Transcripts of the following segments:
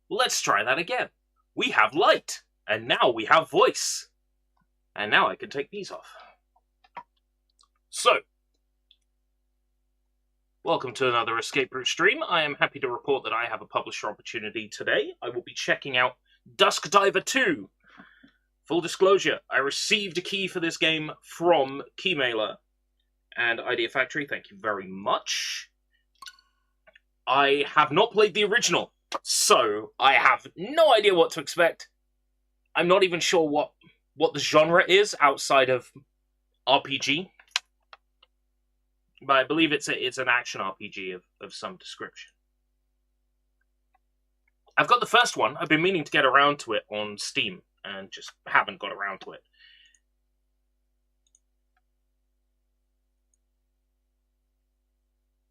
Let's try that again. We have light, and now we have voice. And now I can take these off. So, welcome to another Escape Route stream. I am happy to report that I have a publisher opportunity today. I will be checking out Dusk Diver 2. Full disclosure, I received a key for this game from Keymailer and Idea Factory. Thank you very much. I have not played the original, so I have no idea what to expect. I'm not even sure what the genre is outside of RPG. But I believe it's an action RPG of some description. I've got the first one. I've been meaning to get around to it on Steam, and just haven't got around to it.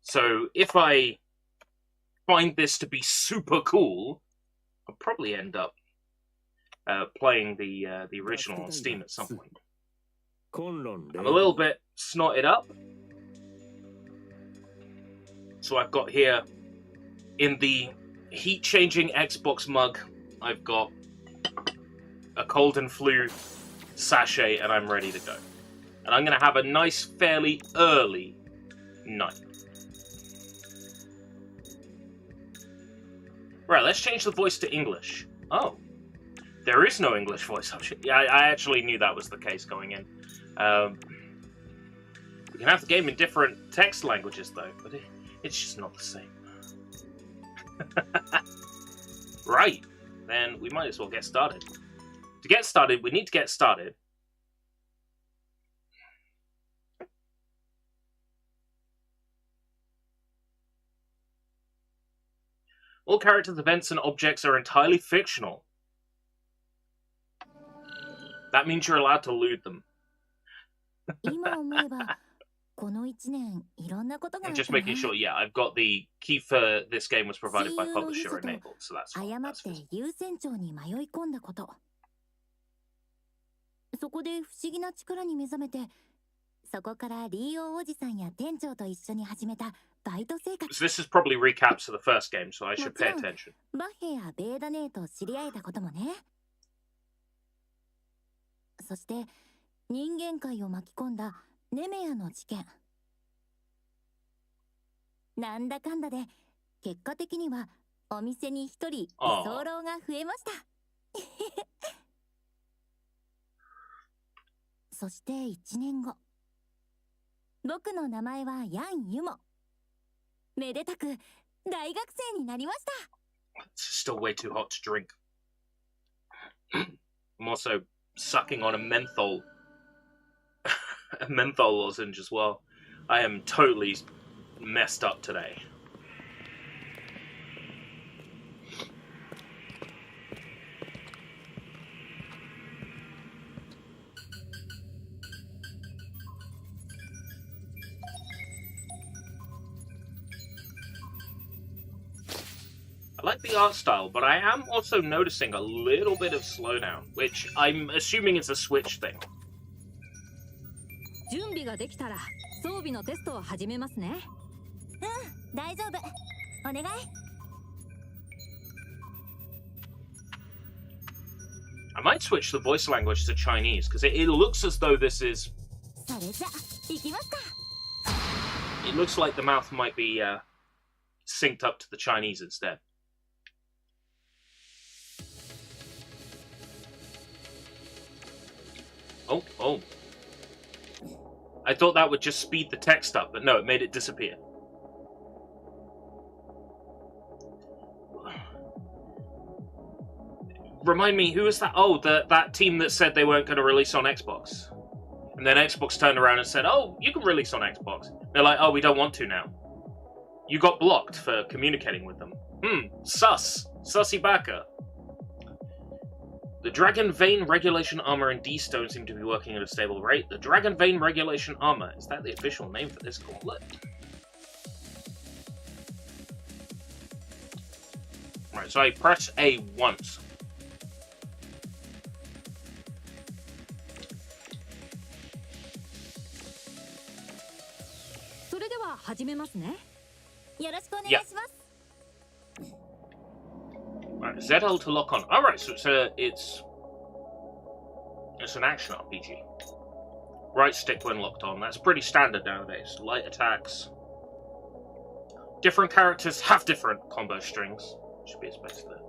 So if I find this to be super cool, I'll probably end up playing the original on Steam at some point. I'm a little bit snotted up. So I've got here, in the heat-changing Xbox mug, I've got a cold and flu sachet, and I'm ready to go. And I'm going to have a nice, fairly early night. Right, let's change the voice to English. Oh, there is no English voice option. Yeah, I actually knew that was the case going in. We can have the game in different text languages, though, but it's just not the same. Right, then we might as well get started. To get started, we need to get started. All characters, events, and objects are entirely fictional. That means you're allowed to loot them. I'm just making sure, yeah, I've got the key for this game was provided by publisher enabled, so that's fine. That's so this is probably recaps of the first game, so I should pay attention. It's still way too hot to drink. I'm also sucking on a menthol lozenge as well. I am totally messed up today. I like the art style, but I am also noticing a little bit of slowdown, which I'm assuming is a Switch thing. I might switch the voice language to Chinese, because it looks as though this is... It looks like the mouth might be synced up to the Chinese instead. Oh. I thought that would just speed the text up, but no, it made it disappear. Remind me, who was that? Oh, that team that said they weren't going to release on Xbox. And then Xbox turned around and said, oh, you can release on Xbox. They're like, oh, we don't want to now. You got blocked for communicating with them. Sus. Sussy Baka. The Dragon Vein Regulation Armor and D-Stone seem to be working at a stable rate. The Dragon Vein Regulation Armor. Is that the official name for this gauntlet? Right, so I press A once. Yeah. Right. Alright, ZL to lock on. Alright, so it's an action RPG. Right stick when locked on. That's pretty standard nowadays. Light attacks. Different characters have different combo strings. Should be a space there.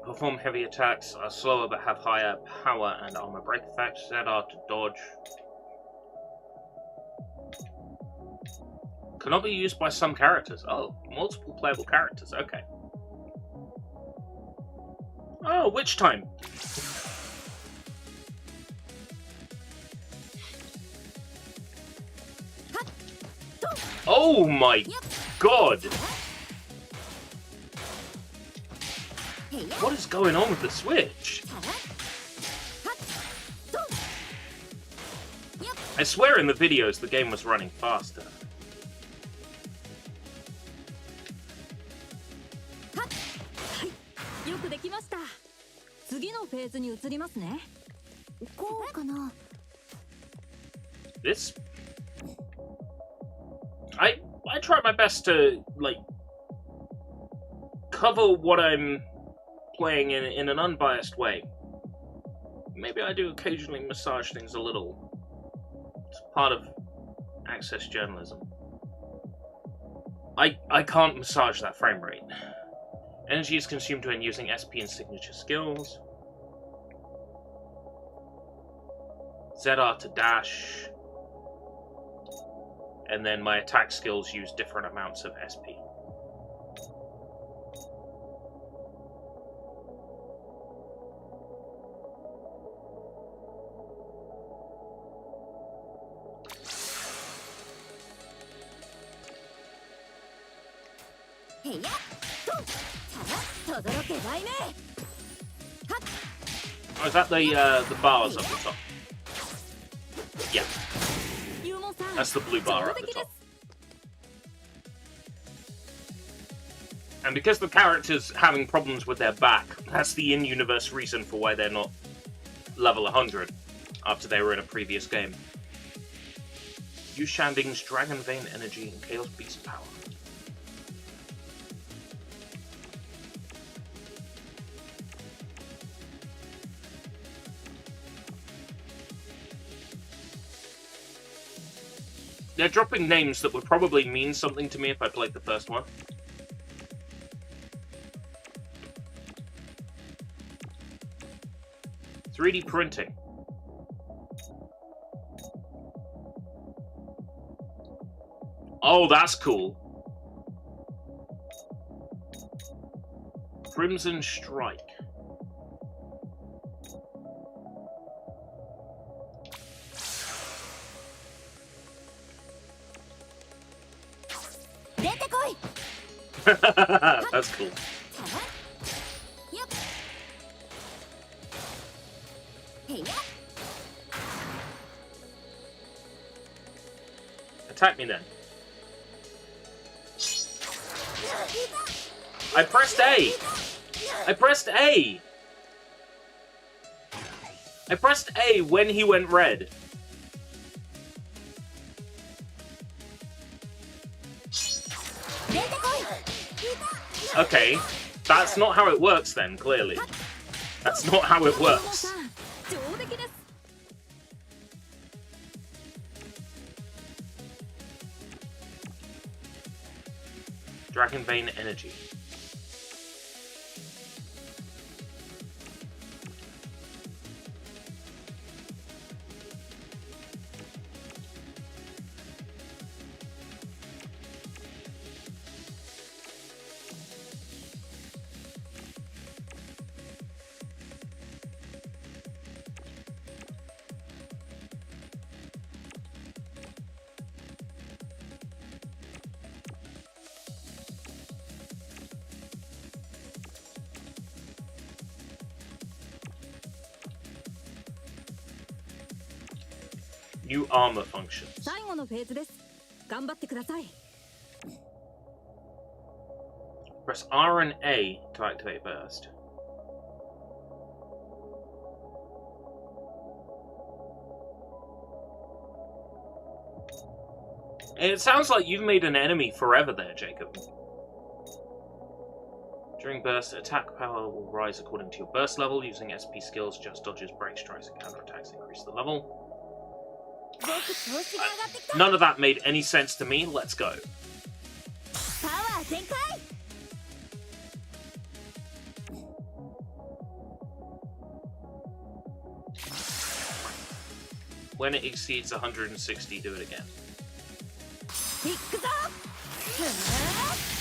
Perform heavy attacks. Are slower but have higher power and armor break effects. ZR to dodge. Cannot be used by some characters. Oh, multiple playable characters. Okay. Oh, witch time. Oh my god! What is going on with the Switch? I swear in the videos the game was running faster. This... I try my best to, like, cover what I'm playing in an unbiased way. Maybe I do occasionally massage things a little. It's part of access journalism. I can't massage that frame rate. Energy is consumed when using SP and signature skills. ZR to dash. And then my attack skills use different amounts of SP. Oh, is that the bars up the top? Yeah. That's the blue bar at the top. And because the character's having problems with their back, that's the in-universe reason for why they're not level 100 after they were in a previous game. Use Shanding's Dragon Vein Energy and Chaos Beast Power. They're dropping names that would probably mean something to me if I played the first one. "3D printing. Oh, that's cool. Crimson Strike. That's cool. Attack me then. I pressed A! I pressed A! I pressed A when he went red. Okay, that's not how it works then, clearly. That's not how it works. Dragon Vein Energy. New armor functions. Press R and A to activate burst. It sounds like you've made an enemy forever there, Jacob. During burst, attack power will rise according to your burst level. Using SP skills, just dodges, break strikes, and counterattacks increase the level. None of that made any sense to me. Let's go. When it exceeds 160, do it again.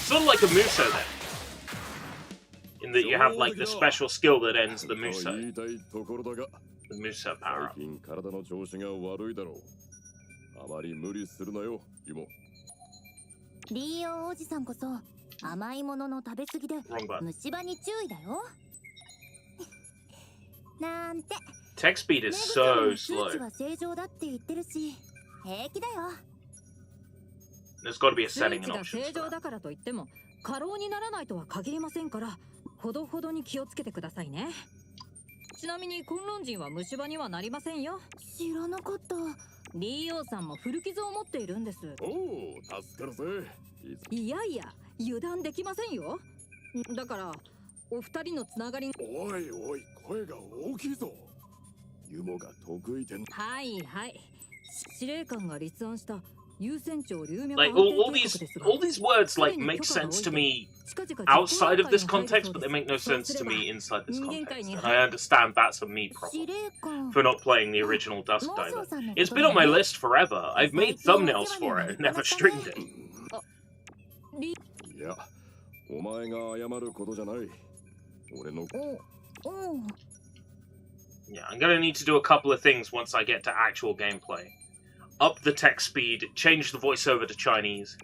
Sort of like a Muso then. In that you have like the special skill that ends the Muso. The Muso power up. Wrong button. Text speed is so slow. There's got to be a setting and options for that. 過労にならないとは限りませんから、ほどほどに気をつけてくださいね。ちなみに昆論人は虫歯にはなりませんよ。知らなかった。リーオーさんも古傷を持っているんです。おお、助かるぜ。いやいや、油断できませんよ。だからお二人のつながり。おいおい、声が大きいぞ。ユモが得意点。はいはい。司令官が立案した。Like all these words like make sense to me outside of this context, but they make no sense to me inside this context. And I understand that's a me problem for not playing the original Dusk Diver. It's been on my list forever. I've made thumbnails for it and never streamed it. Yeah, I'm gonna need to do a couple of things once I get to actual gameplay. Up the text speed, change the voiceover to Chinese.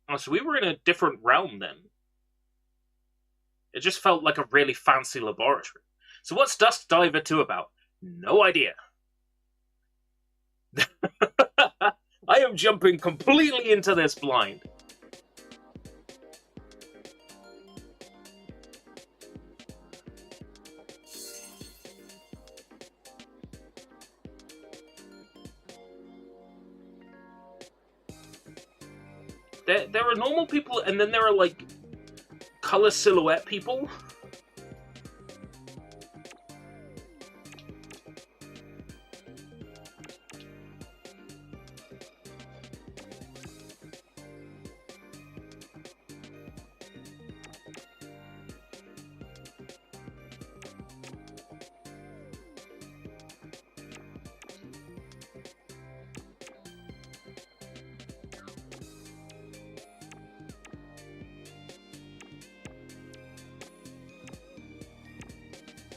Oh, so we were in a different realm then. It just felt like a really fancy laboratory. So what's Dusk Diver 2 about? No idea. I am jumping completely into this blind. There are normal people, and then there are like color silhouette people.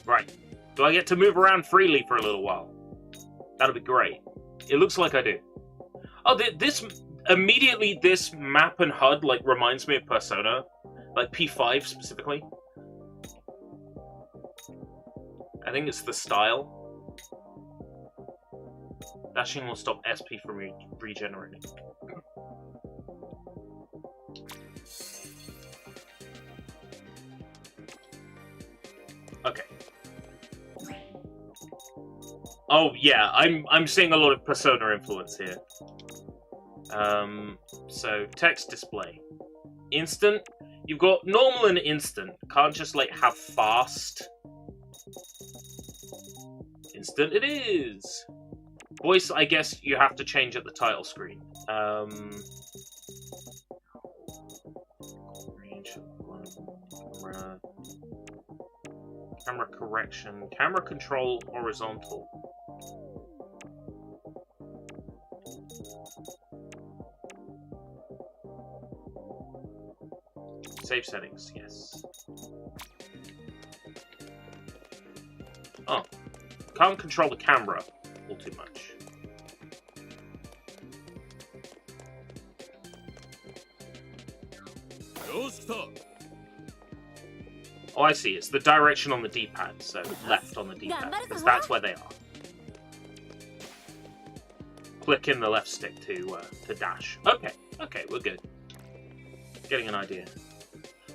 Right. Do I get to move around freely for a little while? That'll be great. It looks like I do. Oh, this map and HUD like reminds me of Persona, like P5 specifically. I think it's the style. Dashing will stop SP from regenerating. Okay. Oh yeah, I'm seeing a lot of Persona influence here. So text display. Instant. You've got normal and instant. Can't just like have fast. Instant it is. Voice, I guess you have to change at the title screen. Camera correction. Camera control horizontal. Save settings, yes. Oh. Can't control the camera all too much. Oh, I see. It's the direction on the D-pad, so left on the D-pad, because that's where they are. Click in the left stick to dash. Okay, okay, we're good. getting an idea.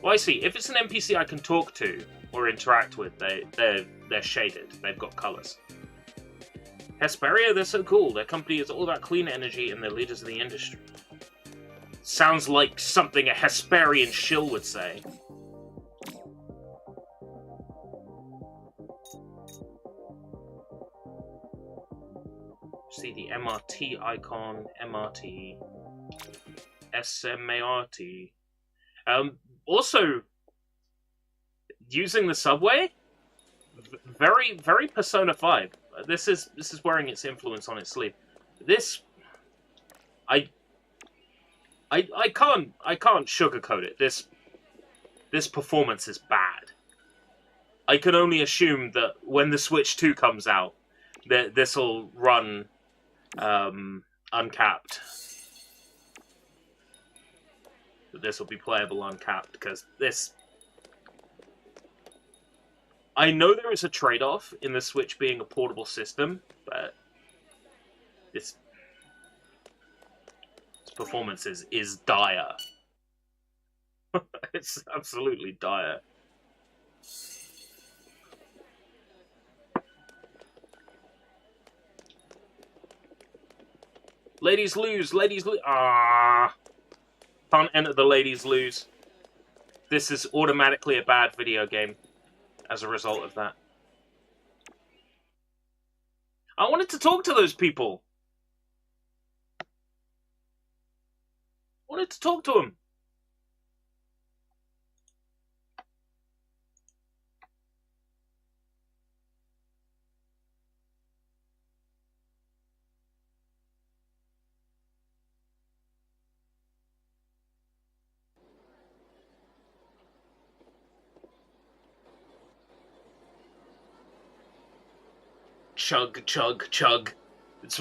Well, I see. If it's an NPC I can talk to or interact with, they're shaded. They've got colors. Hesperia, they're so cool. Their company is all about clean energy and they're leaders of the industry. Sounds like something a Hesperian shill would say. See the MRT icon, MRT, SMART. Also, using the subway, very, very Persona 5. This is wearing its influence on its sleeve. This, I can't sugarcoat it. This performance is bad. I can only assume that when the Switch 2 comes out, that this will run uncapped. This will be playable uncapped, because this... I know there is a trade-off in the Switch being a portable system, but this performance is dire. It's absolutely dire. Ladies lose, ladies lose. Ah, can't enter the ladies lose. This is automatically a bad video game as a result of that. I wanted to talk to those people. I wanted to talk to them. Chug, chug, chug. It's...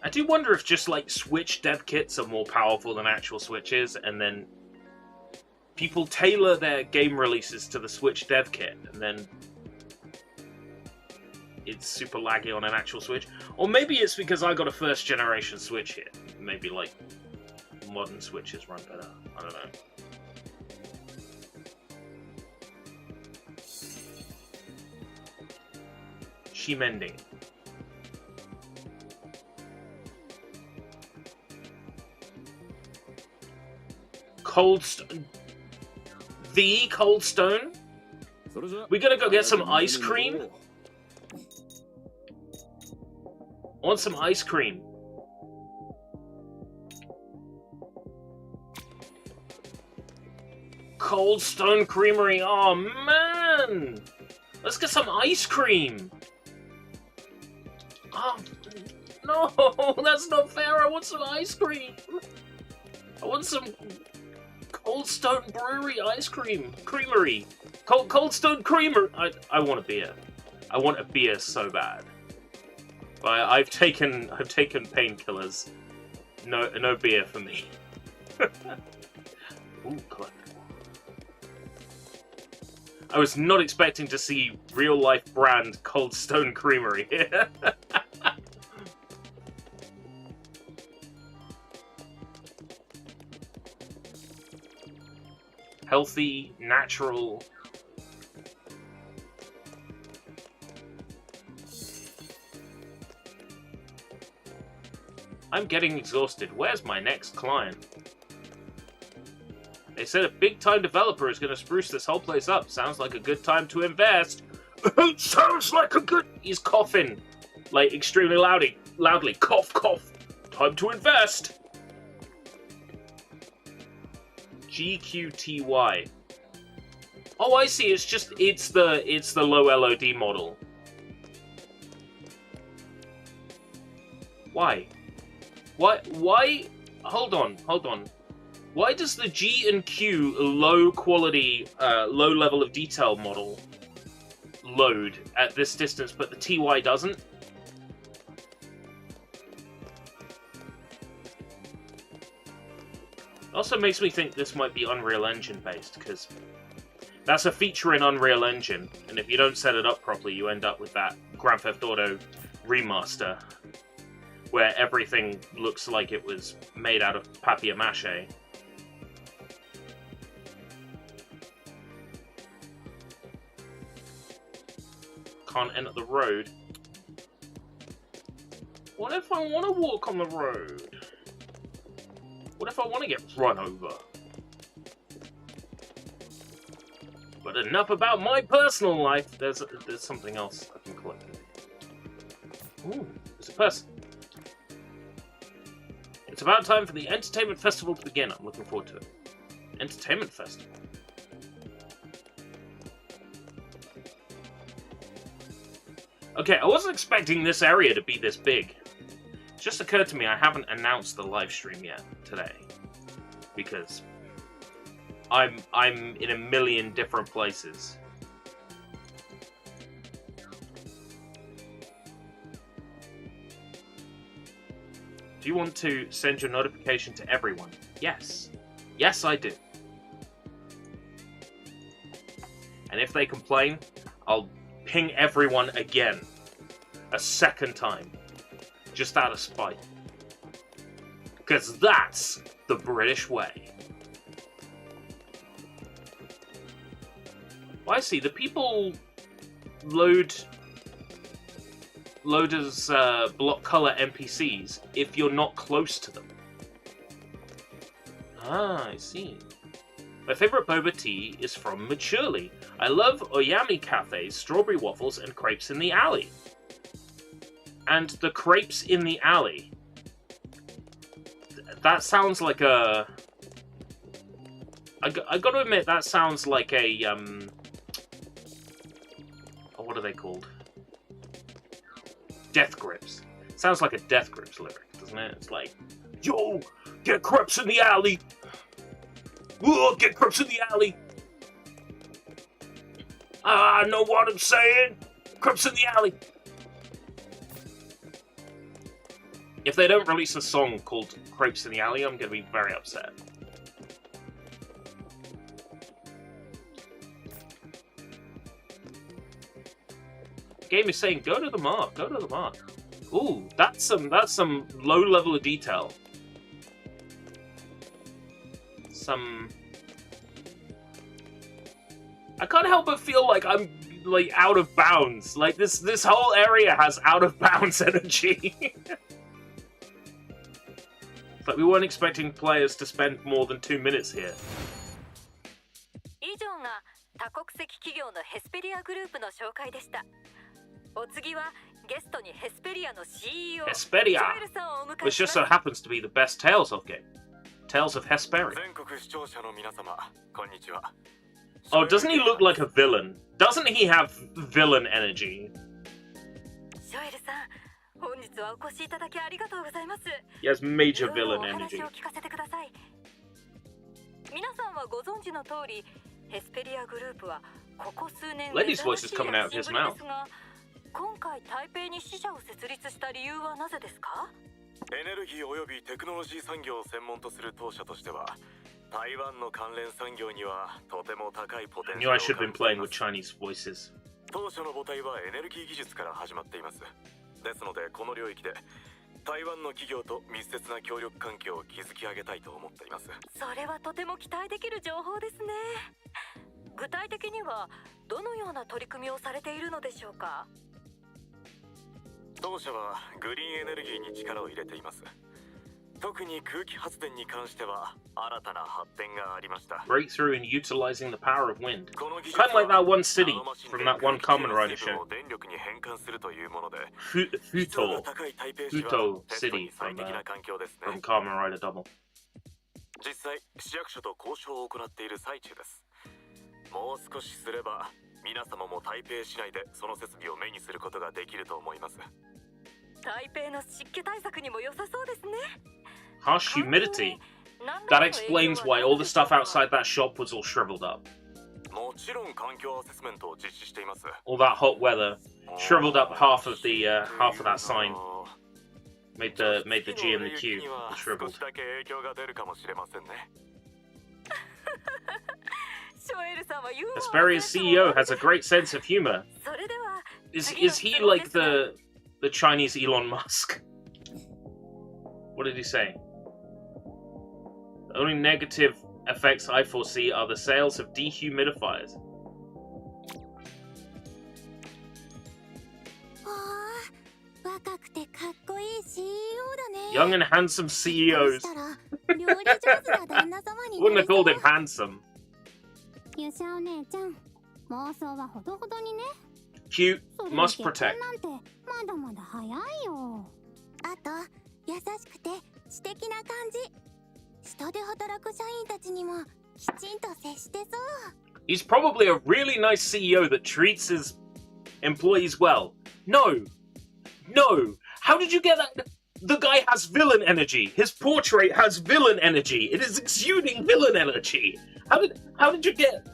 I do wonder if just, like, Switch dev kits are more powerful than actual Switches, and then people tailor their game releases to the Switch dev kit, and then it's super laggy on an actual Switch. Or maybe it's because I got a first-generation Switch here. Maybe, like, modern Switches run better. I don't know. Shimending. The Cold Stone? We gonna go get some ice cream? I want some ice cream. Cold Stone Creamery. Oh, man! Let's get some ice cream. Oh, no, that's not fair. I want some ice cream. I want some Cold Stone Brewery ice cream. Creamery. Cold Stone Creamer. I want a beer. I want a beer so bad. But I've taken painkillers. No beer for me. Ooh, collectible. I was not expecting to see real-life brand Cold Stone Creamery here. Healthy, natural. I'm getting exhausted. Where's my next client? They said a big-time developer is going to spruce this whole place up. Sounds like a good time to invest. Sounds like a good... He's coughing. Like, extremely loudly. Cough, cough. Time to invest. GQTY. Oh, I see. It's the low LOD model. Why? Why? Hold on. Why does the G and Q low quality, low level of detail model load at this distance, but the TY doesn't? Also makes me think this might be Unreal Engine based, because That's a feature in Unreal Engine, and if you don't set it up properly, you end up with that Grand Theft Auto remaster, where everything looks like it was made out of papier-mâché. Can't enter the road. What if I want to walk on the road? What if I want to get run over? But enough about my personal life. There's something else I can collect. Ooh, there's a person. It's about time for the entertainment festival to begin. I'm looking forward to it. Entertainment festival. Okay, I wasn't expecting this area to be this big. It just occurred to me I haven't announced the live stream yet today. Because I'm in a million different places. Do you want to send your notification to everyone? Yes. Yes, I do. And if they complain, I'll ping everyone again. A second time. Just out of spite. Because that's the British way. Well, I see. The people load as block color NPCs if you're not close to them. Ah, I see. My favorite boba tea is from Maturely. I love Oyami Cafe's strawberry waffles and crepes in the alley. And the crepes in the alley. That sounds like a... I gotta admit, that sounds like a, what are they called? Death Grips. Sounds like a Death Grips lyric, doesn't it? It's like, yo, get crepes in the alley! Ooh, get crepes in the alley! Ah, know what I'm saying? Crepes in the alley! If they don't release a song called Crepes in the Alley, I'm gonna be very upset. The game is saying, go to the mark, go to the mark. Ooh, that's some low level of detail. I can't help but feel like I'm like out of bounds. Like this whole area has out of bounds energy. It's like we weren't expecting players to spend more than 2 minutes here. 以上が多国籍企業のヘスペリアグループの紹介でした。お次はゲストにヘスペリアの CEO Hesperia, which just so happens to be the best Tales of game. Tales of Hesperia. Oh, doesn't he look like a villain? Doesn't he have villain energy? He has major villain energy. 皆さんはご存知の通り、ヘスペリアグループはここ数年 Lady's voice is coming out of his mouth. 今回台北に支社を設立した理由はなぜですか？エネルギーおよびテクノロジー産業を専門とする当社としては、台湾の関連産業にはとても高いポテンシャルを Knew I should have been playing with Chinese voices. 当社の母体はエネルギー技術から始まっています。ですのでこの領域で台湾の企業と密接な協力関係を築き上げたいと思っています。それはとても期待できる情報ですね。具体的にはどのような取り組みをされているのでしょうか？当社はグリーンエネルギーに力を入れています。特に空気発電に関しては新たな発展がありました。Breakthrough in utilizing the power of wind. Kind of like that one city from that one Kamen Rider show. 電力に変換するというもので、Futo City from Kamen Rider Double. 実際市役所と交渉を行っている最中です。もう少しすれば皆様も台北市内でその設備を目にすることができると思います。台北の湿気対策にも良さそうですね。Harsh humidity. That explains why all the stuff outside that shop was all shriveled up. もちろん環境アセスメントを実施しています。All that hot weather shriveled up half of that sign. Made the G and the Q shriveled. 少しだけ影響が出るかもしれませんね。Hesperia's CEO has a great sense of humor. Is he like the Chinese Elon Musk? What did he say? The only negative effects I foresee are the sales of dehumidifiers. Young and handsome CEOs. Wouldn't have called him handsome. Cute, must protect. He's probably a really nice CEO that treats his employees well. No. How did you get that? The guy has villain energy. His portrait has villain energy. It is exuding villain energy. How did you get?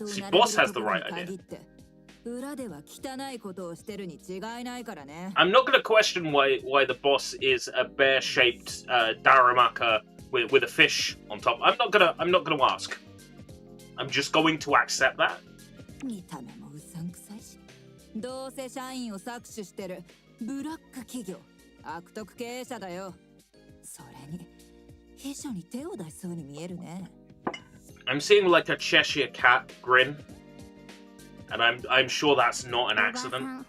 See, boss has the right idea. I'm not going to question why the boss is a bear-shaped Daramaka with a fish on top. I'm not gonna ask. I'm just going to accept that. I'm seeing like a Cheshire cat grin, and I'm sure that's not an accident.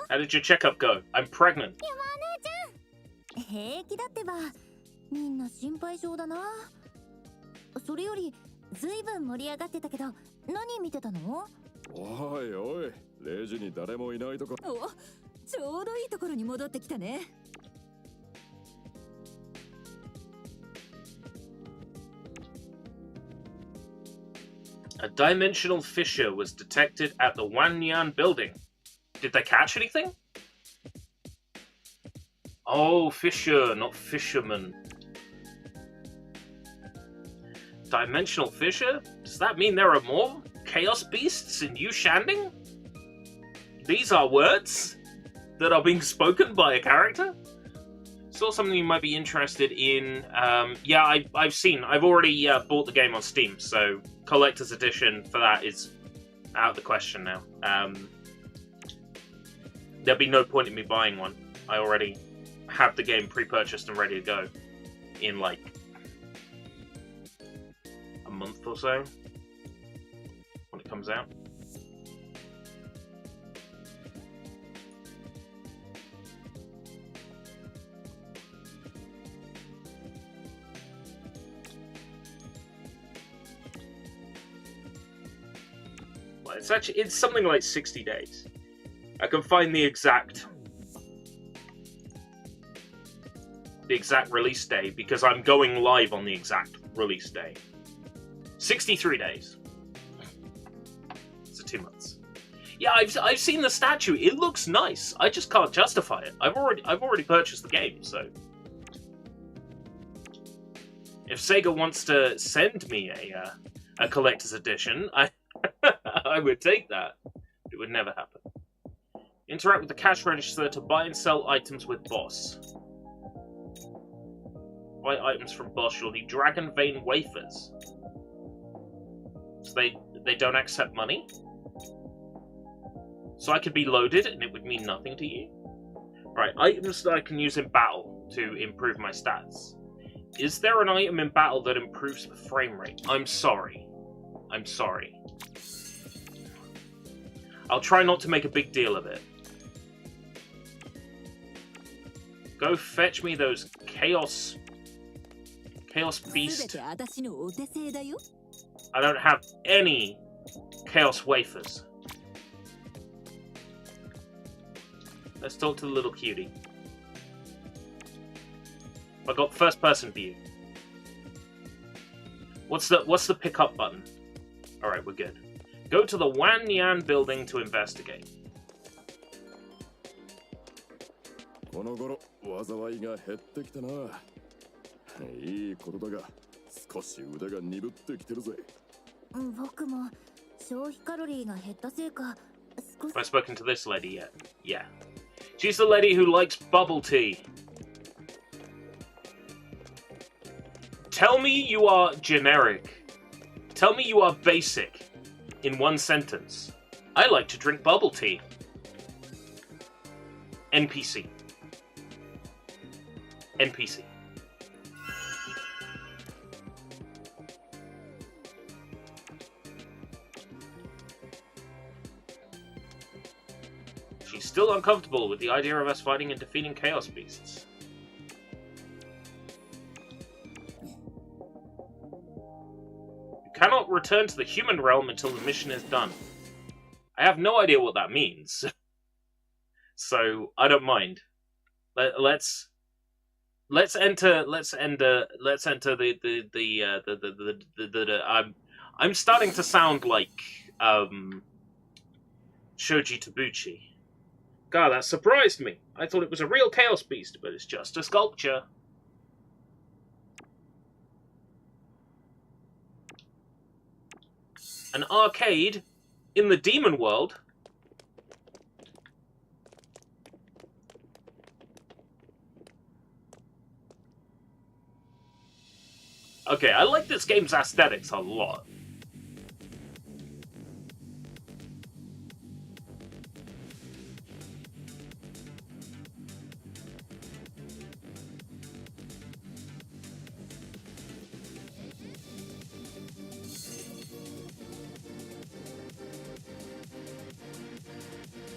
How did your checkup go? I'm pregnant. A dimensional fissure was detected at the Wanyan building. Did they catch anything? Oh, fissure, not fisherman. Dimensional fissure? Does that mean there are more chaos beasts in Yushanding? These are words that are being spoken by a character? Saw something you might be interested in. Yeah, I've already bought the game on Steam, so collector's edition for that is out of the question now. There'll be no point in me buying one. I already have the game pre-purchased and ready to go in like a month or so when it comes out. It's something like 60 days. I can find the exact release day because I'm going live on the exact release day. 63 days. So 2 months. Yeah, I've seen the statue. It looks nice. I just can't justify it. I've already purchased the game, so if Sega wants to send me a collector's edition, I would take that. It would never happen. Interact with the cash register to buy and sell items with boss. Buy items from boss. You'll need Dragon Vein wafers. So they don't accept money? So I could be loaded and it would mean nothing to you? Right, items that I can use in battle to improve my stats. Is there an item in battle that improves the frame rate? I'm sorry. I'll try not to make a big deal of it. Go fetch me those Chaos Beast. I don't have any Chaos Wafers. Let's talk to the little cutie. I got first person view. What's the pickup button? Alright, we're good. Go to the Wanyan building to investigate. Have I spoken to this lady yet? Yeah. She's the lady who likes bubble tea. Tell me you are generic. Tell me you are basic. In one sentence. I like to drink bubble tea. NPC. NPC. She's still uncomfortable with the idea of us fighting and defeating Chaos Beasts. You cannot return to the human realm until the mission is done. I have no idea what that means. So, I don't mind. Let's enter I'm starting to sound like Shoji Tabuchi. God, that surprised me. I thought it was a real Chaos Beast, but it's just a sculpture. An arcade in the demon world? Okay, I like this game's aesthetics a lot.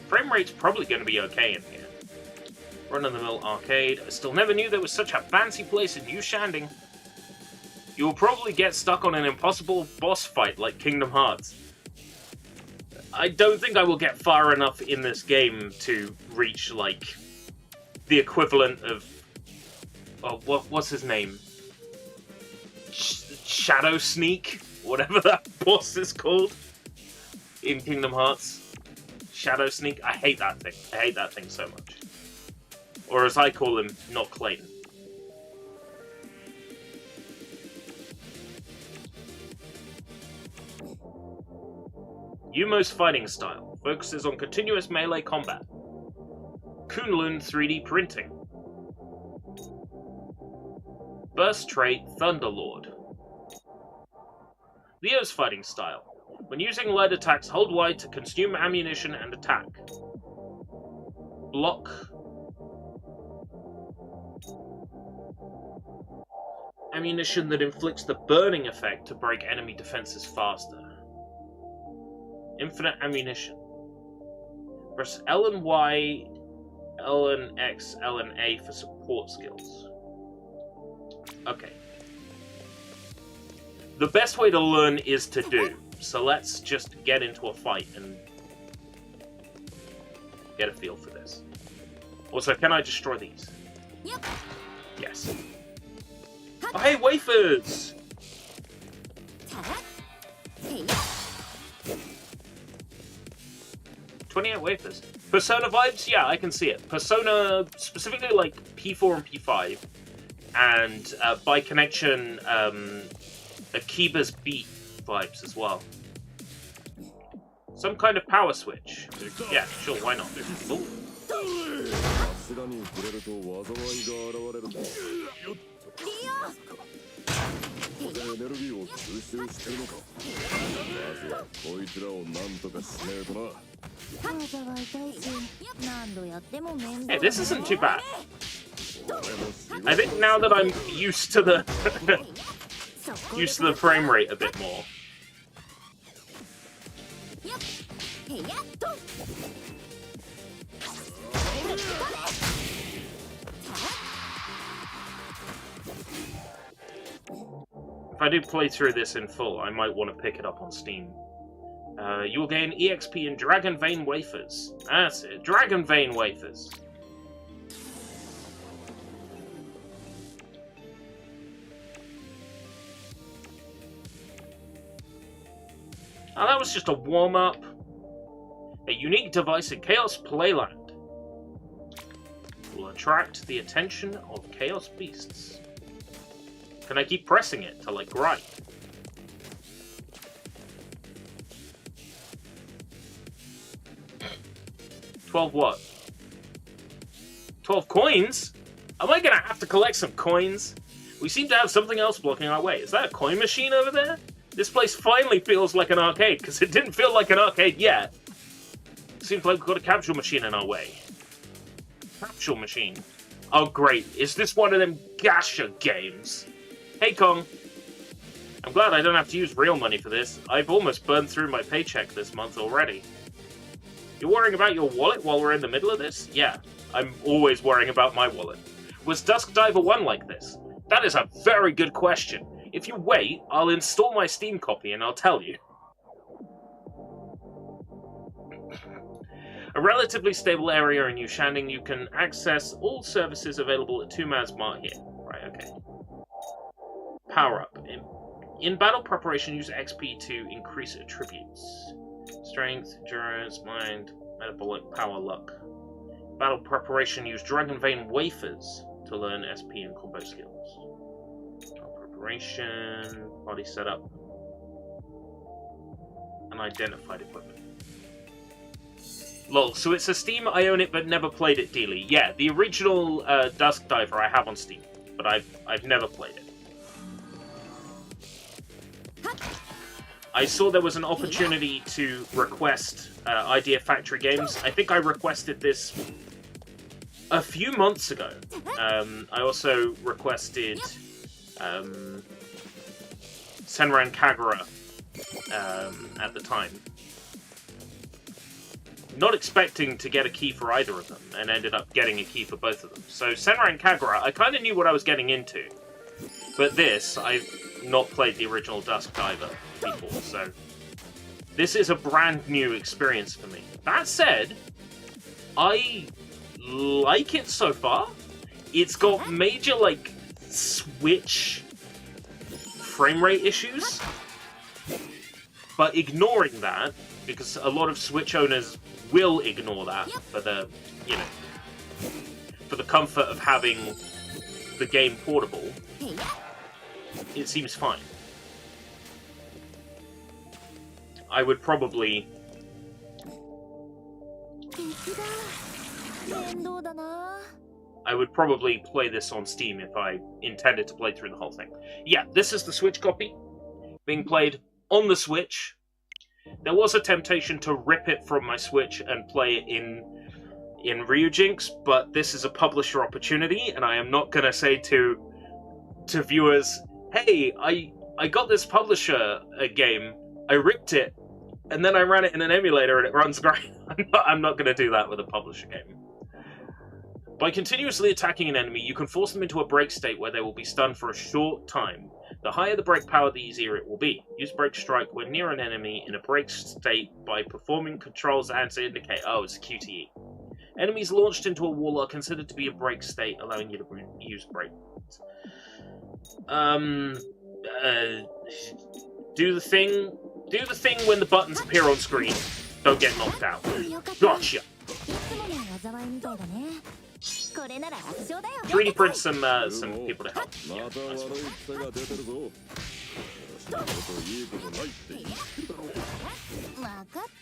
Frame rate's probably going to be okay in here. Run-of-the-mill arcade. I still never knew there was such a fancy place in New Shanding. You will probably get stuck on an impossible boss fight like Kingdom Hearts. I don't think I will get far enough in this game to reach, like, the equivalent of... Oh, what's his name? Shadow Sneak? Whatever that boss is called in Kingdom Hearts. Shadow Sneak? I hate that thing. I hate that thing so much. Or as I call him, not Clayton. Yumo's fighting style focuses on continuous melee combat. Kunlun 3D printing. Burst trait Thunderlord. Leo's fighting style. When using light attacks, hold Y to consume ammunition and attack. Block. Ammunition that inflicts the burning effect to break enemy defenses faster. Infinite ammunition. Press L and Y, L and X, L and A for support skills. Okay. The best way to learn is to do, so let's just get into a fight and get a feel for this. Also, can I destroy these? Yep. Yes. Oh, hey, wafers! 28 wafers. Persona vibes? Yeah, I can see it. Persona, specifically like P4 and P5, and by connection, Akiba's Beat vibes as well. Some kind of power switch. Yeah, sure, why not? Ooh. Hey, this isn't too bad. I think now that I'm used to the frame rate a bit more. If I do play through this in full, I might want to pick it up on Steam. You will gain EXP in Dragon Vein Wafers. That's it, Dragon Vein Wafers. Oh, that was just a warm-up. A unique device in Chaos Playland will attract the attention of Chaos Beasts. Can I keep pressing it to, like, grind? 12 what? 12 coins? Am I gonna have to collect some coins? We seem to have something else blocking our way. Is that a coin machine over there? This place finally feels like an arcade, because it didn't feel like an arcade yet. Seems like we've got a capsule machine in our way. Capsule machine. Oh great, is this one of them gacha games? Hey Kong. I'm glad I don't have to use real money for this. I've almost burned through my paycheck this month already. You're worrying about your wallet while we're in the middle of this? Yeah, I'm always worrying about my wallet. Was Dusk Diver 1 like this? That is a very good question. If you wait, I'll install my Steam copy and I'll tell you. A relatively stable area in Yushanding, you can access all services available at 2Man's Mart here. Right, okay. Power up. In battle preparation, use XP to increase attributes. Strength, endurance, mind, metabolic power, luck. Battle preparation, use Dragon Vein wafers to learn SP and combo skills. Battle preparation, body setup, and identified equipment. Lol, so it's a Steam, I own it but never played it, Dealey. Yeah, the original Dusk Diver I have on Steam, but I've never played it. I saw there was an opportunity to request Idea Factory games. I think I requested this a few months ago. I also requested Senran Kagura at the time. Not expecting to get a key for either of them, and ended up getting a key for both of them. So Senran Kagura, I kind of knew what I was getting into. But this, I've not played the original Dusk Diver before, so this is a brand new experience for me. That said, I like it so far. It's got major, like, Switch frame rate issues, but ignoring that, because a lot of Switch owners will ignore that for the, you know, for the comfort of having the game portable, it seems fine. I would probably play this on Steam if I intended to play through the whole thing. Yeah, this is the Switch copy, being played on the Switch. There was a temptation to rip it from my Switch and play it in Ryujinx, but this is a publisher opportunity, and I am not going to say to viewers, hey, I got this publisher game, I ripped it, and then I ran it in an emulator and it runs great. I'm not going to do that with a publisher game. By continuously attacking an enemy, you can force them into a break state where they will be stunned for a short time. The higher the break power, the easier it will be. Use Break Strike when near an enemy in a break state by performing controls and to indicate, oh, it's a QTE. Enemies launched into a wall are considered to be a break state, allowing you to use break. Do the thing when the buttons appear on screen. Don't get knocked out. Gotcha! 3D print some people to help.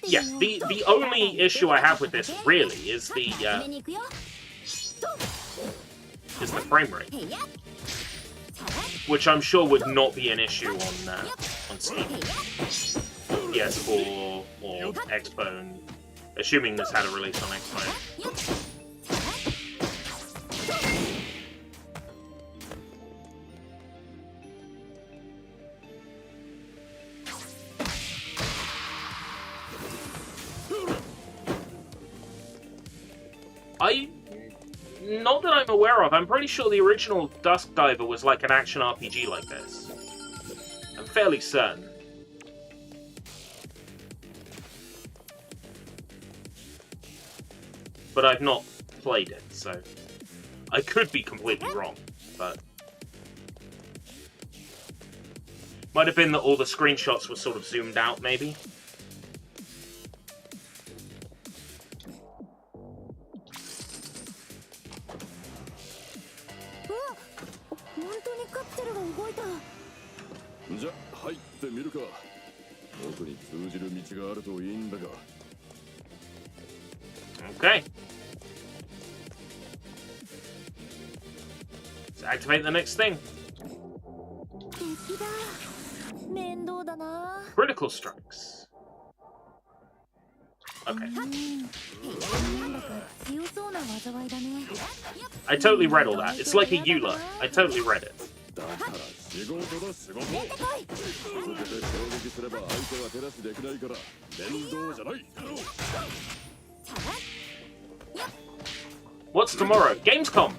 Yeah, the only issue I have with this really is the frame rate, which I'm sure would not be an issue on Steam, PS4 or Xbone, assuming this had a release on Xbone. Not that I'm aware of. I'm pretty sure the original Dusk Diver was like an action RPG like this. I'm fairly certain. But I've not played it, so I could be completely wrong, but might have been that all the screenshots were sort of zoomed out, maybe. Okay. Let's activate the next thing. Critical strikes. Okay. I totally read all that. It's like a EULA. I totally read it. What's tomorrow? Gamescom!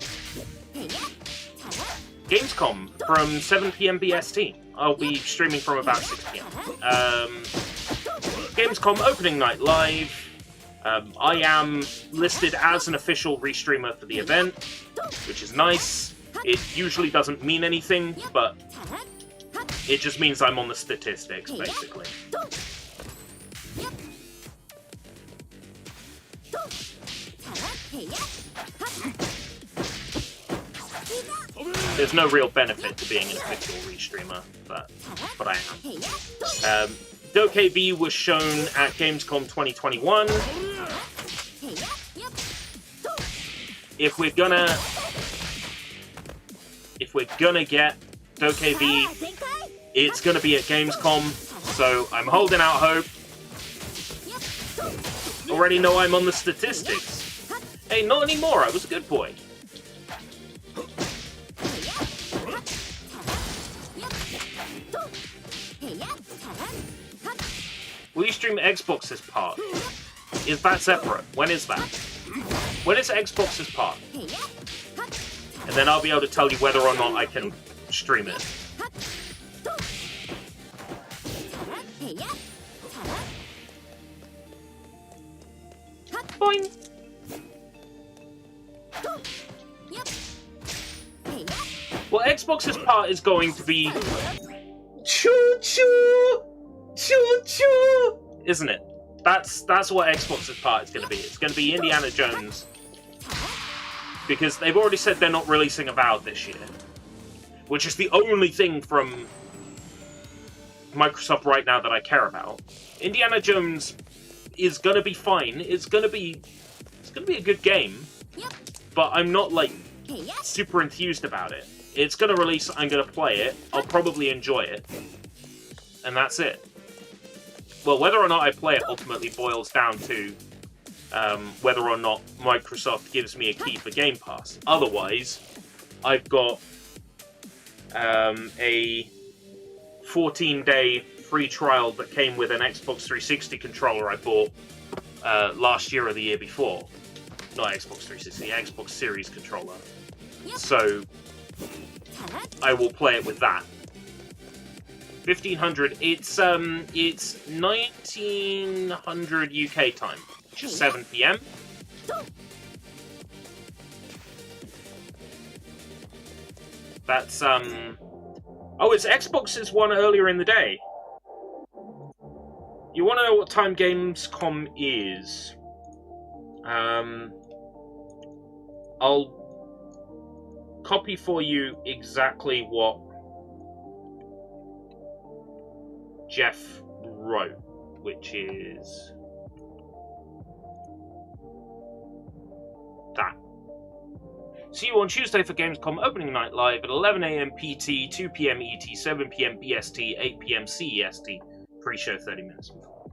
Gamescom from 7 PM BST. I'll be streaming from about 6 PM. Gamescom opening night live. I am listed as an official restreamer for the event, which is nice. It usually doesn't mean anything, but it just means I'm on the statistics, basically. There's no real benefit to being an official restreamer, but I am. DokeB was shown at Gamescom 2021. If we're gonna get DokeB, it's gonna be at Gamescom, so I'm holding out hope. Already know I'm on the statistics. Hey, not anymore, I was a good boy. Will you stream Xbox's part? Is that separate? When is that? When is Xbox's part? And then I'll be able to tell you whether or not I can stream it. Boing! Well, Xbox's part is going to be... Choo-choo! Choo-choo! Isn't it? That's what Xbox's part is going to be. It's going to be Indiana Jones. Because they've already said they're not releasing Avowed this year. Which is the only thing from Microsoft right now that I care about. Indiana Jones is going to be fine. It's going to be a good game. But I'm not, like, super enthused about it. It's going to release, I'm going to play it. I'll probably enjoy it. And that's it. Well, whether or not I play it ultimately boils down to whether or not Microsoft gives me a key for Game Pass. Otherwise, I've got a 14-day free trial that came with an Xbox 360 controller I bought last year or the year before. Not Xbox 360, Xbox Series controller. So, I will play it with that. 1500, it's 1900 UK time, which is 7 PM. That's, oh, it's Xbox's one earlier in the day. You want to know what time Gamescom is? I'll copy for you exactly what Jeff wrote, which is that. See you on Tuesday for Gamescom opening night live at 11 AM PT, 2 PM ET, 7 PM BST, 8 PM CEST. Pre-show 30 minutes before.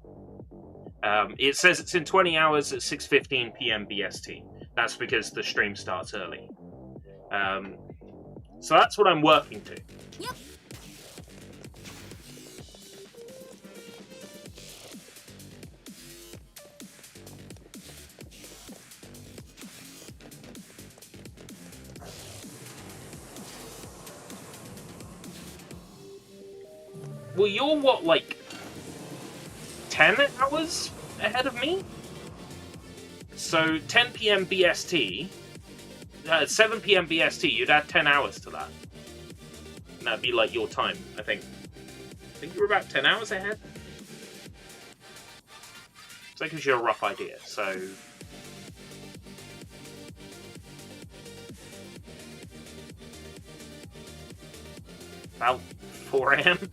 It says it's in 20 hours at 6:15 PM BST. That's because the stream starts early. So that's what I'm working to. Yep. Well, you're what, like 10 hours ahead of me? So 10 PM BST, 7 PM BST, you'd add 10 hours to that. And that'd be like your time, I think. I think you were about 10 hours ahead. So that gives you a rough idea, so... About 4 AM?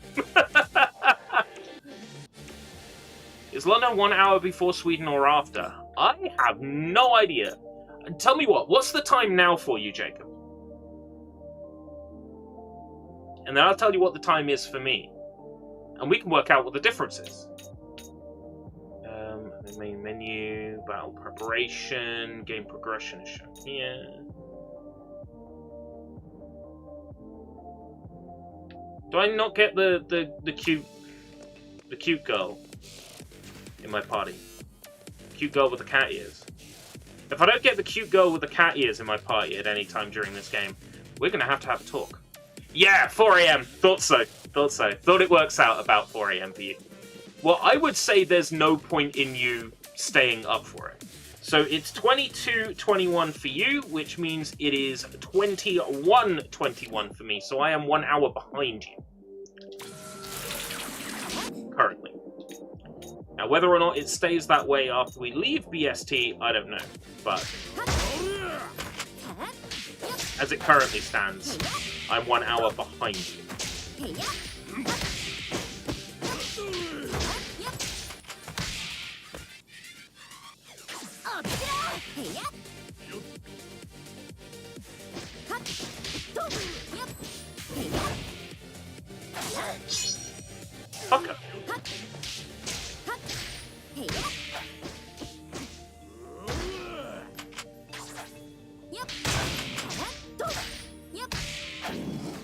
Is London 1 hour before Sweden or after? I have no idea. Tell me what's the time now for you, Jacob? And then I'll tell you what the time is for me. And we can work out what the difference is. The main menu, battle preparation, game progression is shown here. Do I not get the cute girl in my party? Cute girl with the cat ears. If I don't get the cute girl with the cat ears in my party at any time during this game, we're gonna have to have a talk. Yeah, 4 AM. Thought so. Thought it works out about 4 AM for you. Well, I would say there's no point in you staying up for it. So it's 22:21 for you, which means it is 21:21 for me. So I am 1 hour behind you. Currently. Now, whether or not it stays that way after we leave BST, I don't know. But as it currently stands, I'm 1 hour behind you. Fucker.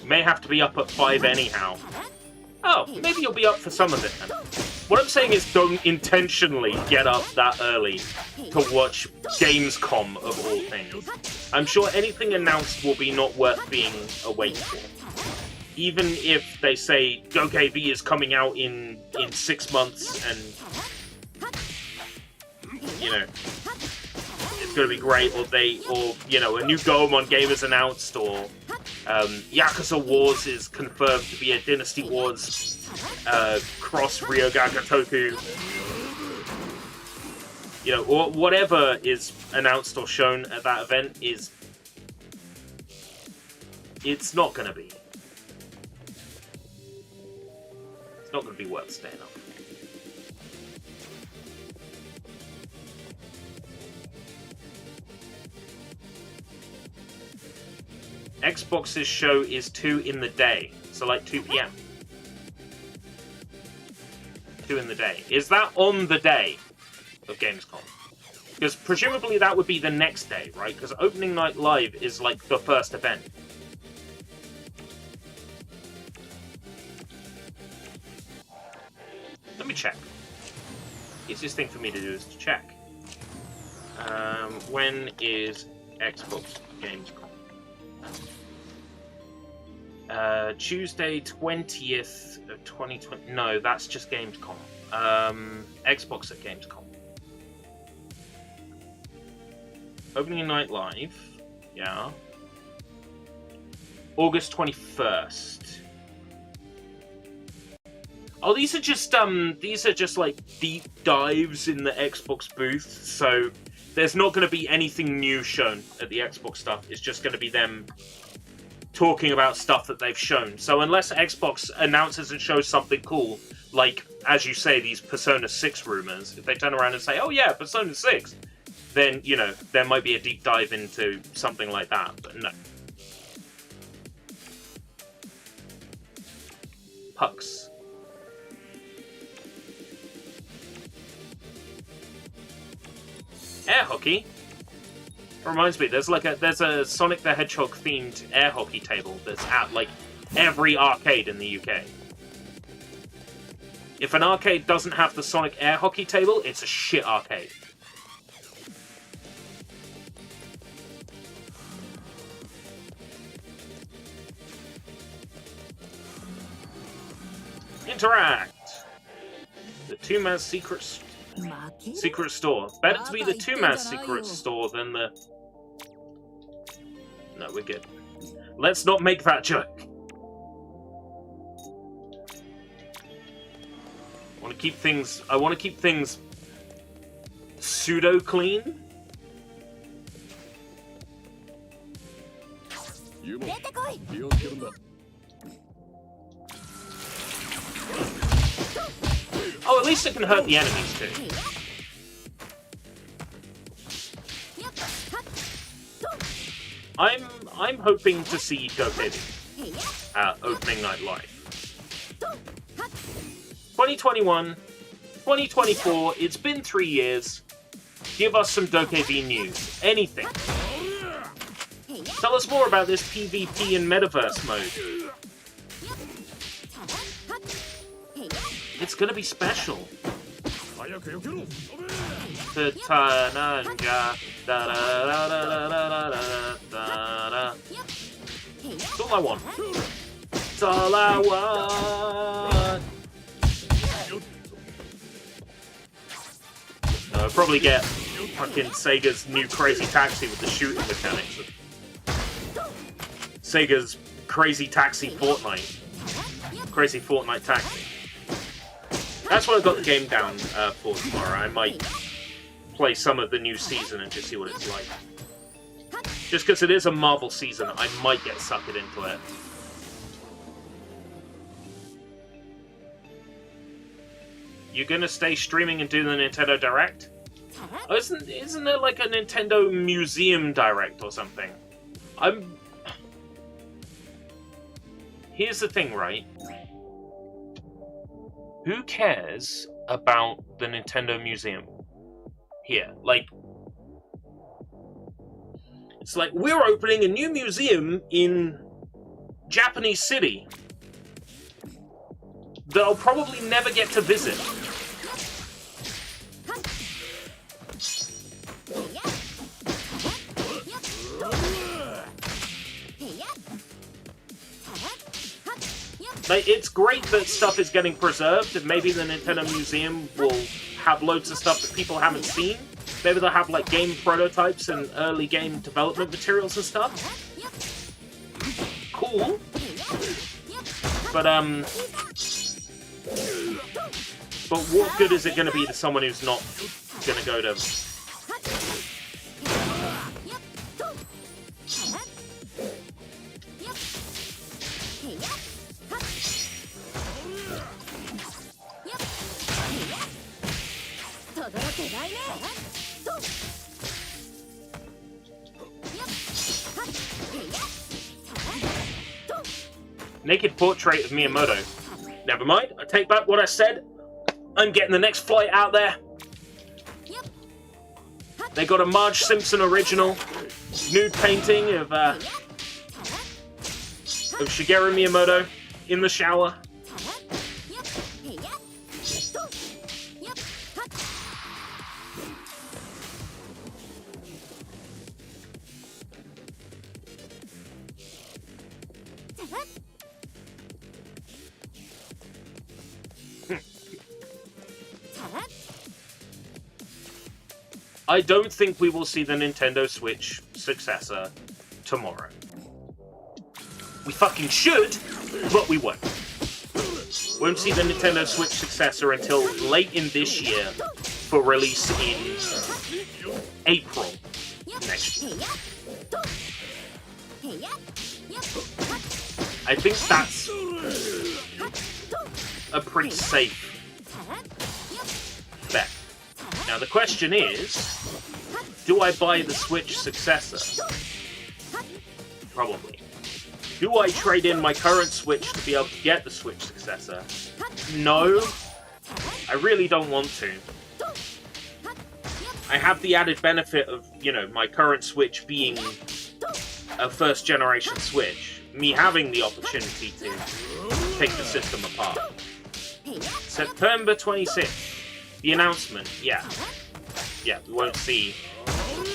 May have to be up at 5 anyhow. Oh, maybe you'll be up for some of it then. What I'm saying is don't intentionally get up that early to watch Gamescom of all things. I'm sure anything announced will be not worth being awake for. Even if they say GoKV is coming out in 6 months and, you know, it's going to be great, or you know, a new Goemon game is announced, or Yakuza Wars is confirmed to be a Dynasty Wars cross Ryoga Gotoku. You know, or whatever is announced or shown at that event it's not going to be. It's not going to be worth staying up. Xbox's show is 2 in the day, so like 2 PM. 2 in the day. Is that on the day of Gamescom? Because presumably that would be the next day, right? Because Opening Night Live is like the first event. Let me check. Easiest thing for me to do is to check. When is Xbox Gamescom? Tuesday 20th of 2020. No, that's just Gamescom. Xbox at Gamescom. Opening Night Live. Yeah. August 21st. Oh, these are just like deep dives in the Xbox booth, so there's not going to be anything new shown at the Xbox stuff. It's just going to be them talking about stuff that they've shown. So unless Xbox announces and shows something cool, like, as you say, these Persona 6 rumors, if they turn around and say, oh yeah, Persona 6, then, you know, there might be a deep dive into something like that, but no. Pucks. Air hockey? Reminds me, there's a Sonic the Hedgehog themed air hockey table that's at like every arcade in the UK. If an arcade doesn't have the Sonic air hockey table, it's a shit arcade. Interact. The two-man secret store. Better to be the two-man secret store than the... No, we're good. Let's not make that joke. I want to keep things pseudo clean. Oh, at least it can hurt the enemies too. I'm hoping to see Dokedi at opening night live. 2021, 2024, it's been 3 years. Give us some Dokedi news. Anything. Tell us more about this PvP and Metaverse mode. It's gonna be special. That's all I want. That's all I want. I'll probably get fucking Sega's new Crazy Taxi with the shooting mechanics. Sega's Crazy Taxi Fortnite. Crazy Fortnite Taxi. That's what I've got the game down for tomorrow. I might play some of the new season and just see what it's like. Just because it is a Marvel season, I might get sucked into it. You're gonna stay streaming and do the Nintendo Direct? Oh, isn't there like a Nintendo Museum Direct or something? Here's the thing, right? Who cares about the Nintendo Museum here? Like, it's like, we're opening a new museum in Japanese City that I'll probably never get to visit. Like, it's great that stuff is getting preserved, and maybe the Nintendo Museum will have loads of stuff that people haven't seen. Maybe they'll have, like, game prototypes and early game development materials and stuff. Cool. But what good is it going to be to someone who's not going to go to... Naked portrait of Miyamoto. Never mind, I take back what I said. I'm getting the next flight out there. They got a Marge Simpson original nude painting of Shigeru Miyamoto in the shower. I don't think we will see the Nintendo Switch successor tomorrow. We fucking should, but we won't. Won't see the Nintendo Switch successor until late in this year for release in April next year. I think that's a pretty safe bet. Now the question is, do I buy the Switch successor? Probably. Do I trade in my current Switch to be able to get the Switch successor? No. I really don't want to. I have the added benefit of, you know, my current Switch being a first generation Switch. Me having the opportunity to take the system apart. September 26th. The announcement, yeah. Yeah, we won't see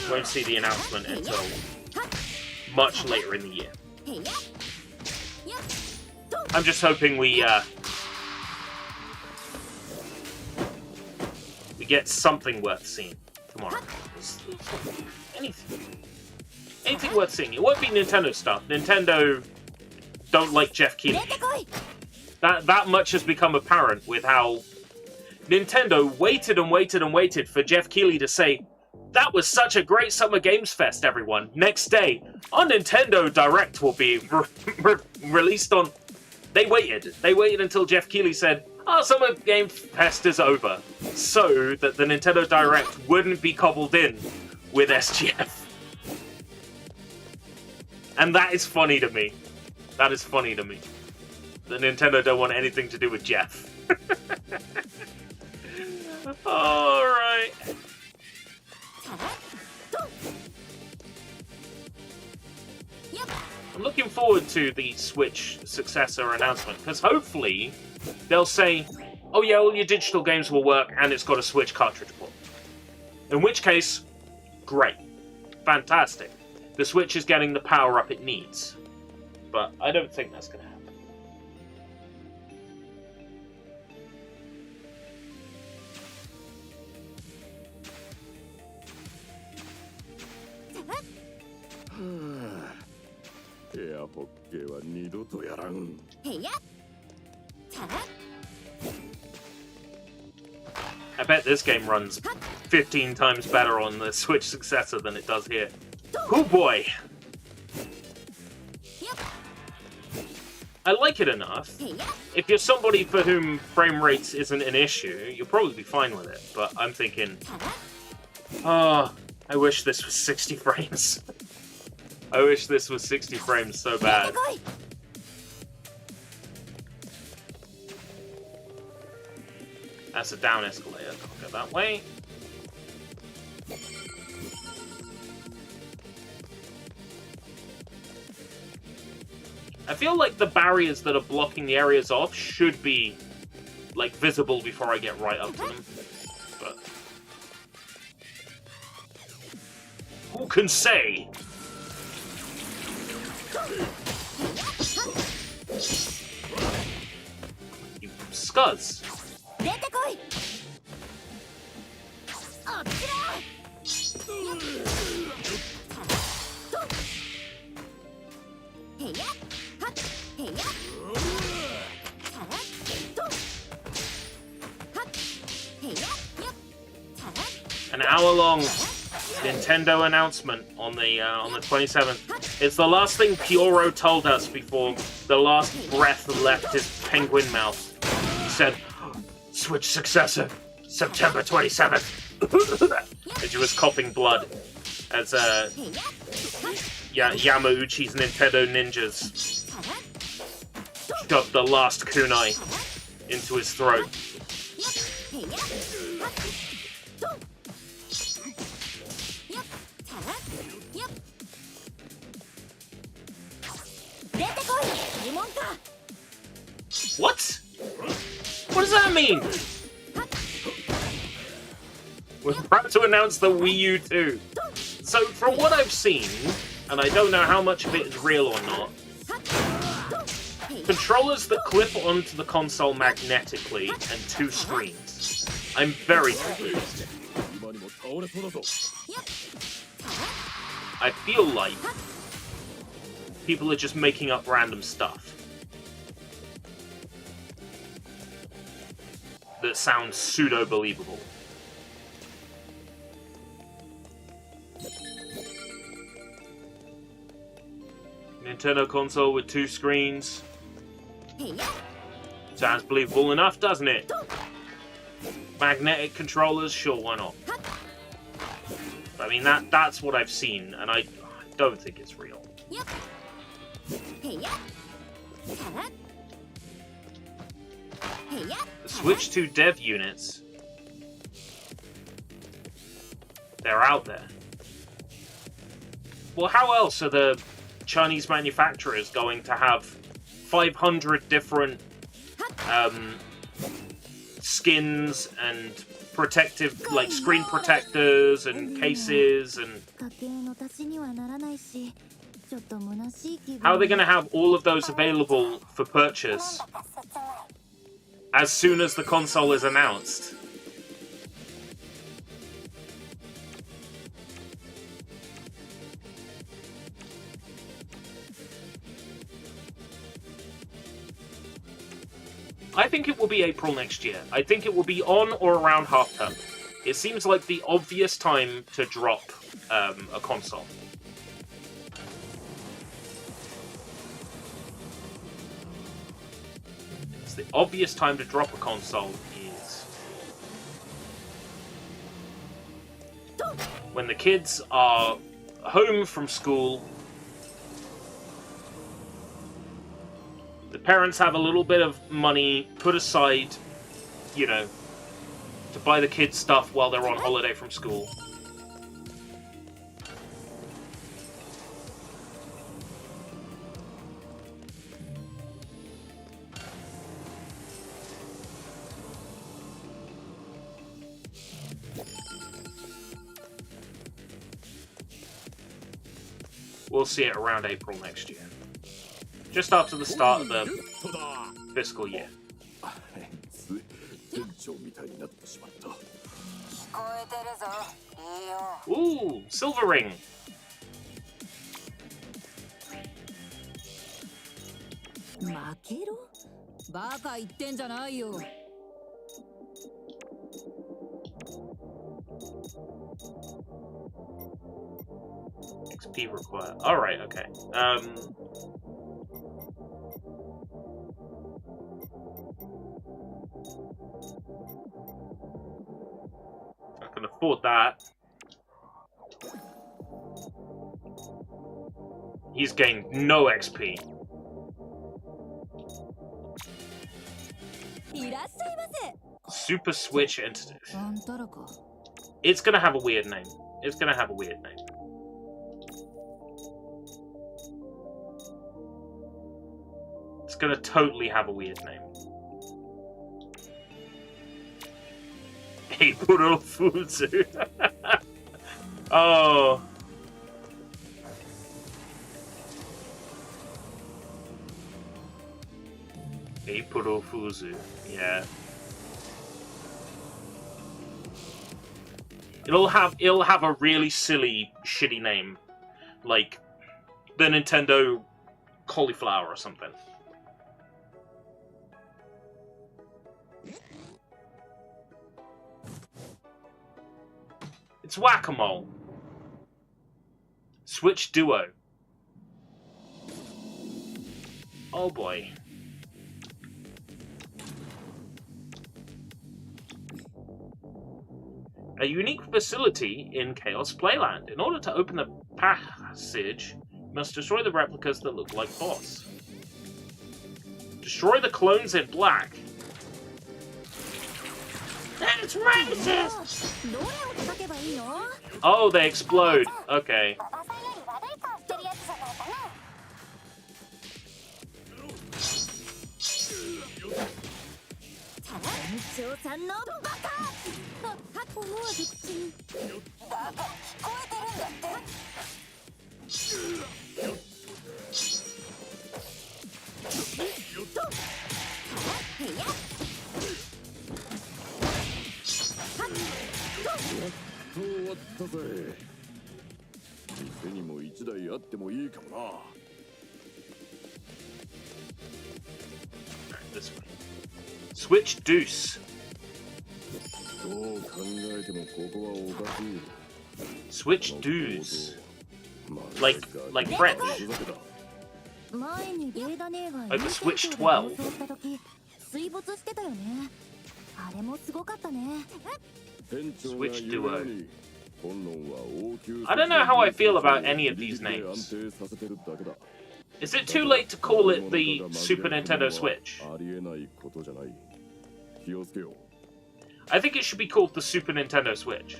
the announcement until much later in the year. I'm just hoping we get something worth seeing tomorrow. Anything worth seeing. It won't be Nintendo stuff. Nintendo don't like Jeff Keighley. That much has become apparent with how Nintendo waited and waited and waited for Jeff Keighley to say, "That was such a great Summer Games Fest, everyone." Next day, our Nintendo Direct will be released on... They waited until Jeff Keighley said, "Our Summer Games Fest is over," so that the Nintendo Direct wouldn't be cobbled in with SGF. And that is funny to me. That is funny to me. The Nintendo don't want anything to do with Jeff. Alright. I'm looking forward to the Switch successor announcement, because hopefully they'll say, oh yeah, all your digital games will work and it's got a Switch cartridge port. In which case, great. Fantastic. The Switch is getting the power up it needs. But I don't think that's going to happen. I bet this game runs 15 times better on the Switch successor than it does here. Oh boy! I like it enough. If you're somebody for whom frame rates isn't an issue, you'll probably be fine with it. But I'm thinking, oh, I wish this was 60 frames. I wish this was 60 frames so bad. That's a down escalator. Don't go that way. I feel like the barriers that are blocking the areas off should be, like, visible before I get right up to them. But who can say? You Skwiz. An hour-long Nintendo announcement on the 27th. It's the last thing Pyoro told us before the last breath left his penguin mouth. He said, "Switch successor, September 27th." And she was coughing blood as Yamauchi's Nintendo ninjas shoved the last kunai into his throat. What? What does that mean? We're about to announce the Wii U 2. So, from what I've seen, and I don't know how much of it is real or not, controllers that clip onto the console magnetically and 2 screens. I'm very confused. I feel like people are just making up random stuff that sounds pseudo-believable. Nintendo console with 2 screens. Sounds believable enough, doesn't it? Magnetic controllers, sure, why not? I mean, that's what I've seen, and I don't think it's real. The Switch 2 dev units, they're out there. Well, how else are the Chinese manufacturers going to have 500 different skins and protective, like, screen protectors and cases, and how are they going to have all of those available for purchase as soon as the console is announced? I think it will be April next year. I think it will be on or around half-term. It seems like the obvious time to drop a console. It's the obvious time to drop a console is when the kids are home from school parents have a little bit of money put aside, you know, to buy the kids stuff while they're on holiday from school. We'll see it around April next year. Just after the start of the fiscal year. Ooh, silver ring. XP required. Alright, okay. I can afford that. He's gained no XP. Super Switch Entity. It's gonna have a weird name. It's gonna have a weird name. It's gonna totally have a weird name. Hey, Puro Fuzu. Oh. Hey, Puro Fuzu. Yeah. It'll have a really silly, shitty name, like the Nintendo cauliflower or something. It's Whack-A-Mole. Switch Duo. Oh boy. A unique facility in Chaos Playland. In order to open the passage, you must destroy the replicas that look like boss. Destroy the clones in black. That's racist! Oh, they explode. Okay. This way. Switch Deuce. Switch Deuce. Like French. Like the Switch 12. Switch Duo. I don't know how I feel about any of these names. Is it too late to call it the Super Nintendo Switch? I think it should be called the Super Nintendo Switch.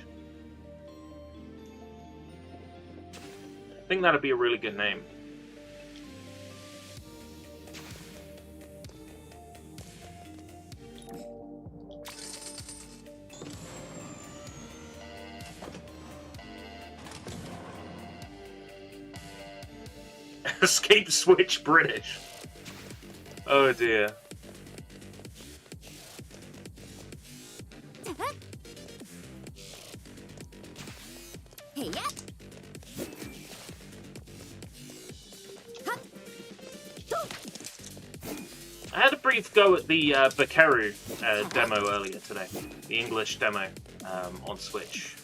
I think that'd be a really good name. Escape Switch British. Oh dear. I had a brief go at the Bakeru demo earlier today. The English demo on Switch.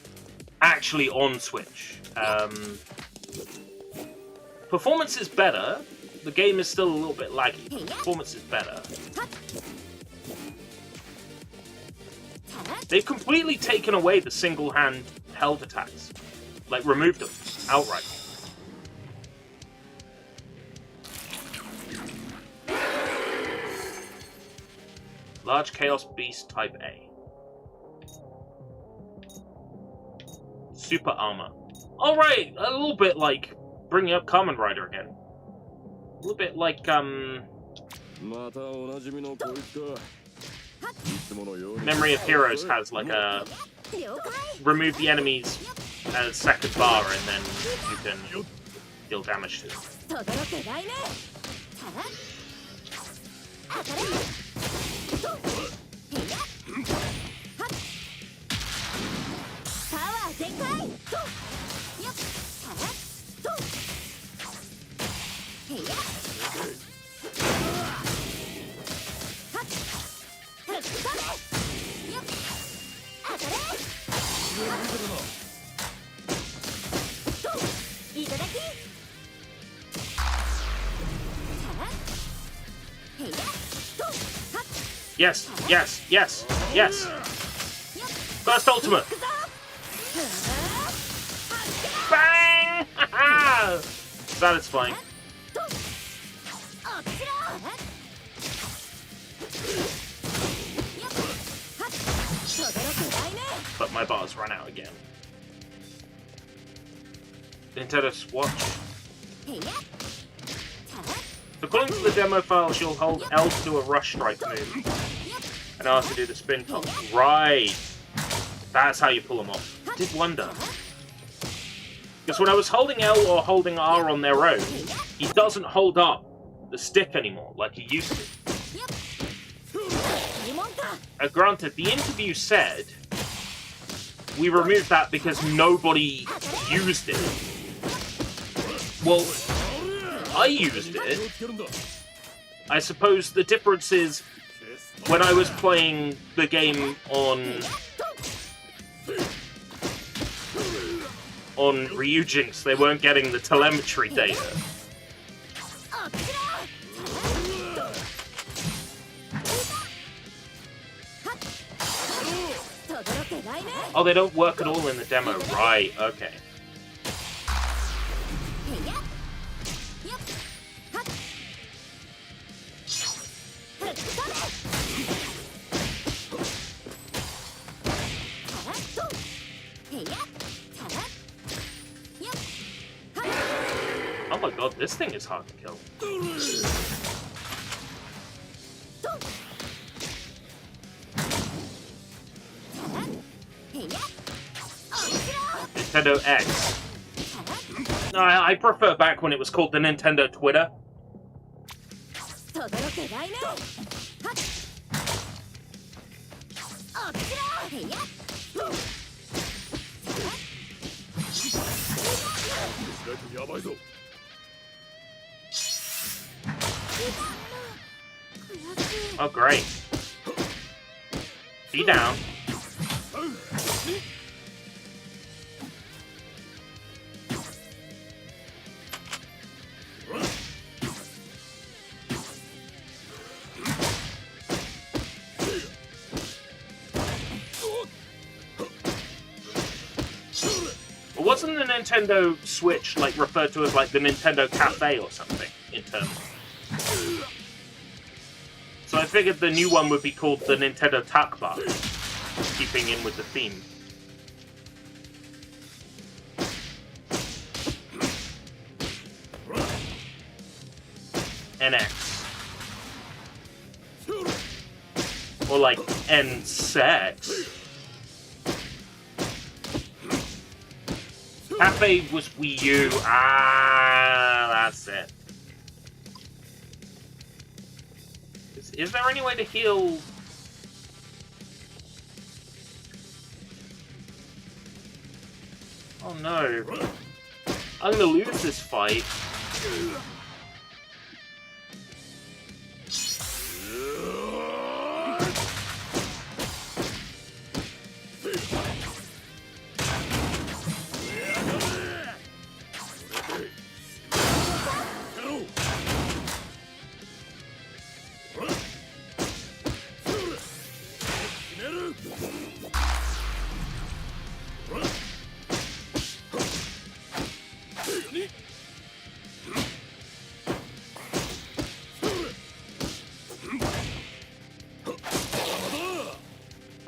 Actually on Switch. Performance is better. The game is still a little bit laggy. Performance is better. They've completely taken away the single-hand held attacks. Like, removed them outright. Large Chaos Beast Type A. Super Armor. Alright, a little bit like bringing up Kamen Rider again. A little bit like, Memory of Heroes has like a remove the enemies as second bar and then you can deal damage to them. Yes, yes, yes, yes! First ultimate! Bang! Satisfying. But my bars run out again. Nintendo Swatch. According to the demo files, you'll hold L to do a rush strike move. And R to do the spin top. Right! That's how you pull them off. Did wonder. Because when I was holding L or holding R on their own, he doesn't hold up the stick anymore like he used to. Granted, the interview said we removed that because nobody used it. Well, I used it. I suppose the difference is when I was playing the game on Ryujinx, they weren't getting the telemetry data. Oh, they don't work at all in the demo. Right, okay. Oh my god, this thing is hard to kill. Nintendo X. No, I prefer back when it was called the Nintendo Twitter. Oh, great. Be down. Wasn't the Nintendo Switch like referred to as like the Nintendo Cafe or something internally? So I figured the new one would be called the Nintendo Tac Bar, keeping in with the theme. NX. Or like N-Sex. Cafe was Wii U. Ah, that's it. Is there any way to heal? Oh no. I'm gonna lose this fight.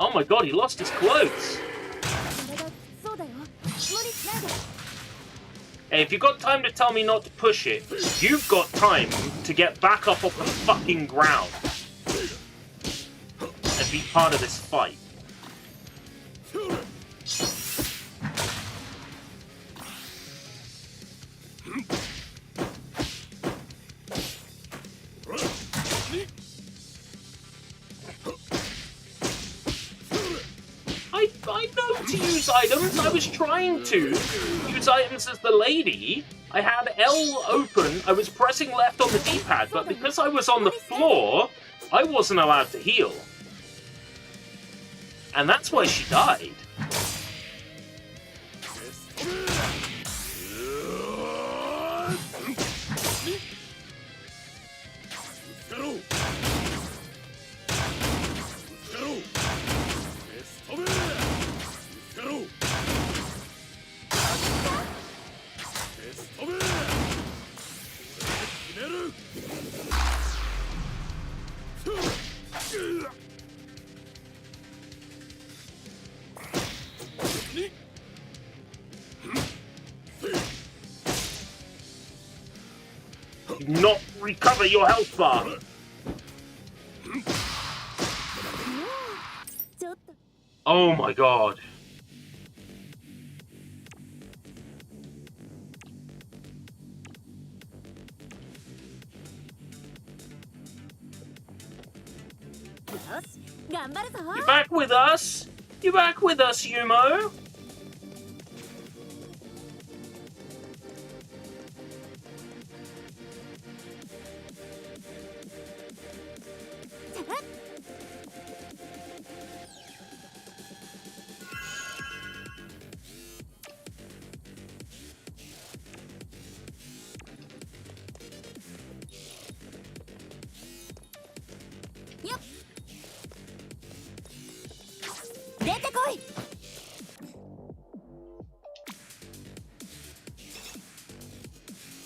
Oh my god, he lost his clothes. Hey, if you've got time to tell me not to push it, you've got time to get back up off the fucking ground and be part of this fight. I know to use items. I was trying to use items as the lady. I had L open. I was pressing left on the D-pad, but because I was on the floor, I wasn't allowed to heal. And that's why she died. Not recover your health bar. Oh my god. You back with us? You back with us, Yumo?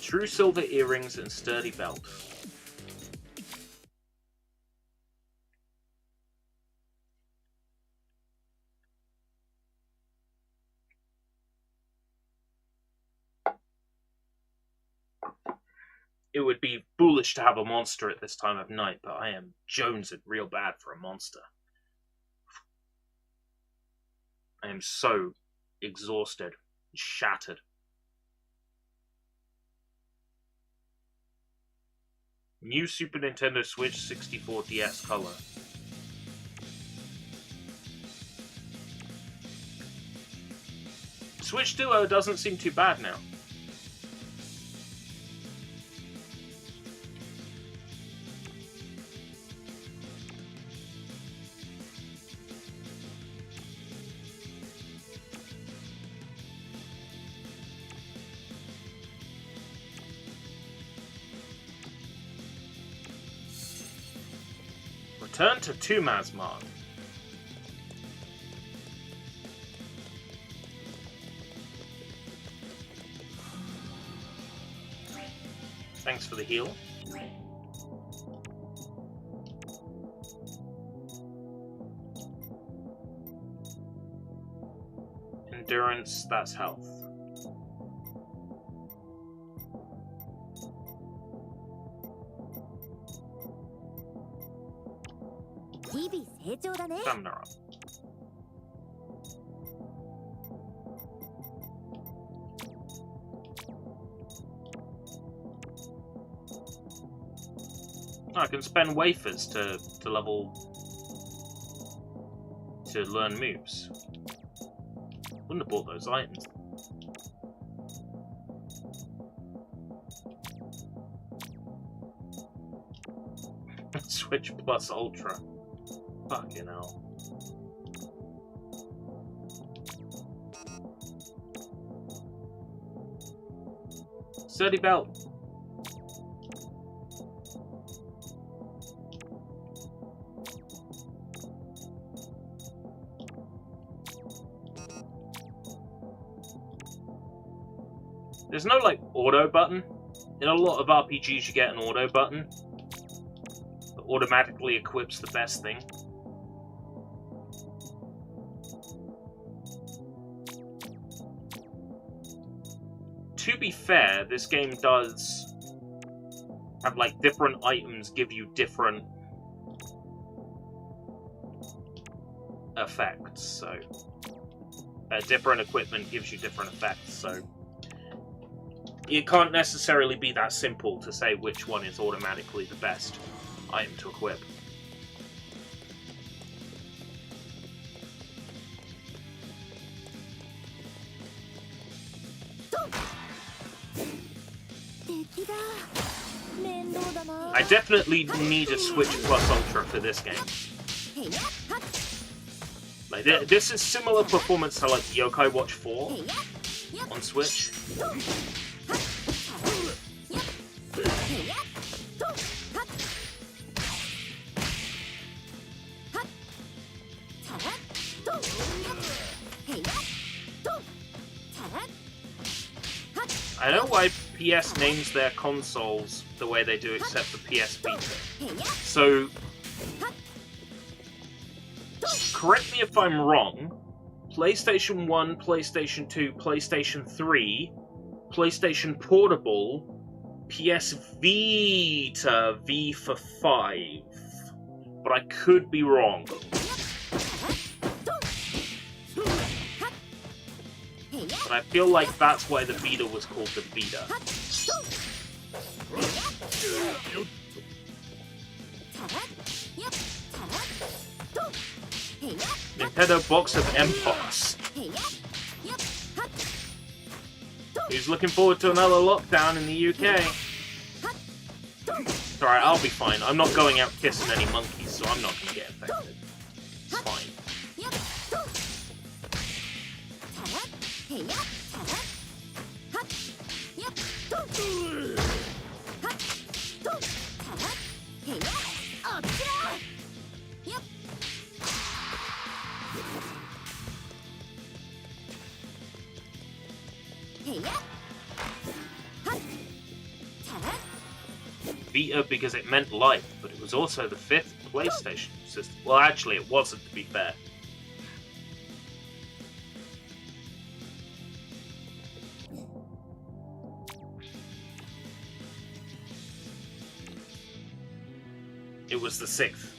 True silver earrings and sturdy belt. It would be foolish to have a monster at this time of night, but I am jonesing real bad for a monster. I am so exhausted, shattered. New Super Nintendo Switch 64 DS color. Switch Duo doesn't seem too bad now. Return to Tumazmar. Thanks for the heal. Endurance, that's health. Stamina up. I can spend wafers to learn moves. Wouldn't have bought those items. Switch plus Ultra. Fucking hell. Sturdy belt. There's no, like, auto button. In a lot of RPGs you get an auto button that automatically equips the best thing. to be fair, this game does have, like, different items give you different effects, so... different equipment gives you different effects, so... It can't necessarily be that simple to say which one is automatically the best item to equip. I definitely need a Switch Plus Ultra for this game. Like, this is similar performance to, like, Yokai Watch 4 on Switch. I know why PS names their consoles the way they do, except for PS Vita. So, correct me if I'm wrong, PlayStation 1, PlayStation 2, PlayStation 3, PlayStation Portable, PS Vita, V for 5. But I could be wrong. But I feel like that's why the Vita was called the Vita. Nintendo Box of Empires. He's looking forward to another lockdown in the UK. It's alright, I'll be fine. I'm not going out kissing any monkeys, so I'm not gonna get infected. It's fine. Vita because it meant life, but it was also the 5th PlayStation system. Well, actually, it wasn't, to be fair. It was the 6th.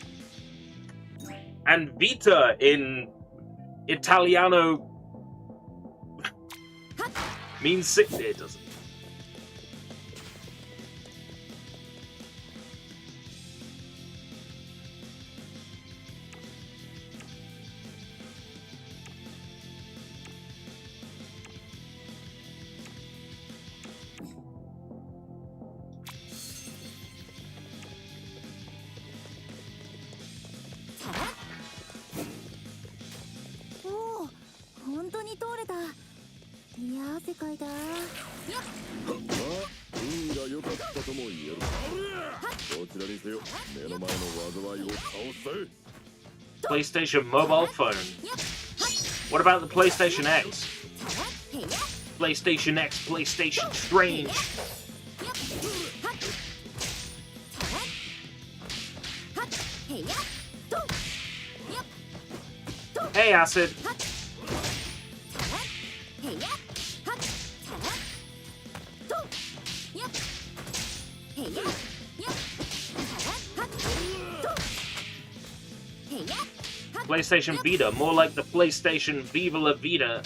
And Vita in Italiano means 6. It doesn't. PlayStation mobile phone. What about the PlayStation X? PlayStation X, PlayStation Strange. Hey, Acid. PlayStation Vita, more like the PlayStation Viva La Vida.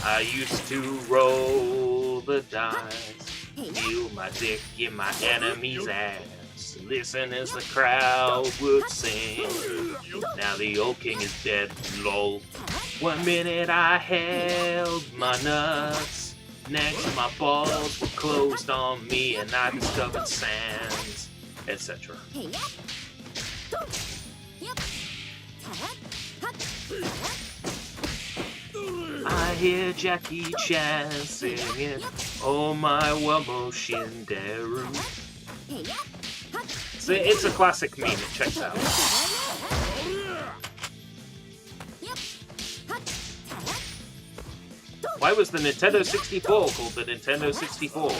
I used to roll the dice, feel my dick in my enemy's ass, listen as the crowd would sing. Now the old king is dead, lol. 1 minute I held my nuts, next my balls were closed on me and I discovered sands, etc. I hear Jackie Chan singing, oh my wa motion deru. So it's a classic meme, it checks out. Why was the Nintendo 64 called the Nintendo 64?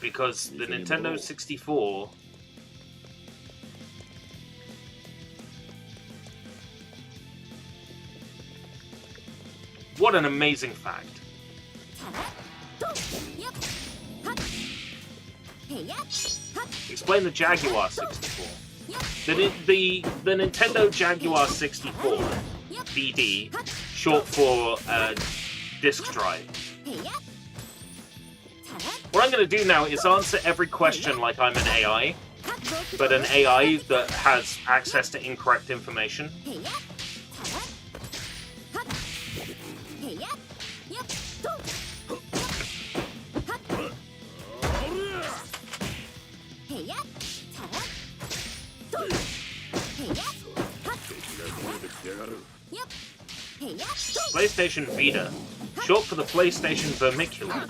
Because the Nintendo 64 What an amazing fact. Explain the Jaguar 64. The Nintendo Jaguar 64, DD, short for disk drive. What I'm going to do now is answer every question like I'm an AI, but an AI that has access to incorrect information. PlayStation Vita, short for the PlayStation Vermicular.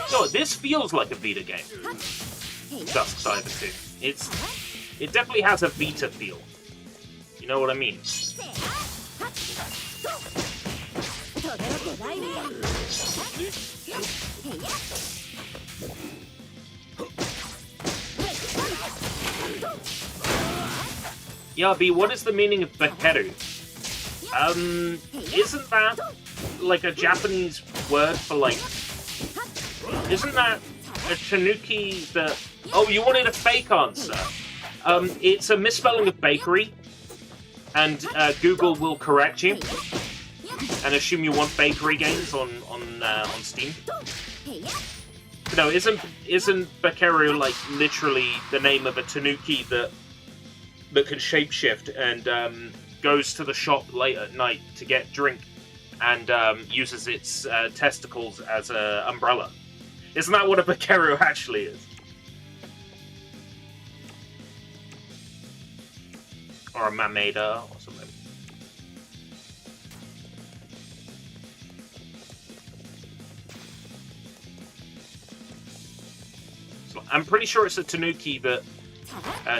So this feels like a Vita game. Dusk Diver 2. It definitely has a Vita feel. You know what I mean? Yabi, what is the meaning of Bakeru? Isn't that like a Japanese word for like... Isn't that a tanuki that... Oh, you wanted a fake answer. It's a misspelling of bakery, and Google will correct you and assume you want bakery games on Steam. No, isn't Bakeru like literally the name of a tanuki that can shapeshift and goes to the shop late at night to get drink and uses its testicles as an umbrella? Isn't that what a Bakeru actually is? Or a Mameda or something. So I'm pretty sure it's a tanuki that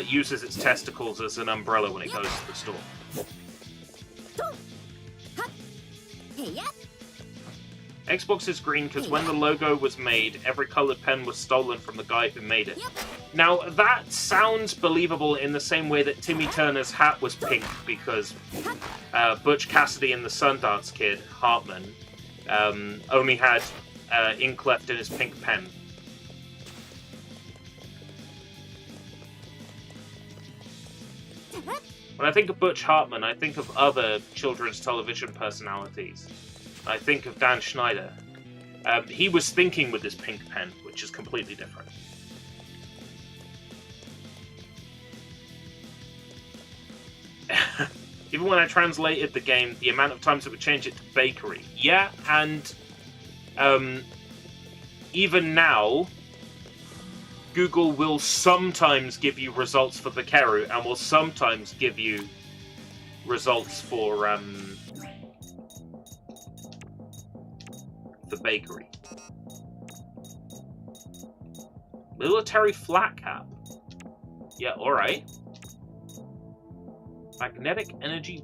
uses its testicles as an umbrella when it goes to the store. Xbox is green because when the logo was made, every colored pen was stolen from the guy who made it. Now, that sounds believable in the same way that Timmy Turner's hat was pink because Butch Cassidy and the Sundance Kid, Hartman, only had ink left in his pink pen. When I think of Butch Hartman, I think of other children's television personalities. I think of Dan Schneider. He was thinking with his pink pen, which is completely different. Even when I translated the game, the amount of times it would change it to bakery. Yeah, and even now, Google will sometimes give you results for Bakeru and will sometimes give you results for bakery. Military flat cap. Yeah, alright. Magnetic energy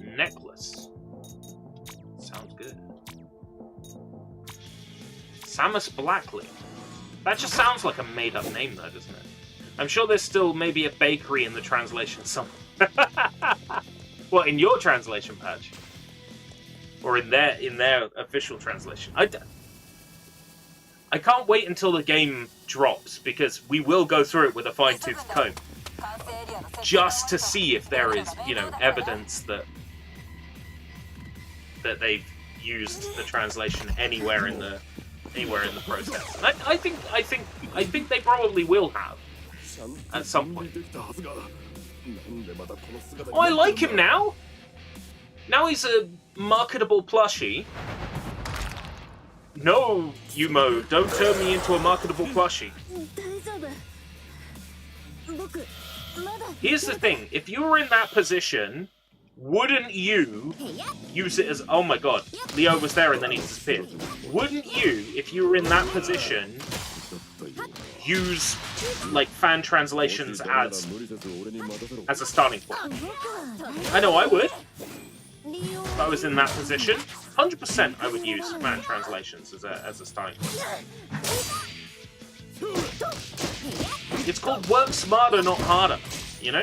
necklace. Sounds good. Samus Blackley. That just sounds like a made-up name, though, doesn't it? I'm sure there's still maybe a bakery in the translation somewhere. What, in your translation patch? Or in their official translation? I can't wait until the game drops, because we will go through it with a fine-tooth comb. Just to see if there is, you know, evidence that they've used the translation anywhere in the process. And I think they probably will have at some point. Oh, I like him now. Now he's a marketable plushie. No, Yumo, don't turn me into a marketable plushie. Here's the thing, if you were in that position, wouldn't you use it as... Oh my god, Leo was there and then he disappeared. Wouldn't you, if you were in that position, use, like, fan translations as a starting point? I know I would. If I was in that position, 100% I would use fan translations as a starting point. It's called work smarter, not harder, you know?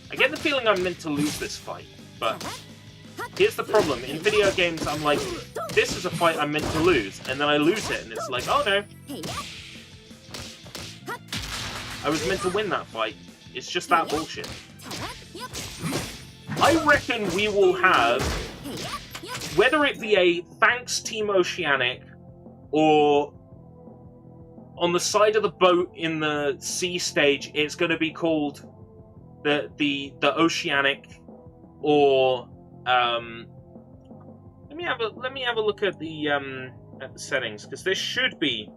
I get the feeling I'm meant to lose this fight, but here's the problem. In video games, I'm like, this is a fight I'm meant to lose, and then I lose it, and it's like, oh no. I was meant to win that fight. It's just that bullshit. I reckon we will have, whether it be a thanks Team Oceanic, or on the side of the boat in the sea stage, it's going to be called the Oceanic, or let me have a look at the settings, because this should be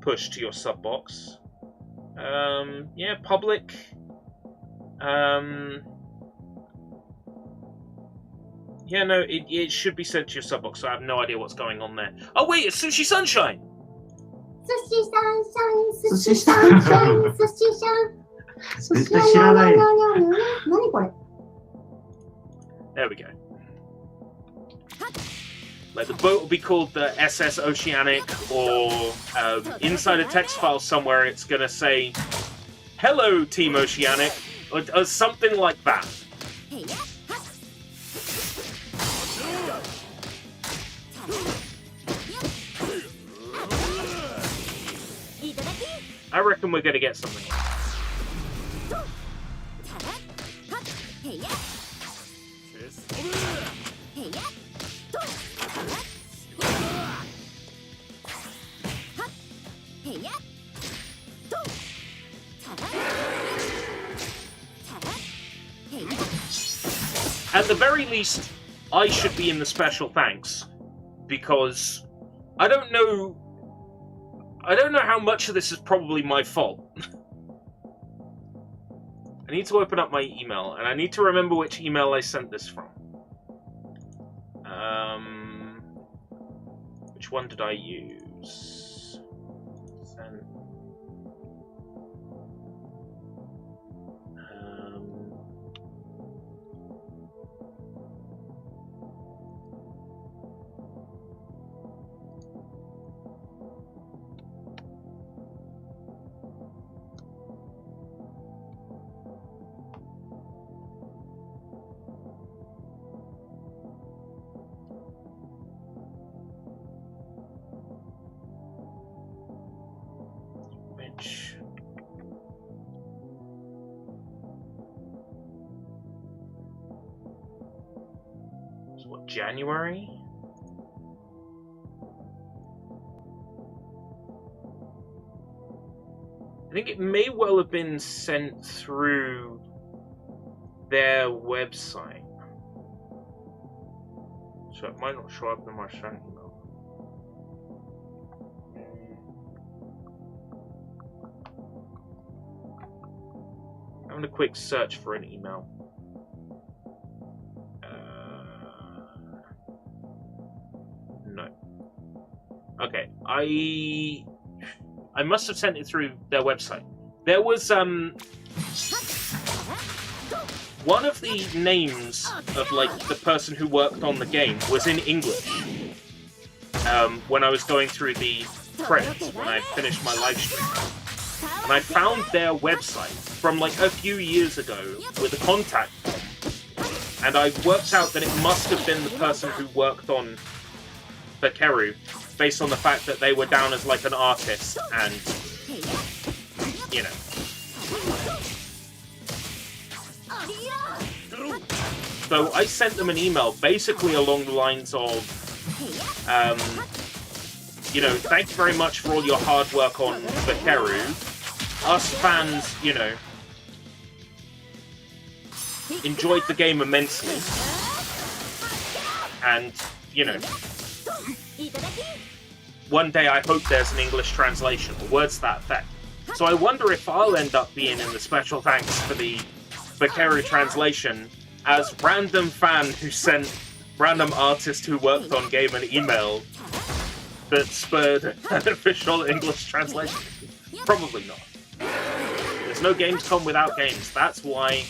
pushed to your sub box. Yeah, public. Yeah, no, it should be sent to your sub box. So I have no idea what's going on there. Oh wait, it's Sushi Sunshine. Sushi Sunshine, Sushi Sunshine, Sushi Sunshine. 絶対知らない。何これ? There we go. Like the boat will be called the SS Oceanic, or inside a text file somewhere it's gonna say, "Hello, Team Oceanic," or something like that. I reckon we're gonna get something like that. At the very least, I should be in the special thanks, because I don't know how much of this is probably my fault. I need to open up my email, and I need to remember which email I sent this from. Which one did I use? Send. What, January? I think it may well have been sent through their website. So it might not show up in my sent email. Having a quick search for an email. No. Okay, I must have sent it through their website. There was one of the names of like the person who worked on the game was in English. When I was going through the credits, when I finished my live stream, and I found their website from like a few years ago with a contact form, and I worked out that it must have been the person who worked on Bakeru, based on the fact that they were down as like an artist, and you know. So I sent them an email basically along the lines of, you know, thank you very much for all your hard work on Bakeru. Us fans, you know, enjoyed the game immensely. And, you know, one day I hope there's an English translation, or words to that effect. So I wonder if I'll end up being in the special thanks for the Bakeru translation as random fan who sent random artist who worked on game an email that spurred an official English translation. Probably not. There's no Gamescom without games. That's why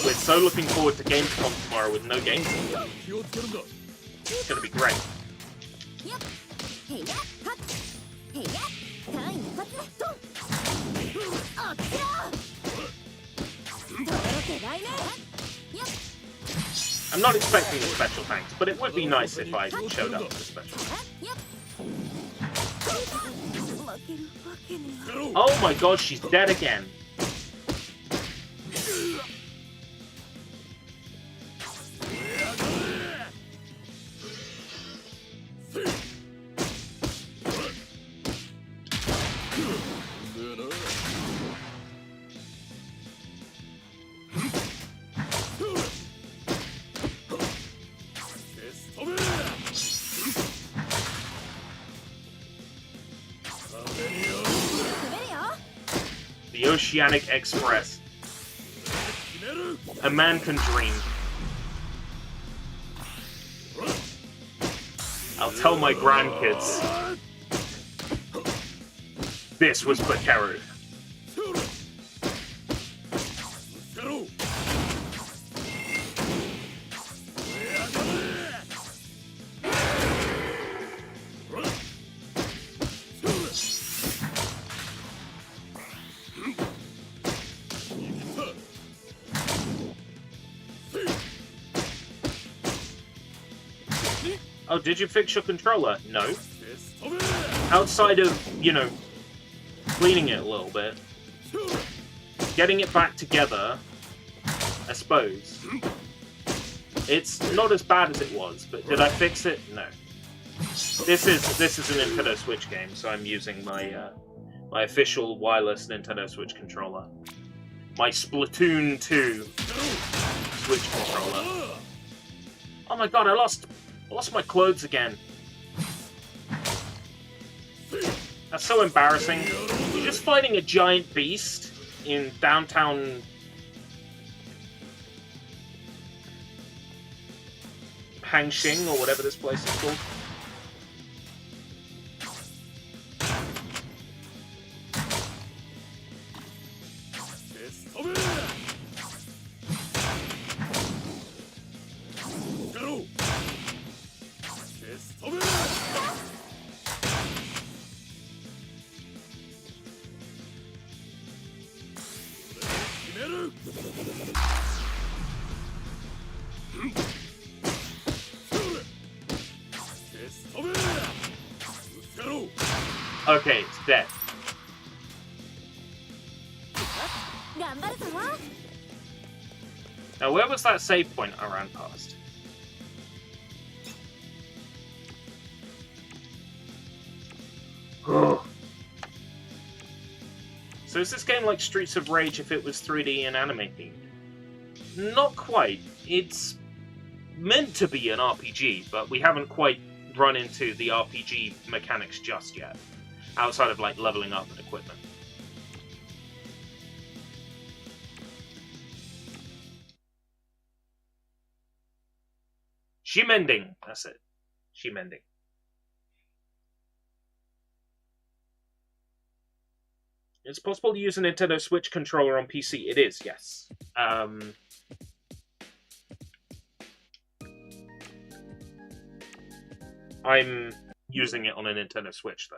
we're so looking forward to Gamescom tomorrow with no games. It's gonna be great. I'm not expecting the special thanks, but it would be nice if I showed up for the special thanks. Oh my god, she's dead again. The Oceanic Express. A man can dream. I'll tell my grandkids. This was Bakeru. Oh, did you fix your controller? No. Outside of, you know, cleaning it a little bit, getting it back together, I suppose. It's not as bad as it was, but did I fix it? No. This is a Nintendo Switch game, so I'm using my my official wireless Nintendo Switch controller. My Splatoon 2 Switch controller. Oh my god, I lost my clothes again. That's so embarrassing. You're just fighting a giant beast in downtown Hangxing, or whatever this place is called. Okay, it's dead. Now, where was that save point I ran past? So is this game like Streets of Rage if it was 3D and anime themed? Not quite. It's meant to be an RPG, but we haven't quite run into the RPG mechanics just yet. Outside of, like, leveling up and equipment. Shimending. That's it. Shimending. It's possible to use a Nintendo Switch controller on PC. It is, yes. I'm using it on a Nintendo Switch, though.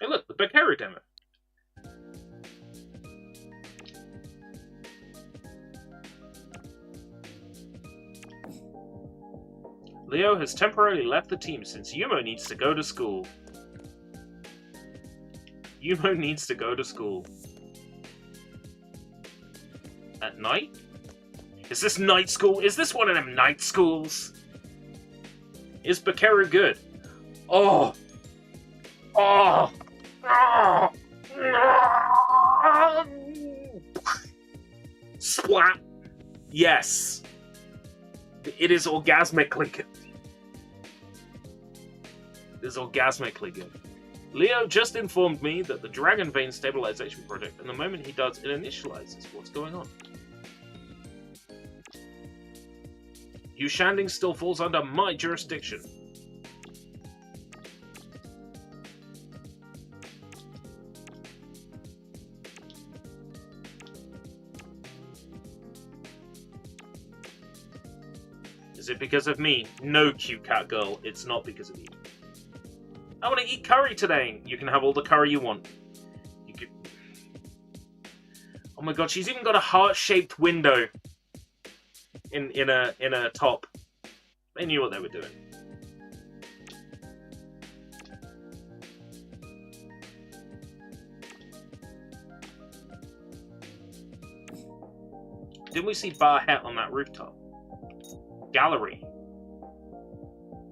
Hey look, the Bakeru demo. Leo has temporarily left the team since Yumo needs to go to school. Yumo needs to go to school. At night? Is this night school? Is this one of them night schools? Is Bakeru good? Oh! Oh! Oh! Splat! Yes! It is orgasmically good. It is orgasmically good. Leo just informed me that the Dragon Vein stabilization project, and the moment he does, it initializes what's going on. Yushanding still falls under my jurisdiction. Is it because of me? No, cute cat girl, it's not because of you. I want to eat curry today. You can have all the curry you want. You can... Oh my god, she's even got a heart-shaped window in a top. They knew what they were doing. Didn't we see Barhet on that rooftop? Gallery.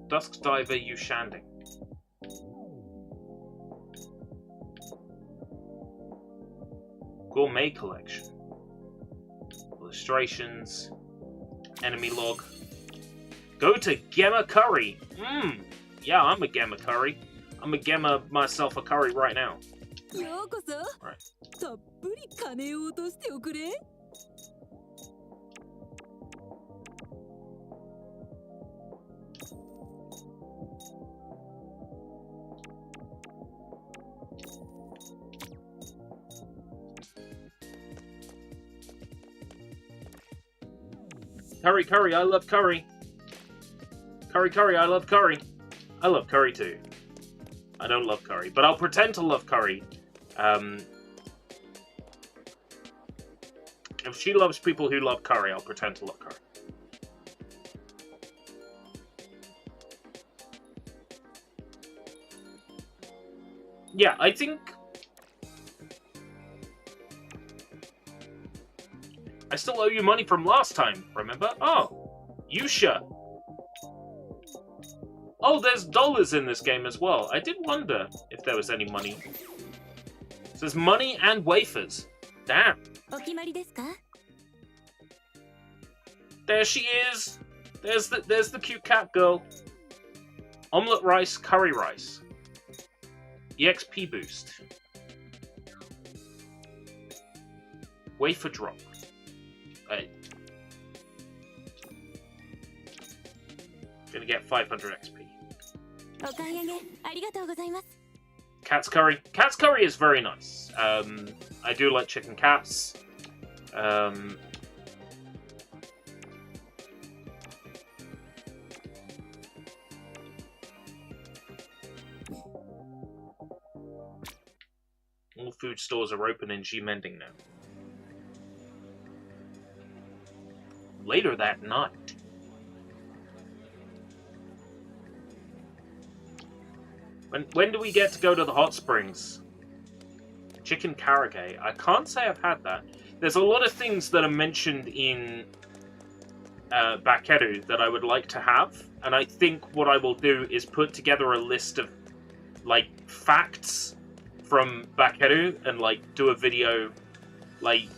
Dusk Diver Ushanding. Gourmet collection. Illustrations. Enemy log. Go to Gemma Curry. Yeah, I'm a Gemma Curry. I'm a Gemma myself a curry right now. Right. Curry, curry, I love curry. Curry, curry, I love curry. I love curry too. I don't love curry, but I'll pretend to love curry. If she loves people who love curry, I'll pretend to love curry. Yeah, I think... I still owe you money from last time, remember? Oh, Yusha. Oh, there's dollars in this game as well. I did wonder if there was any money. It says money and wafers. Damn. There she is. There's the cute cat girl. Omelette rice, curry rice. EXP boost. Wafer drop. Gonna get 500 XP. Cat's curry. Cat's curry is very nice. I do like chicken cats. All food stores are open in G-Mending now. Later that night. When do we get to go to the hot springs? Chicken karage. I can't say I've had that. There's a lot of things that are mentioned in Bakeru that I would like to have, and I think what I will do is put together a list of like facts from Bakeru and like do a video like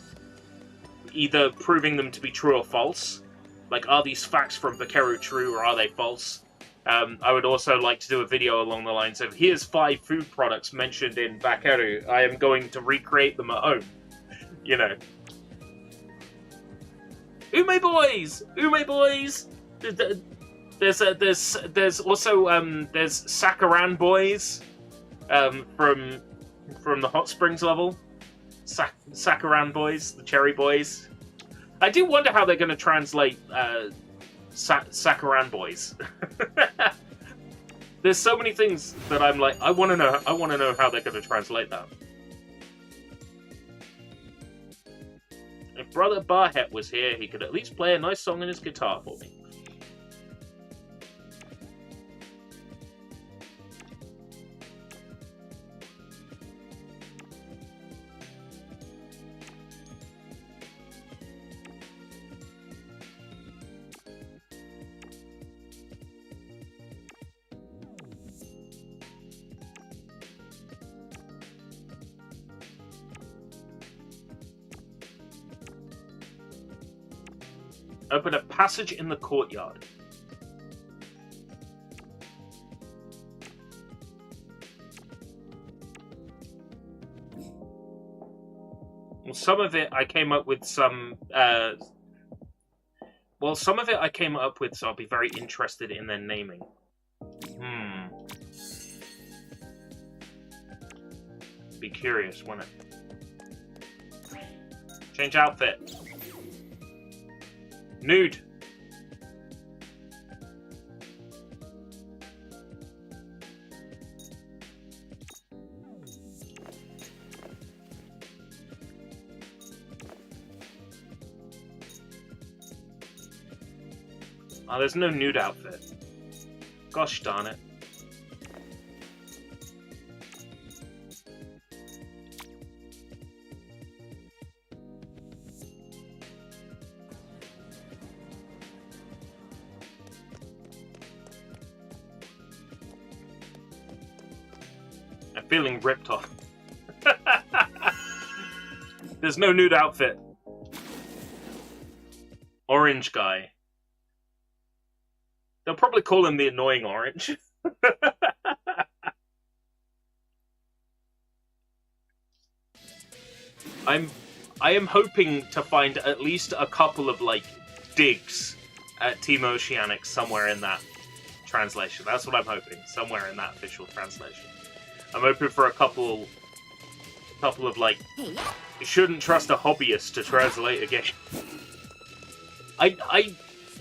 either proving them to be true or false. Like, are these facts from Bakeru true or are they false? I would also like to do a video along the lines of, here's 5 food products mentioned in Bakeru. I am going to recreate them at home. You know. Ume boys! Ume boys! There's also there's Sakaran boys from the Hot Springs level. Sakaran boys, the cherry boys. I do wonder how they're going to translate Sakaran boys. There's so many things that I'm like, I want to know how they're going to translate that. If Brother Barhet was here, he could at least play a nice song on his guitar for me. Open a passage in the courtyard. Well, some of it I came up with some... well, some of it I came up with, so I'll be very interested in their naming. Be curious, won't it? Change outfit. Nude. Oh, there's no nude outfit. Gosh darn it. I'm feeling ripped off. There's no nude outfit. Orange guy. They'll probably call him the annoying orange. I am hoping to find at least a couple of like digs at Team Oceanic somewhere in that translation. That's what I'm hoping. Somewhere in that official translation. I'm hoping for a couple of like, you shouldn't trust a hobbyist to translate a game.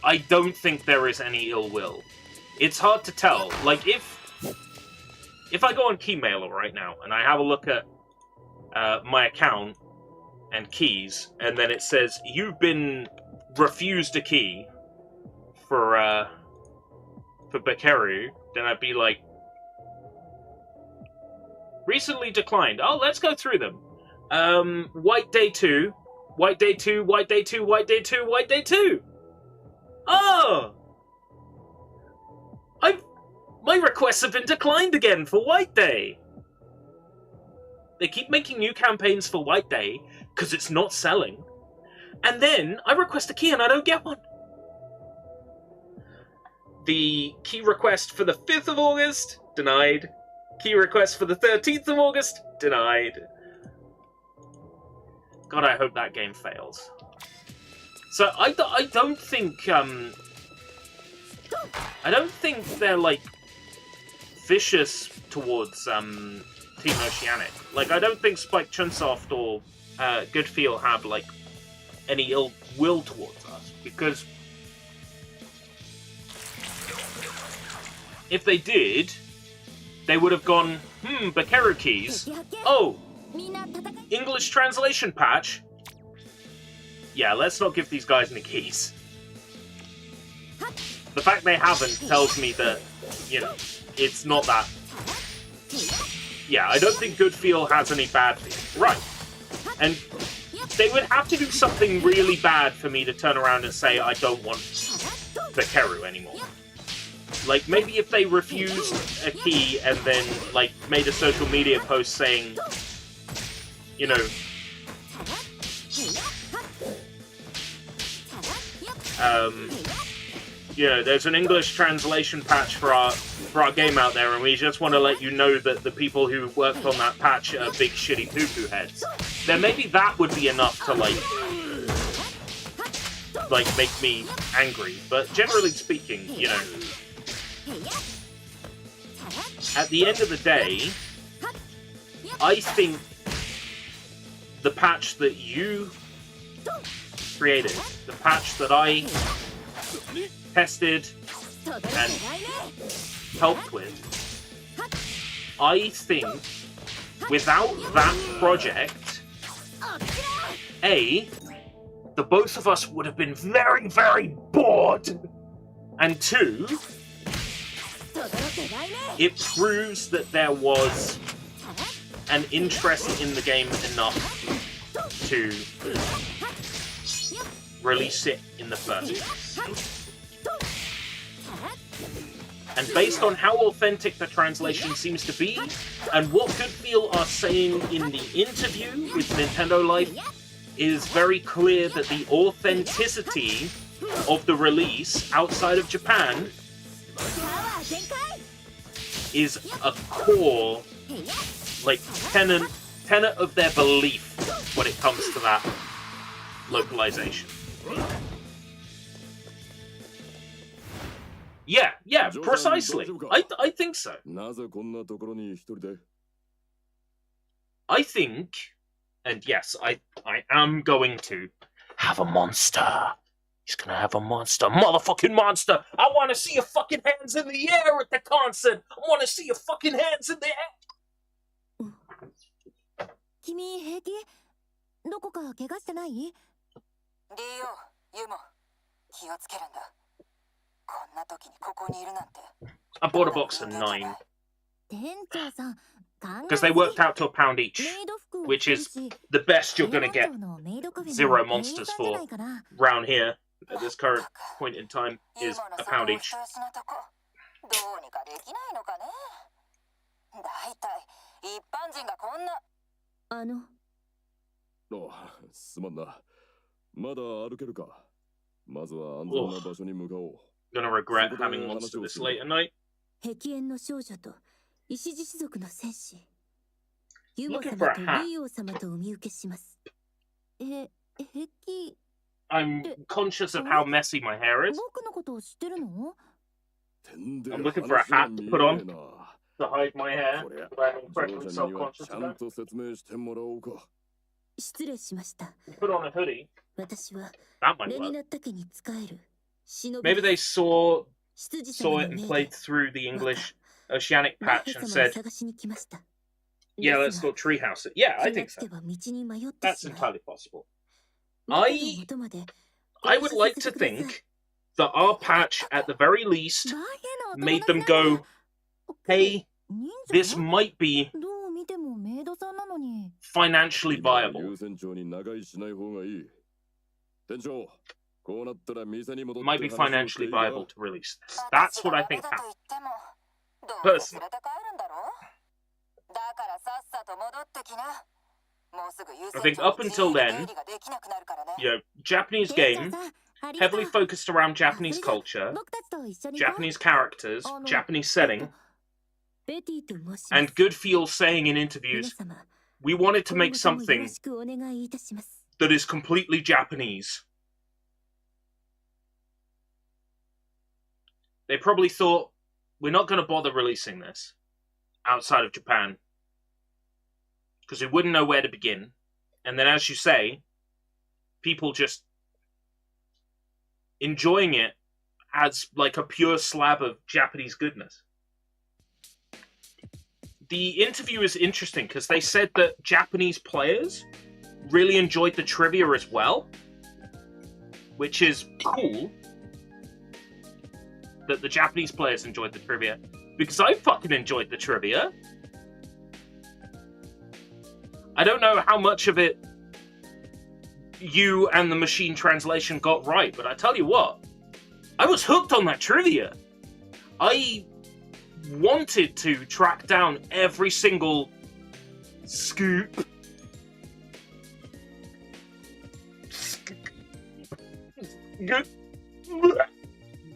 I don't think there is any ill will. It's hard to tell. Like, if I go on Keymailer right now and I have a look at my account and keys, and then it says, you've been refused a key for Bakeru, then I'd be like, recently declined. Oh, let's go through them. White Day 2, White Day 2, White Day 2, White Day 2, White Day 2! Oh! My requests have been declined again for White Day! They keep making new campaigns for White Day, because it's not selling. And then, I request a key and I don't get one. The key request for the 5th of August, denied. Key request for the 13th of August, denied. God, I hope that game fails. So I don't think they're like vicious towards Team Oceanic. Like, I don't think Spike Chunsoft or Goodfeel have like any ill will towards us, because if they did, they would have gone, Bakeru keys. Oh, English translation patch. Yeah, let's not give these guys any keys. The fact they haven't tells me that, you know, it's not that. Yeah, I don't think Goodfeel has any bad feelings. Right. And they would have to do something really bad for me to turn around and say, I don't want Bakeru anymore. Like, maybe if they refused a key and then, like, made a social media post saying, you know, there's an English translation patch for our game out there, and we just want to let you know that the people who worked on that patch are big shitty poo-poo heads. Then maybe that would be enough to, like make me angry. But generally speaking, you know, at the end of the day, I think the patch that you created, the patch that I tested and helped with, I think without that project, the both of us would have been very, very bored, and 2, it proves that there was an interest in the game enough to release it in the first place. And based on how authentic the translation seems to be, and what Goodfeel are saying in the interview with Nintendo Life, is very clear that the authenticity of the release outside of Japan is a core, like, tenet of their belief when it comes to that localization. Yeah, precisely. I think so. I think, and yes, I am going to have a monster. He's gonna have a monster. Motherfucking monster! I wanna see your fucking hands in the air at the concert! I wanna see your fucking hands in the air! 君平気？どこか怪我してない？リオ、ユモ、気をつけるんだ。I bought a box of 9. Because they worked out to £1 each, which is the best you're going to get 0 monsters for round here at this current point in time is £1 each. すまんな。まだ歩けるか。まずは安全な場所に向かおう。 Gonna regret having monster this late at night. 壁縁の少女と石獅子族の戦士。ユモ Looking 様 for a と hat. リオ様とお見受けします。壁 I'm conscious of how messy my hair is. 僕のことを知ってるの？ I'm looking for a hat to put on to hide my hair. But I'm incredibly self-conscious of that. 失礼しました。 Put on a hoodie. 私は That might レニ work. ナッタ家に仕える忍び Maybe they saw 執事 it 様 and の命 played で through the English Oceanic リ patch オ and 様を said, 探しに来ました。 yeah, で let's す go が treehouse it. Yeah, I 気が think つ so. けば道に迷って That's しまい entirely possible. あなたの I 元まで I would like to think that our patch, at the very least, made them go, hey, this might be どう見てもメイドさんなのに financially viable. 優先長に長居しない方がいい。店長、こうなったら店に戻って Might be 話をしてい financially いか viable to release this. That's what I think happened. Personally. I think up until then, you know, Japanese game, heavily focused around Japanese culture, 僕たちと一緒に Japanese characters, Japanese setting, ベティと申します and good feel saying in interviews, 皆様 we wanted to make 今後ともよろ something しくお願いいたします that is completely Japanese. They probably thought, we're not going to bother releasing this outside of Japan, because we wouldn't know where to begin. And then, as you say, people just enjoying it as like a pure slab of Japanese goodness. The interview is interesting because they said that Japanese players really enjoyed the trivia as well, which is cool that the Japanese players enjoyed the trivia, because I fucking enjoyed the trivia. I don't know how much of it you and the machine translation got right, but I tell you what, I was hooked on that trivia. I wanted to track down every single scoop.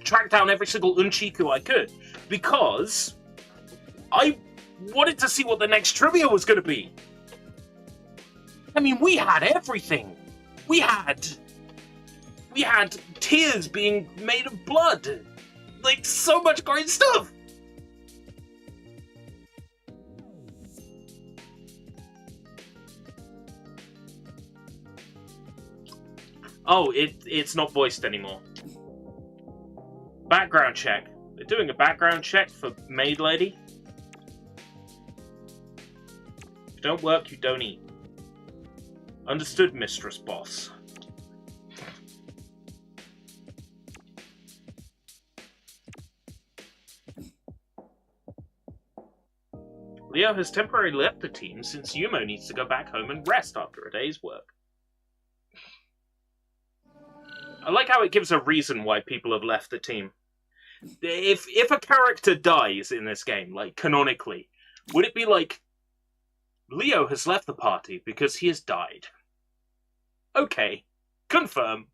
Track down every single unchiku I could, because I wanted to see what the next trivia was going to be. I mean, we had everything. We had tears being made of blood. Like, so much great stuff. Oh, it's not voiced anymore. Background check. They're doing a background check for Maid Lady. If you don't work, you don't eat. Understood, Mistress Boss. Leo has temporarily left the team since Yumo needs to go back home and rest after a day's work. I like how it gives a reason why people have left the team. If a character dies in this game, like, canonically, would it be like, Leo has left the party because he has died? Okay, confirm.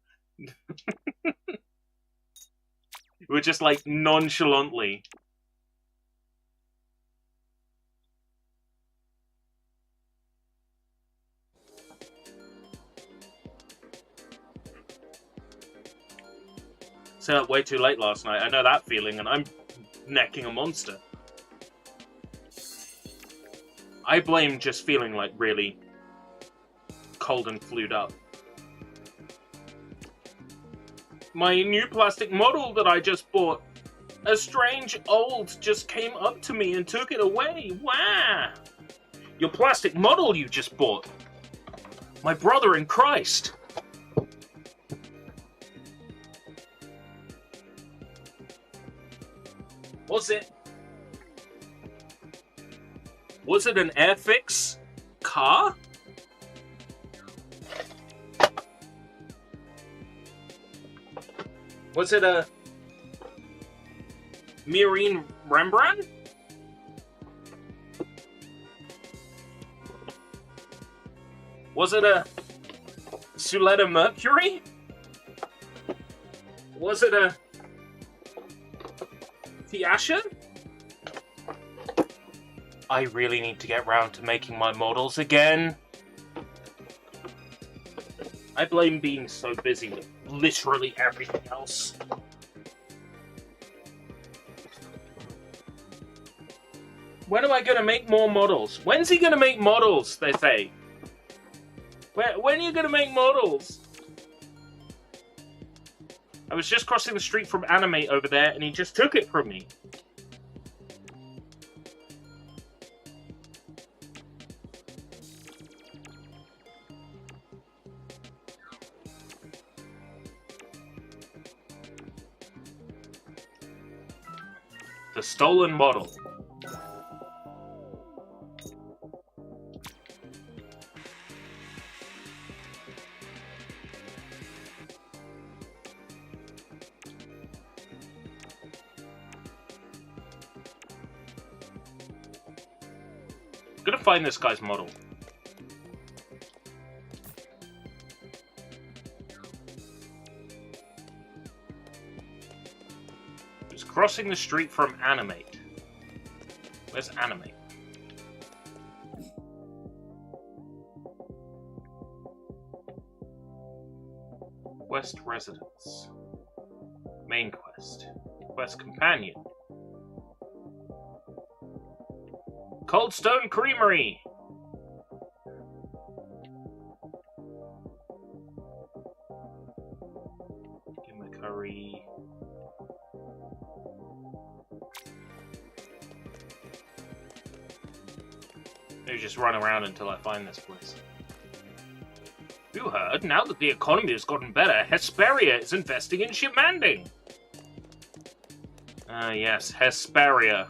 We're just, like, nonchalantly. Stayed up way too late last night. I know that feeling, and I'm necking a monster. I blame just feeling like really cold and flued up. My new plastic model that I just bought, a strange old just came up to me and took it away. Wow! Your plastic model you just bought. My brother in Christ. Was it an Airfix car? Was it a Murine Rembrandt? Was it a Suletta Mercury? Was it a Fiasha? I really need to get round to making my models again. I blame being so busy with literally everything else. When am I going to make more models? When's he going to make models, they say? When are you going to make models? I was just crossing the street from Animate over there, and he just took it from me. The stolen model. I'm gonna find this guy's model. He's crossing the street from Animate. Where's Animate? Quest Residence. Main quest. Quest Companion. Cold Stone Creamery. Give him a curry. Maybe just run around until I find this place. You heard? Now that the economy has gotten better, Hesperia is investing in shipmanding. Yes, Hesperia.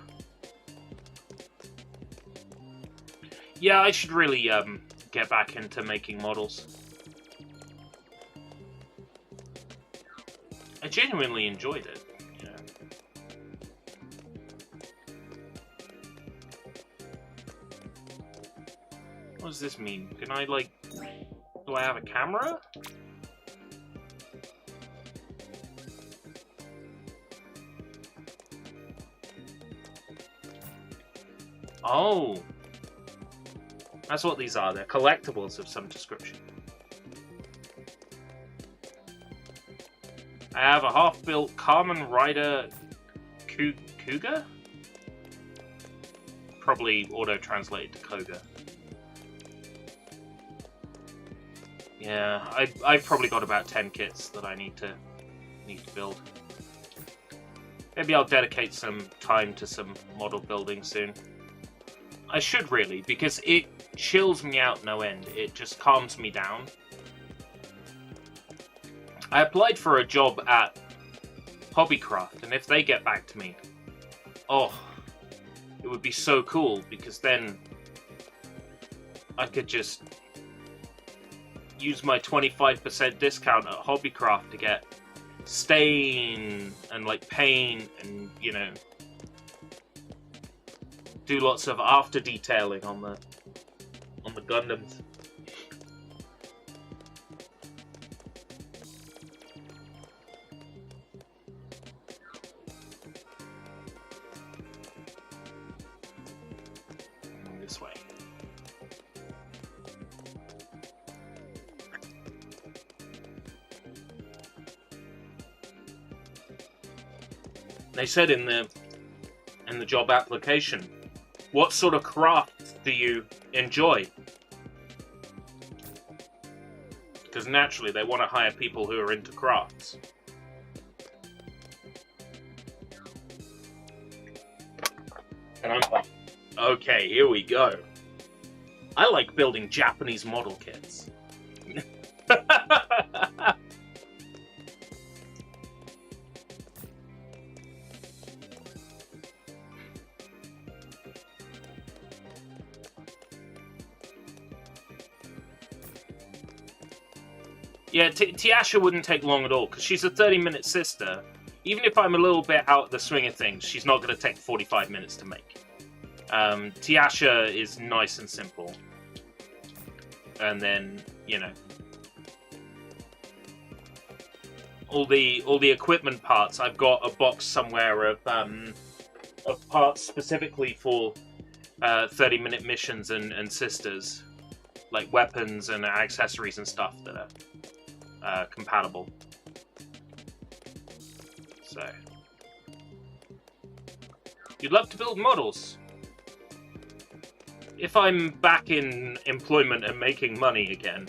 Yeah, I should really get back into making models. I genuinely enjoyed it. Yeah. What does this mean? Can I, like... Do I have a camera? Oh! That's what these are. They're collectibles of some description. I have a half-built Carmen Rider Cougar? Probably auto-translated to Koga. Yeah, I've probably got about 10 kits that I need to build. Maybe I'll dedicate some time to some model building soon. I should really, because it chills me out no end. It just calms me down. I applied for a job at Hobbycraft, and if they get back to me, oh, it would be so cool, because then I could just use my 25% discount at Hobbycraft to get stain and like paint and, you know, do lots of after detailing on the Gundams. This way. They said in the job application, what sort of crafts do you enjoy? Because naturally they want to hire people who are into crafts. And I'm like, okay, here we go. I like building Japanese model kits. Yeah, Tiasha wouldn't take long at all, because she's a 30-minute sister. Even if I'm a little bit out of the swing of things, she's not going to take 45 minutes to make. Tiasha is nice and simple. And then, you know, all the equipment parts. I've got a box somewhere of parts specifically for 30-minute missions and sisters, like weapons and accessories and stuff that are compatible. So, you'd love to build models. If I'm back in employment and making money again,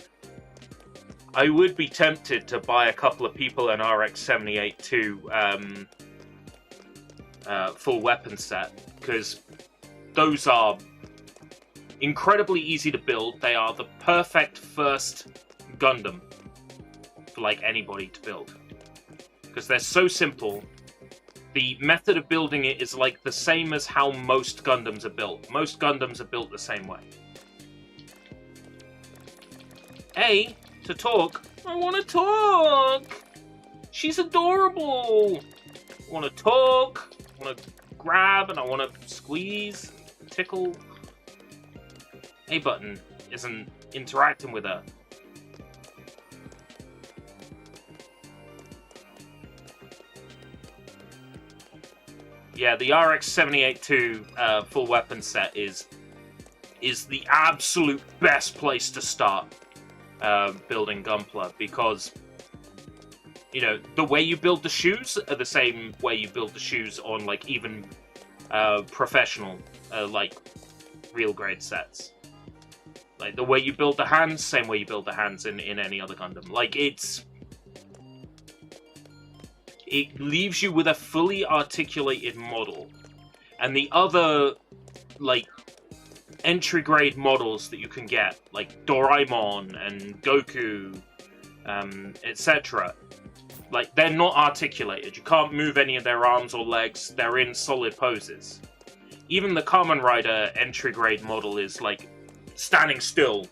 I would be tempted to buy a couple of people an RX-78-2 full weapon set, because those are incredibly easy to build. They are the perfect first Gundam for like anybody to build, because they're so simple. The method of building it is like the same as how most Gundams are built. Most Gundams are built the same way. A, to talk. I want to talk! She's adorable! I want to talk, I want to grab, and I want to squeeze, tickle. A button isn't interacting with her. Yeah, the RX-78-2 full weapon set is the absolute best place to start building Gunpla, because, you know, the way you build the shoes are the same way you build the shoes on, like, even professional, like, real grade sets. Like, the way you build the hands, same way you build the hands in any other Gundam. Like, it leaves you with a fully articulated model. And the other, like, entry-grade models that you can get, like Doraemon and Goku, etc., like, they're not articulated. You can't move any of their arms or legs. They're in solid poses. Even the Kamen Rider entry-grade model is, like, standing still,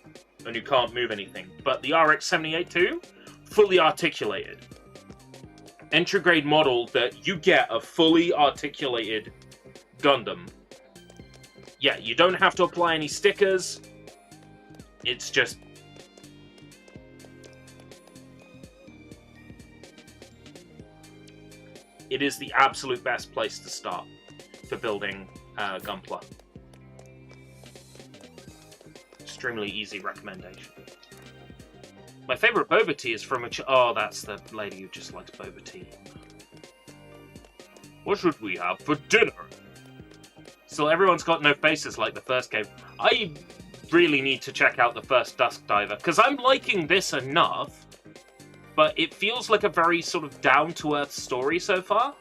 and you can't move anything. But the RX-78-2, fully articulated. Entry-grade model that you get a fully articulated Gundam. Yeah, you don't have to apply any stickers. It's just... it is the absolute best place to start for building Gunpla. Extremely easy recommendation. My favourite boba tea is from a oh, that's the lady who just likes boba tea. What should we have for dinner? Still, everyone's got no faces like the first game. I really need to check out the first Dusk Diver, because I'm liking this enough, but it feels like a very sort of down-to-earth story so far.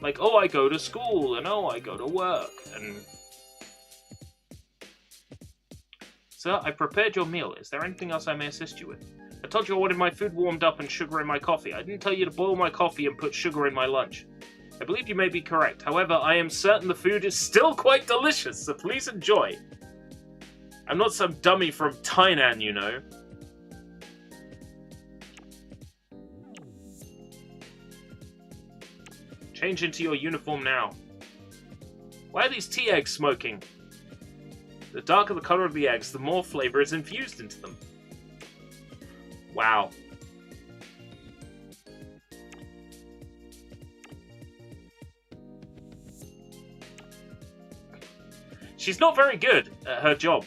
Like, oh, I go to school, and oh, I go to work, and... Sir, I prepared your meal. Is there anything else I may assist you with? I told you I wanted my food warmed up and sugar in my coffee. I didn't tell you to boil my coffee and put sugar in my lunch. I believe you may be correct. However, I am certain the food is still quite delicious, so please enjoy. I'm not some dummy from Tainan, you know. Change into your uniform now. Why are these tea eggs smoking? The darker the color of the eggs, the more flavor is infused into them. Wow. She's not very good at her job.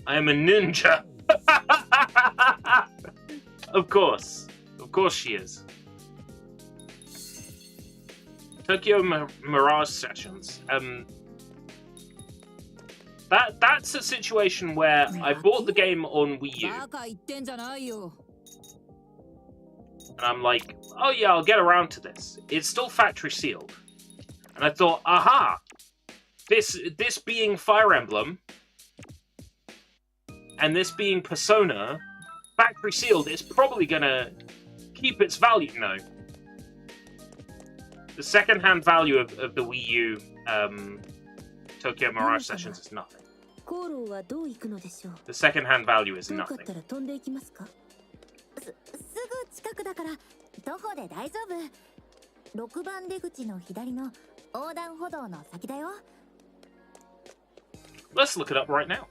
I am a ninja. Of course. Of course she is. Tokyo Mirage Sessions. That's a situation where I bought the game on Wii U. And I'm like, oh yeah, I'll get around to this. It's still factory sealed. And I thought, aha! This being Fire Emblem, and this being Persona, factory sealed is probably gonna keep its value. No. The second-hand value of the Wii U Tokyo Mirage Sessions is nothing. The second-hand value is nothing. すぐ近くだから徒歩で大丈夫。6番出口の左の横断歩道の先だよ。 Let's look it up right now.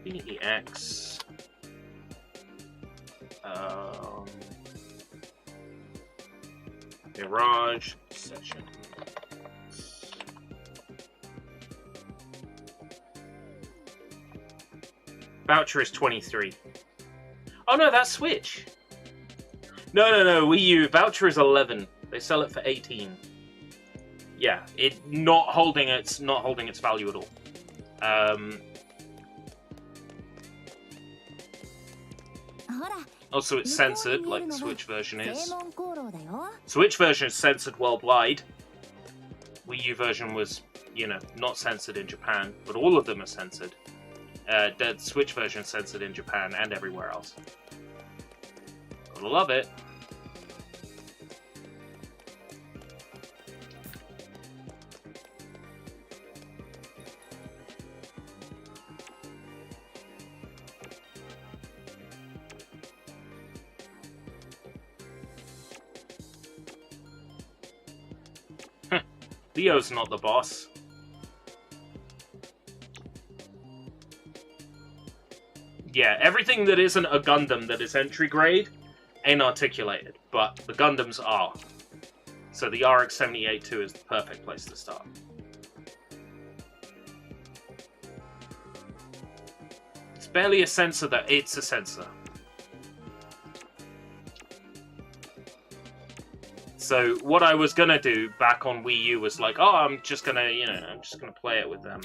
BEX. Mirage Session. Voucher is 23. Oh no, that's Switch. No, Wii U voucher is 11. They sell it for 18. Yeah, it not holding its value at all. Also, it's censored, like the Switch version is. Switch version is censored worldwide. Wii U version was, you know, not censored in Japan, but all of them are censored. The Switch version is censored in Japan and everywhere else. I love it. Leo's not the boss. Yeah, everything that isn't a Gundam that is entry grade ain't articulated, but the Gundams are. So the RX-78-2 is the perfect place to start. It's barely a sensor, though. It's a sensor. So what I was gonna do back on Wii U was like, oh, I'm just gonna play it with them.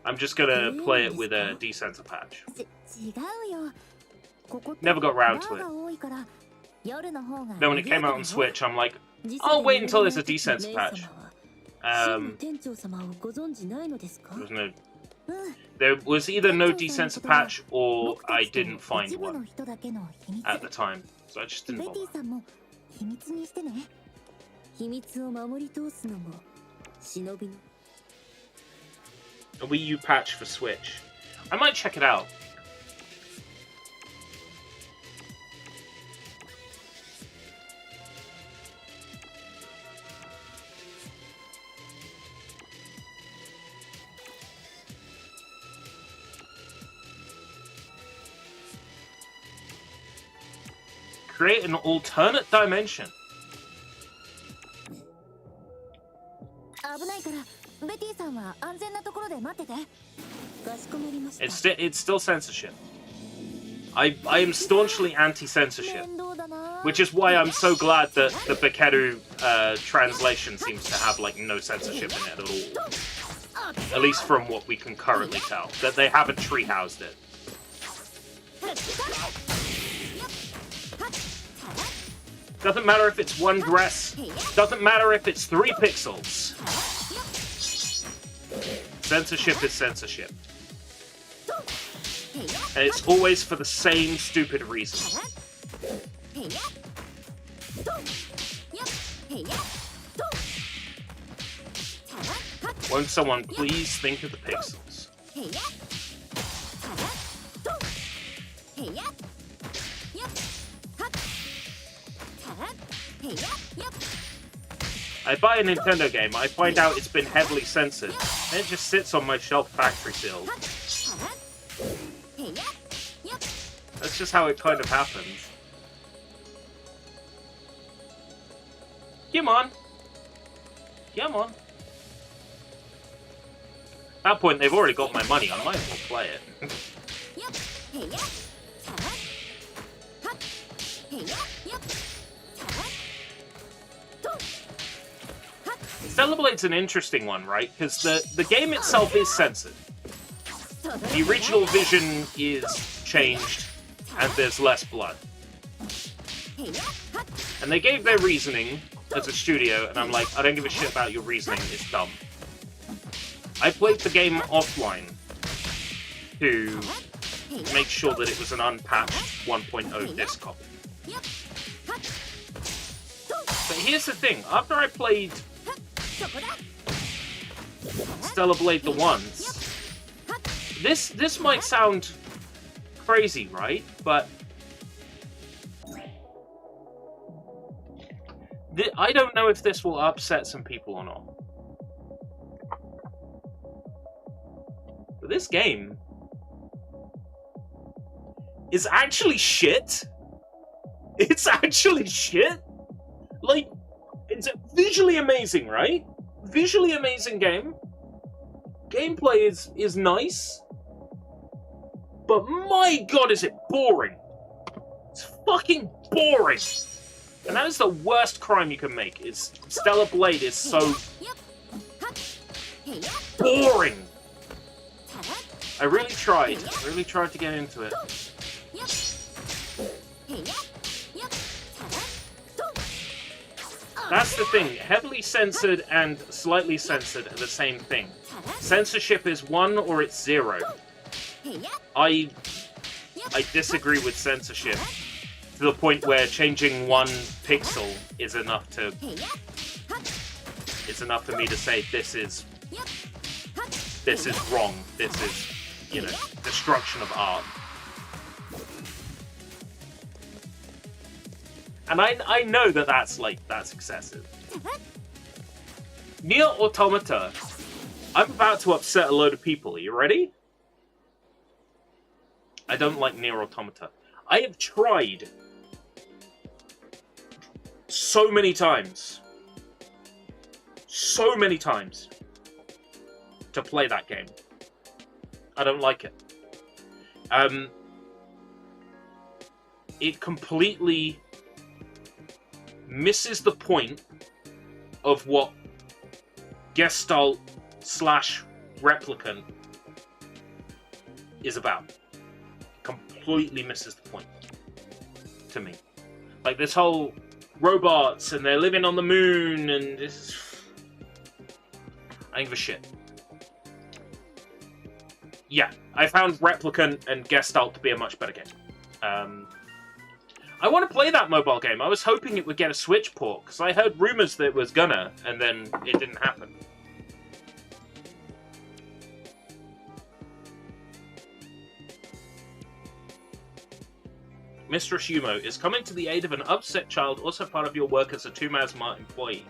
I'm just gonna play it with a desensor patch. Never got round to it. Then when it came out on Switch, I'm like, I'll wait until there's a desensor patch. There was either no desensor patch or I didn't find one at the time, so I just didn't bother. A Wii U patch for Switch. I might check it out. Create an alternate dimension. It's still censorship. I am staunchly anti-censorship, which is why I'm so glad that the Bakeru translation seems to have like no censorship in it at all. At least from what we can currently tell, that they haven't treehoused it. Doesn't matter if it's one dress. Doesn't matter if it's 3 pixels. Censorship is censorship. And it's always for the same stupid reason. Won't someone please think of the pixels? I buy a Nintendo game, I find out it's been heavily censored, and it just sits on my shelf factory sealed. That's just how it kind of happens. Come on! Come on! At that point, they've already got my money, I might as well play it. Celloblade's an interesting one, right? Because the game itself is censored. The original vision is changed, and there's less blood. And they gave their reasoning as a studio, and I'm like, I don't give a shit about your reasoning, it's dumb. I played the game offline to make sure that it was an unpatched 1.0 disc copy. But here's the thing, after I played Stellar Blade the once, this might sound crazy, right? But I don't know if this will upset some people or not. But this game is actually shit. It's actually shit. Like, it's visually amazing, right? Visually amazing game. Gameplay is nice. But my god, is it boring. It's fucking boring. And that is the worst crime you can make. Is Stellar Blade is so boring. I really tried to get into it. That's the thing. Heavily censored and slightly censored are the same thing. Censorship is 1 or it's 0. I disagree with censorship to the point where changing 1 pixel is enough to... It's enough for me to say this is wrong. This is, you know, destruction of art. And I know that that's excessive. Nier Automata. I'm about to upset a load of people. Are you ready? I don't like Nier Automata. I have tried so many times to play that game. I don't like it. It completely misses the point of what Gestalt / Replicant is about. Completely misses the point to me. Like this whole robots and they're living on the moon and this is... I don't give a shit. Yeah, I found Replicant and Gestalt to be a much better game. I want to play that mobile game. I was hoping it would get a Switch port, because I heard rumours that it was gonna, and then it didn't happen. Mistress Yumo, is coming to the aid of an upset child also part of your work as a Tumasma employee?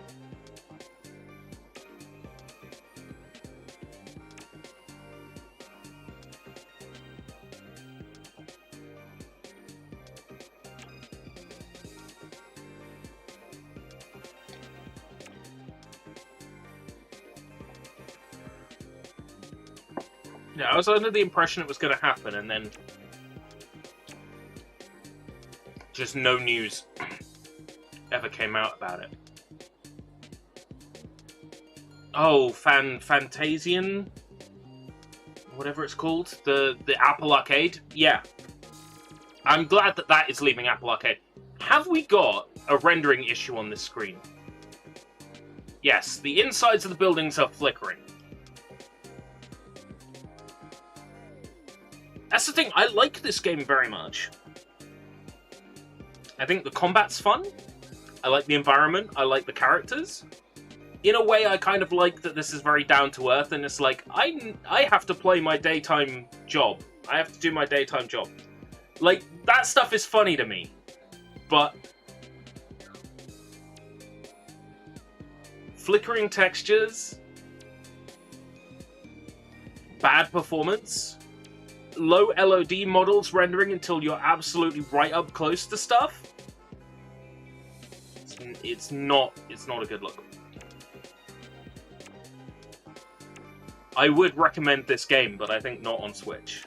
Yeah, I was under the impression it was going to happen, and then just no news ever came out about it. Oh, Fantasian? Whatever it's called? The Apple Arcade? Yeah. I'm glad that that is leaving Apple Arcade. Have we got a rendering issue on this screen? Yes, the insides of the buildings are flickering. That's the thing, I like this game very much. I think the combat's fun. I like the environment. I like the characters. In a way, I kind of like that this is very down-to-earth, and it's like, I have to play my daytime job. I have to do my daytime job. Like, that stuff is funny to me. But flickering textures, bad performance, low LOD models rendering until you're absolutely right up close to stuff. It's not a good look. I would recommend this game, but I think not on Switch.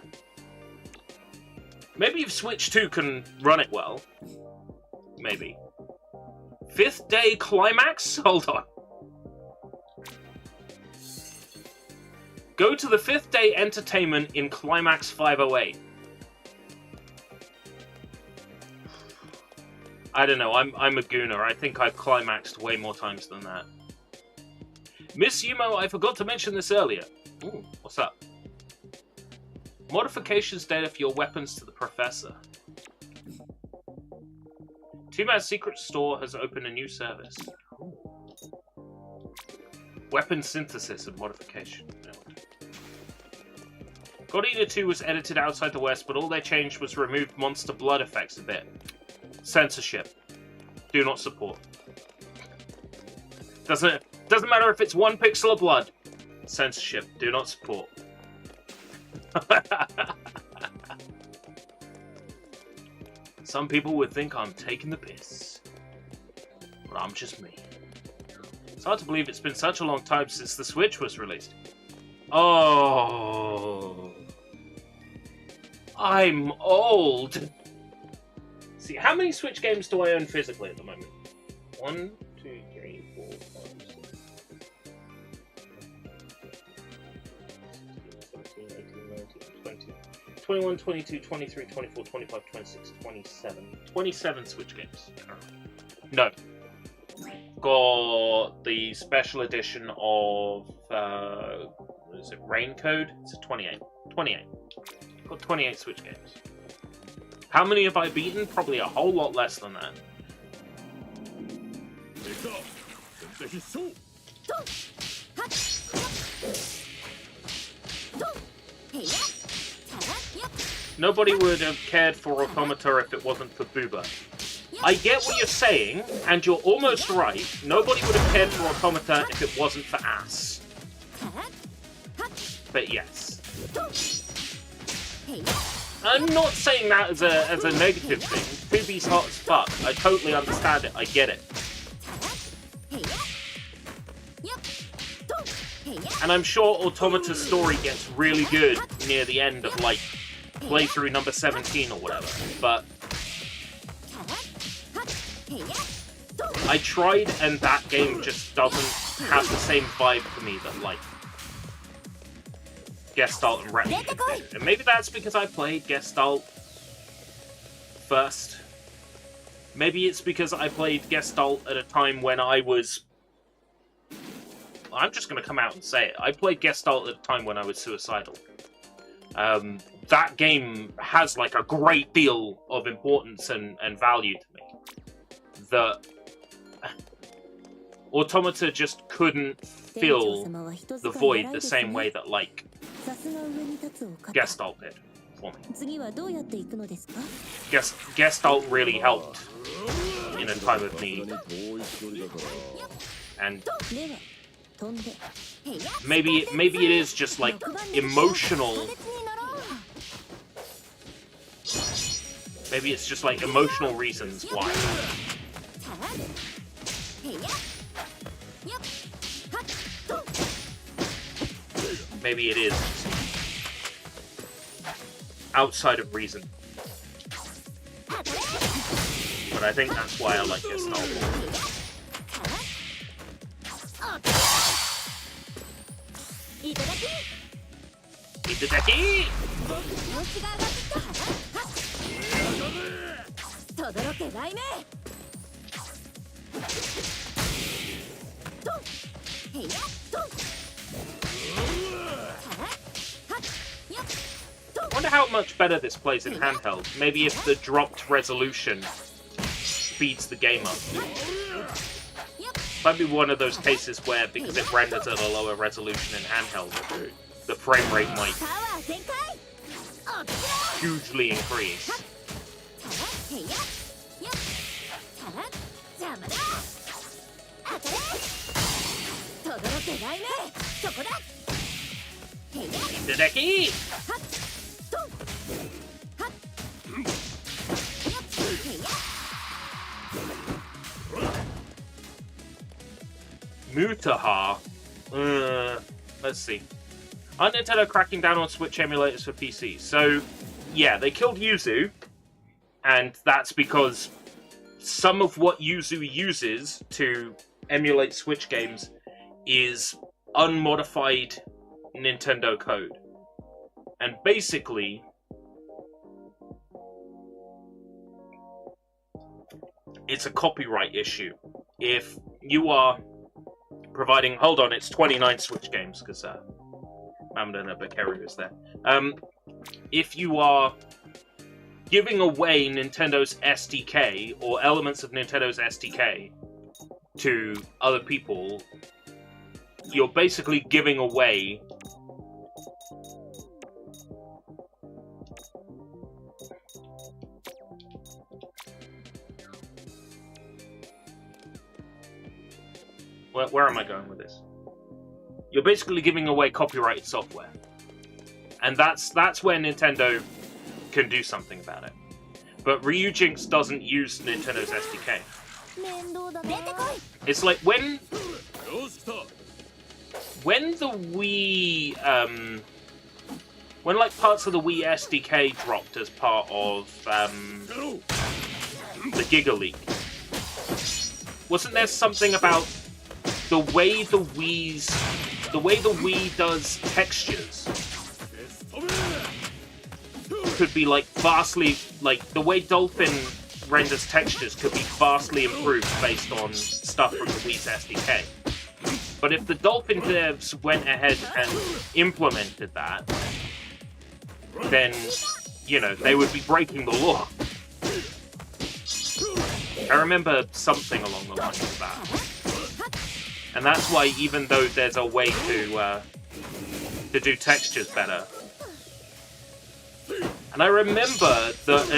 Maybe if Switch 2 can run it well. Maybe. 5th Day Climax? Hold on. Go to the 5th Day Entertainment in Climax 508. I don't know. I'm a gooner. I think I've climaxed way more times than that. Miss Yumo, I forgot to mention this earlier. Ooh, what's up? Modifications data for your weapons to the Professor. Two-Man's Secret Store has opened a new service. Weapon synthesis and modification. God Eater 2 was edited outside the West, but all they changed was removed monster blood effects a bit. Censorship. Do not support. Doesn't matter if it's 1 pixel of blood. Censorship. Do not support. Some people would think I'm taking the piss. But I'm just me. It's hard to believe it's been such a long time since the Switch was released. Oh. I'm old. See, how many Switch games do I own physically at the moment? 1, 2, 3, 4, 5, 6. 17, 18, 19, 20, 21, 22, 23, 24, 25, 26, 27. 27 Switch games. No. Got the special edition of, what is it, Rain Code? It's a 28. 28. Got 28 Switch games. How many have I beaten? Probably a whole lot less than that. Nobody would have cared for Automata if it wasn't for Booba. I get what you're saying, and you're almost right. Nobody would have cared for Automata if it wasn't for Ass. But yes. I'm not saying that as a negative thing. 2B's hot as fuck. I totally understand it. I get it. And I'm sure Automata's story gets really good near the end of, like, playthrough number 17 or whatever. But I tried, and that game just doesn't have the same vibe for me that, like, Gestalt and Replica did. And maybe that's because I played Gestalt first. Maybe it's because I played Gestalt at a time when I was... I'm just going to come out and say it. I played Gestalt at a time when I was suicidal. That game has, like, a great deal of importance and value to me. That Automata just couldn't fill the void the same way that, like, Gestalt did for me. Gestalt really helped in a time of need. And maybe it is just, like, emotional. Maybe it's just, like, emotional reasons why. Maybe it is outside of reason. But I think that's why I like this novel. Itadaki! Wonder how much better this plays in handheld. Maybe if the dropped resolution speeds the game up. Might be one of those cases where, because it renders at a lower resolution in handheld, the frame rate might hugely increase. Itadaki! Mutaha. Let's see. Are Nintendo cracking down on Switch emulators for PC? So, yeah, they killed Yuzu, and that's because some of what Yuzu uses to emulate Switch games is unmodified Nintendo code. And basically, it's a copyright issue. If you are providing... Hold on, it's 29 Switch games, because Mamdana Bakary is there. If you are giving away Nintendo's SDK, or elements of Nintendo's SDK, to other people, you're basically giving away... Where am I going with this? You're basically giving away copyrighted software. And that's where Nintendo can do something about it. But Ryujinx doesn't use Nintendo's SDK. It's like when the Wii... when like parts of the Wii SDK dropped as part of the Giga Leak, wasn't there something about the way the Wii does textures could be like vastly, like the way Dolphin renders textures could be vastly improved based on stuff from the Wii's SDK. But if the Dolphin devs went ahead and implemented that, then, you know, they would be breaking the law. I remember something along the lines of that. And that's why, even though there's a way to do textures better, and I remember that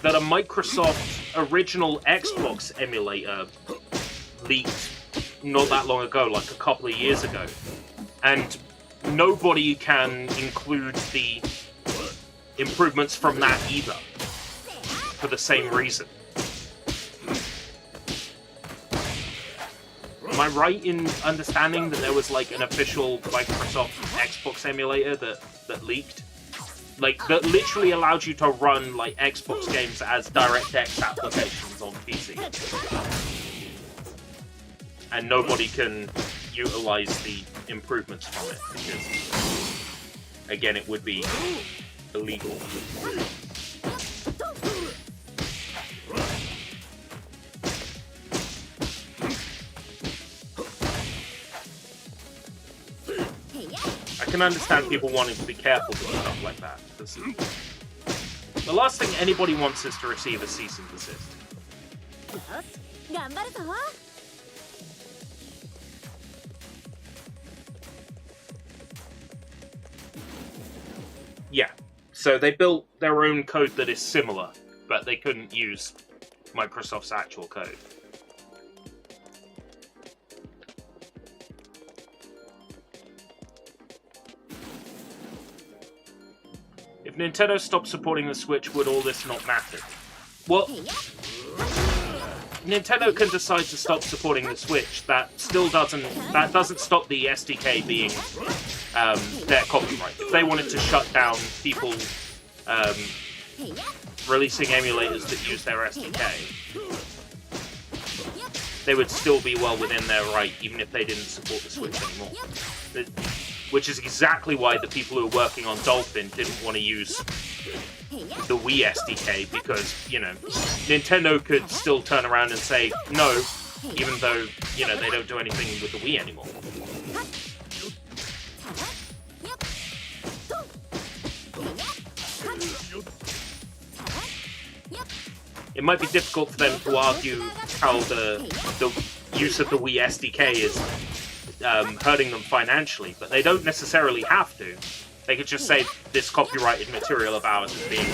a Microsoft original Xbox emulator leaked not that long ago, like a couple of years ago, and nobody can include the improvements from that either, for the same reason. Am I right in understanding that there was like an official Microsoft Xbox emulator that leaked? Like, that literally allowed you to run like Xbox games as DirectX applications on PC. And nobody can utilize the improvements from it because, again, it would be illegal. I can understand people wanting to be careful with stuff like that. The last thing anybody wants is to receive a cease and desist. Yeah, so they built their own code that is similar, but they couldn't use Microsoft's actual code. If Nintendo stopped supporting the Switch, would all this not matter? Well, Nintendo can decide to stop supporting the Switch. That doesn't stop the SDK being their copyright. If they wanted to shut down people releasing emulators that use their SDK, they would still be well within their right, even if they didn't support the Switch anymore. Which is exactly why the people who are working on Dolphin didn't want to use the Wii SDK, because, you know, Nintendo could still turn around and say no, even though, you know, they don't do anything with the Wii anymore. It might be difficult for them to argue how the use of the Wii SDK is hurting them financially, but they don't necessarily have to. They could just say this copyrighted material of ours is being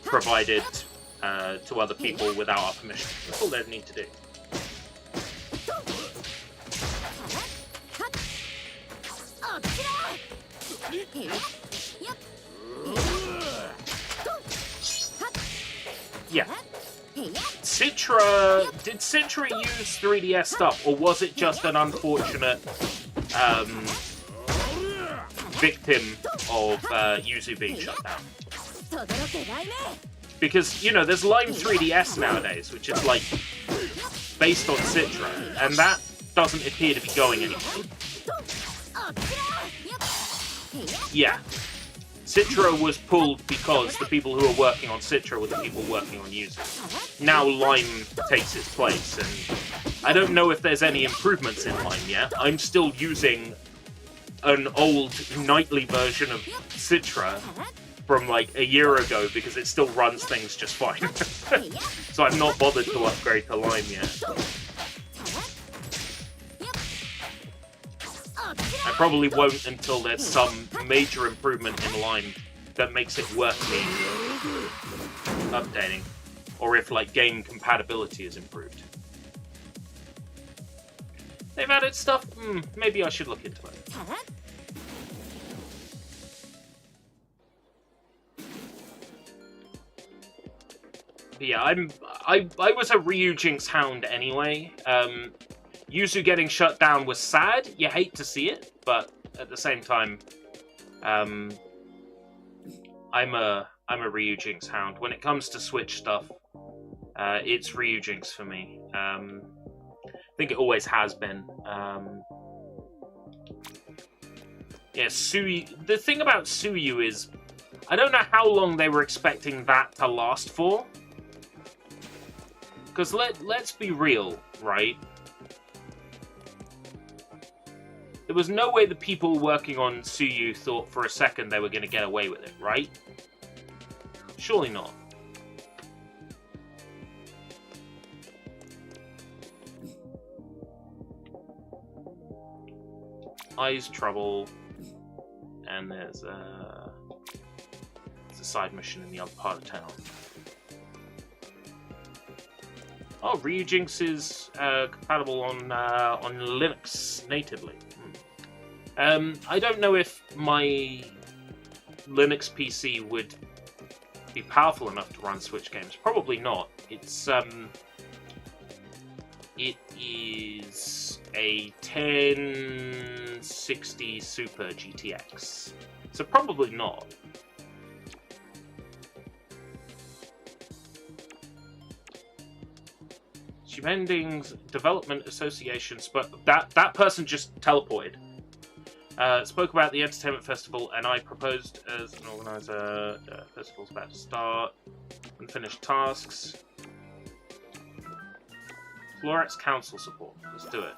provided to other people without our permission. That's all they need to do. Yeah. Did Citra use 3DS stuff, or was it just an unfortunate victim of Yuzu being shut down? Because, you know, there's Lime 3DS nowadays, which is like based on Citra, and that doesn't appear to be going anywhere. Yeah. Citra was pulled because the people who are working on Citra were the people working on users. Now Lime takes its place, and I don't know if there's any improvements in Lime yet. I'm still using an old nightly version of Citra from like a year ago because it still runs things just fine. So I've not bothered to upgrade to Lime yet. I probably won't until there's some major improvement in Lime that makes it worth me updating. Or if, like, game compatibility is improved. They've added stuff? Maybe I should look into it. But yeah, I was a Ryu Jinx hound anyway. Yuzu getting shut down was sad. You hate to see it, but at the same time, I'm a Ryu Jinx hound. When it comes to Switch stuff, it's Ryu Jinx for me. I think it always has been. Yeah, Suyu. The thing about Suyu is, I don't know how long they were expecting that to last for. Because let's be real, right? There was no way the people working on Suyu thought for a second they were going to get away with it, right? Surely not. Eyes trouble, and there's a side mission in the other part of town. Oh, Ryu Jinx is compatible on Linux natively. I don't know if my Linux PC would be powerful enough to run Switch games. Probably not. It is a 1060 Super GTX, so probably not. Endings Development Association that person just teleported. Spoke about the entertainment festival, and I proposed as an organizer. Festival's about to start. Unfinished tasks. Floret's council support. Let's do it.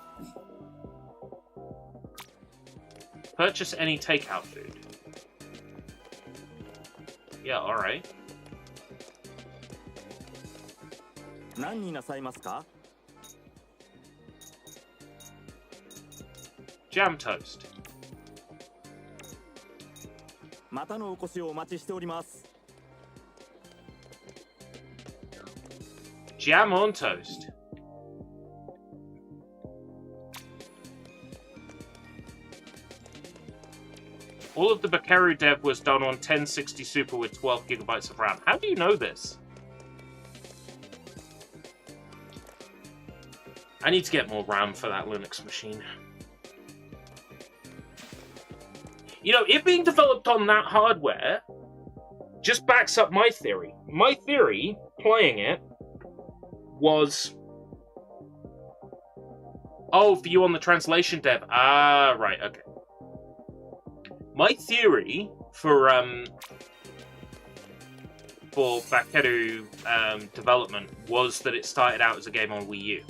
Purchase any takeout food. Yeah, alright. Jam toast. Jam on toast. All of the Bakeru dev was done on 1060 Super with 12 gigabytes of RAM. How do you know this? I need to get more RAM for that Linux machine. You know, it being developed on that hardware just backs up my theory. My theory, playing it, was... Oh, view on the translation dev. Ah, right, okay. My theory for Bakeru development was that it started out as a game on Wii U.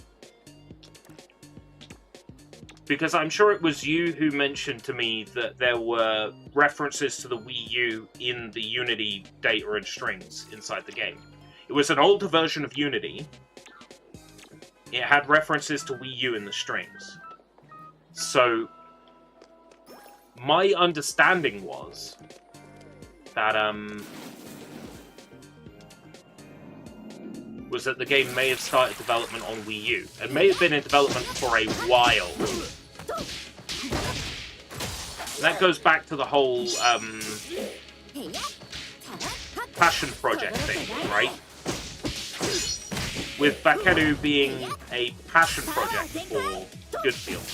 Because I'm sure it was you who mentioned to me that there were references to the Wii U in the Unity data and strings inside the game. It was an older version of Unity. It had references to Wii U in the strings. So, my understanding was that, the game may have started development on Wii U, and may have been in development for a while. And that goes back to the whole, passion project thing, right? With Bakeru being a passion project for Goodfield.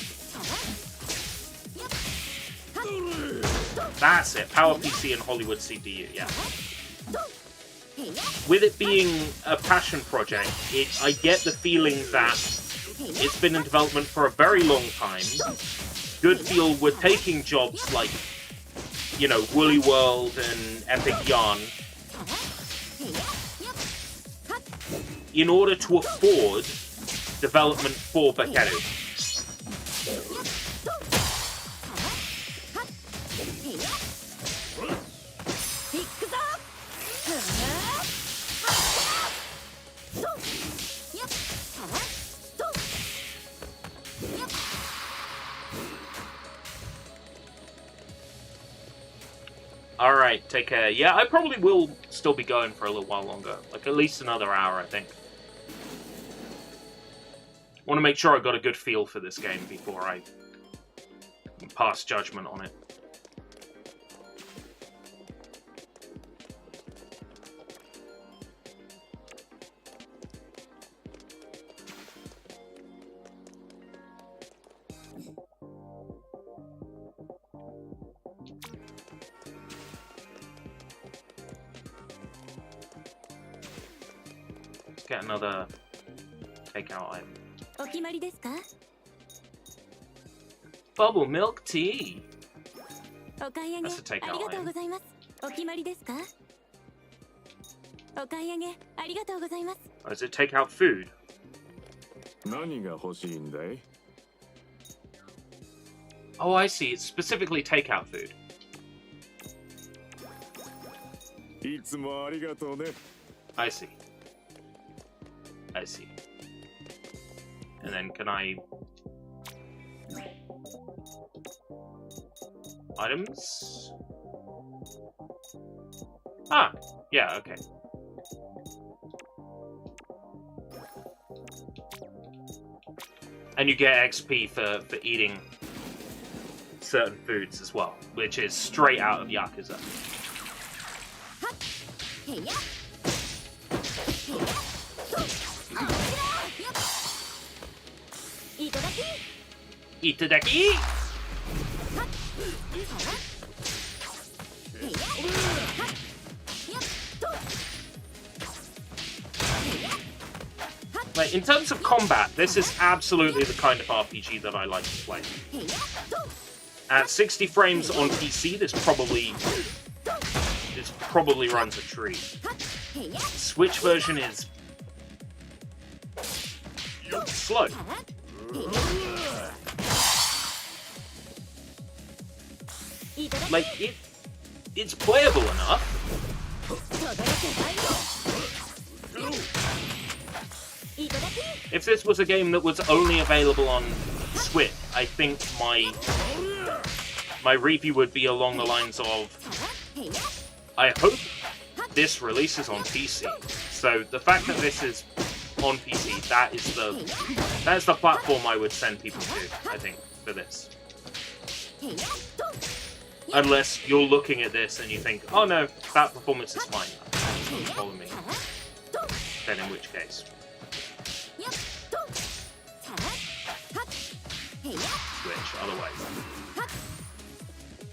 That's it, PowerPC and Hollywood CPU, yeah. With it being a passion project, I get the feeling that it's been in development for a very long time. Goodfield were taking jobs like you know, Woolly World and Epic Yarn, in order to afford development for Bakeru. Alright, take care. Yeah, I probably will still be going for a little while longer. Like, at least another hour, I think. Want to make sure I got a good feel for this game before I pass judgment on it. Let's get another takeout item. Bubble milk tea. That's a takeout item. Oh, is it takeout food? 何が欲しいんだい? Oh, I see. It's specifically takeout food. いつもありがとうね. I see. I see. And then can I... Items? Ah, yeah, okay. And you get XP for eating certain foods as well, which is straight out of Yakuza. Itadaki! Like, in terms of combat, this is absolutely the kind of RPG that I like to play. At 60 frames on PC, this probably runs a treat. Switch version is slow. Like, it's playable enough. If this was a game that was only available on Switch, I think my review would be along the lines of, I hope this releases on PC. So the fact that this is on PC, that's the platform I would send people to, I think, for this. Unless you're looking at this and you think, oh no, that performance is fine, doesn't follow me. Then in which case. Switch, otherwise.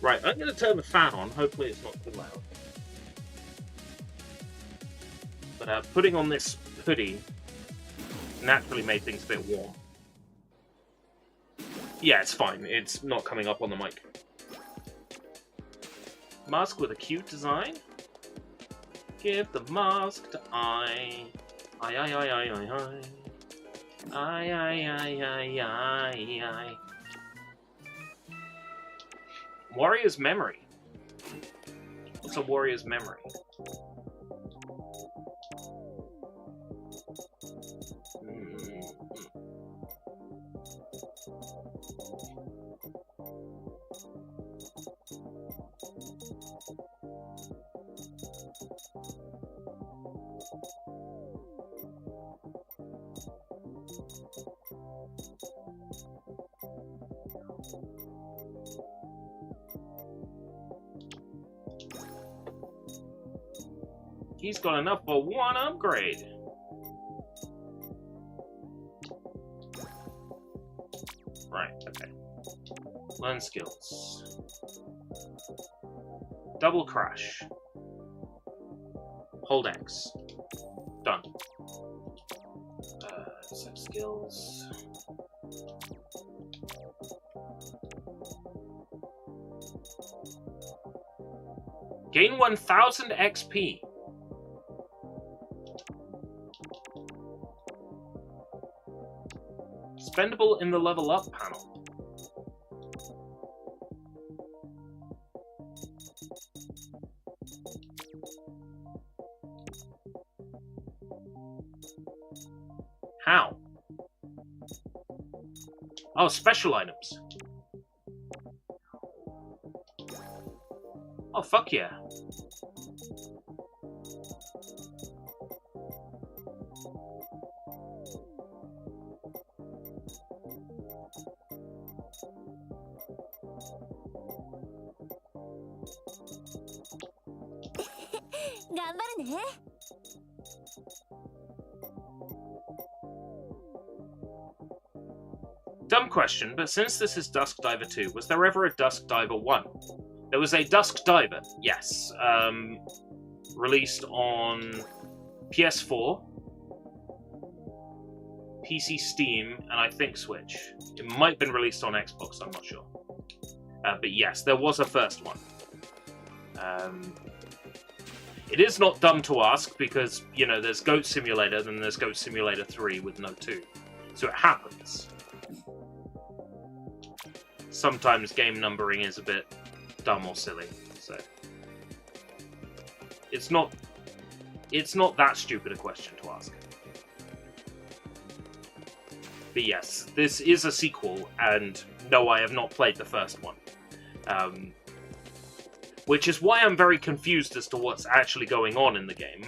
Right, I'm going to turn the fan on, hopefully it's not too loud. But putting on this hoodie naturally made things a bit warm. Yeah, it's fine, it's not coming up on the mic. Mask with a cute design. Give the mask to I. I. Warrior's memory. What's a warrior's memory? He's got enough for one upgrade. Right, okay. Learn skills. Double crash. Hold X. Done. Set skills. Gain 1000 XP. Spendable in the level up panel. How? Oh, special items. Oh, fuck yeah. Dumb question, but since this is Dusk Diver 2, was there ever a Dusk Diver 1? There was a Dusk Diver, yes. Released on PS4, PC, Steam, and I think Switch. It might have been released on Xbox, I'm not sure. But yes, there was a first one. It is not dumb to ask because, you know, there's Goat Simulator, then there's Goat Simulator 3 with no 2. So it happens. Sometimes game numbering is a bit dumb or silly, so it's not that stupid a question to ask. But yes, this is a sequel, and no, I have not played the first one. Which is why I'm very confused as to what's actually going on in the game.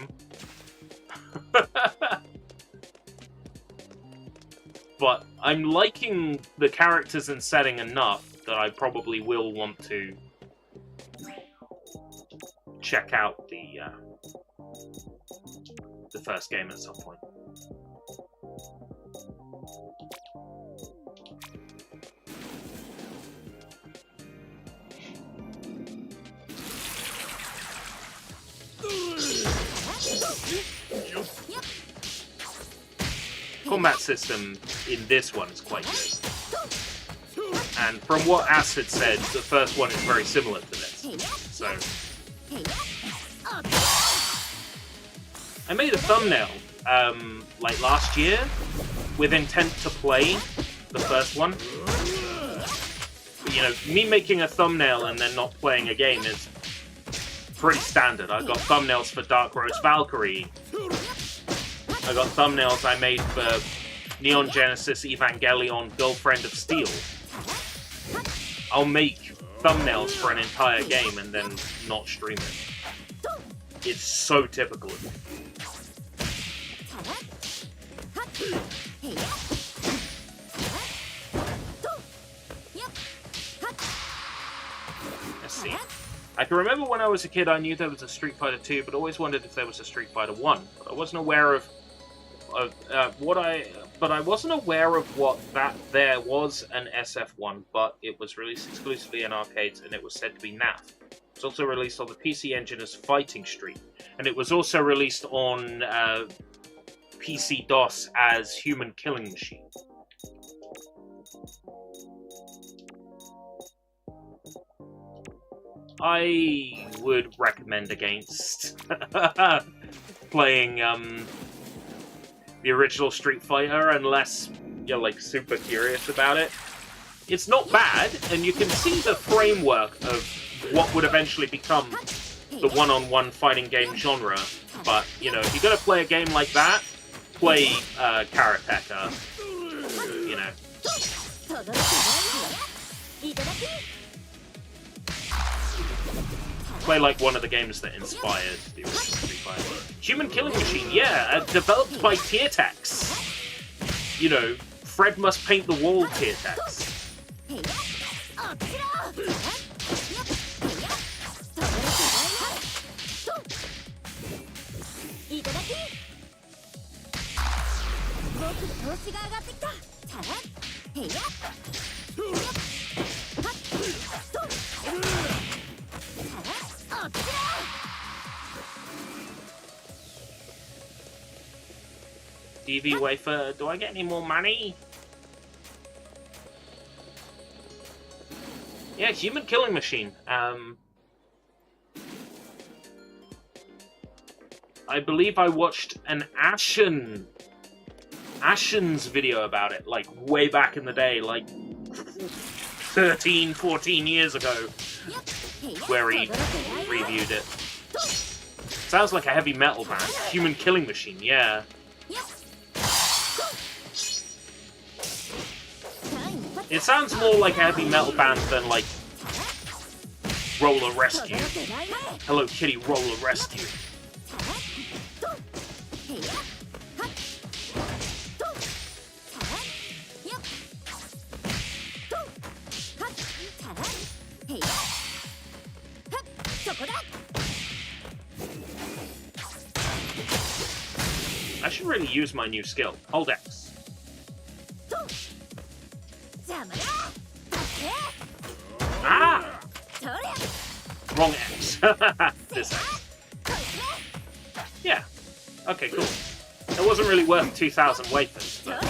But I'm liking the characters and setting enough that I probably will want to check out the first game at some point. Combat system in this one is quite good. And from what Acid said, the first one is very similar to this. So I made a thumbnail like last year with intent to play the first one. But, you know, me making a thumbnail and then not playing a game is pretty standard. I got thumbnails for Dark Rose Valkyrie. I got thumbnails I made for Neon Genesis Evangelion Girlfriend of Steel. I'll make thumbnails for an entire game and then not stream it. It's so typical of me. Let's see. I can remember when I was a kid I knew there was a Street Fighter 2, but always wondered if there was a Street Fighter 1. But I wasn't aware of I wasn't aware of what that there was an SF1, but it was released exclusively in arcades and it was said to be NAF. It's also released on the PC Engine as Fighting Street, and it was also released on PC DOS as Human Killing Machine. I would recommend against playing the original Street Fighter unless you're like super curious about it. It's not bad, and you can see the framework of what would eventually become the one-on-one fighting game genre. But, you know, if you're going to play a game like that, play Karateka, you know. Play like one of the games that inspired the original Street Fighter. Human Killing Machine, yeah, developed by Tiertex. You know, Fred Must Paint the Wall Tiertex. DV Wafer, do I get any more money? Yeah, Human Killing Machine. I believe I watched an Ashen's video about it, like, way back in the day, like 13, 14 years ago, where he reviewed it. Sounds like a heavy metal band. Human Killing Machine, yeah. It sounds more like a heavy metal band than, like, Roller Rescue. Hello Kitty Roller Rescue. I should really use my new skill. Hold X. Ah! Wrong X. This X. Yeah. Okay, cool. It wasn't really worth 2,000 wafers, but...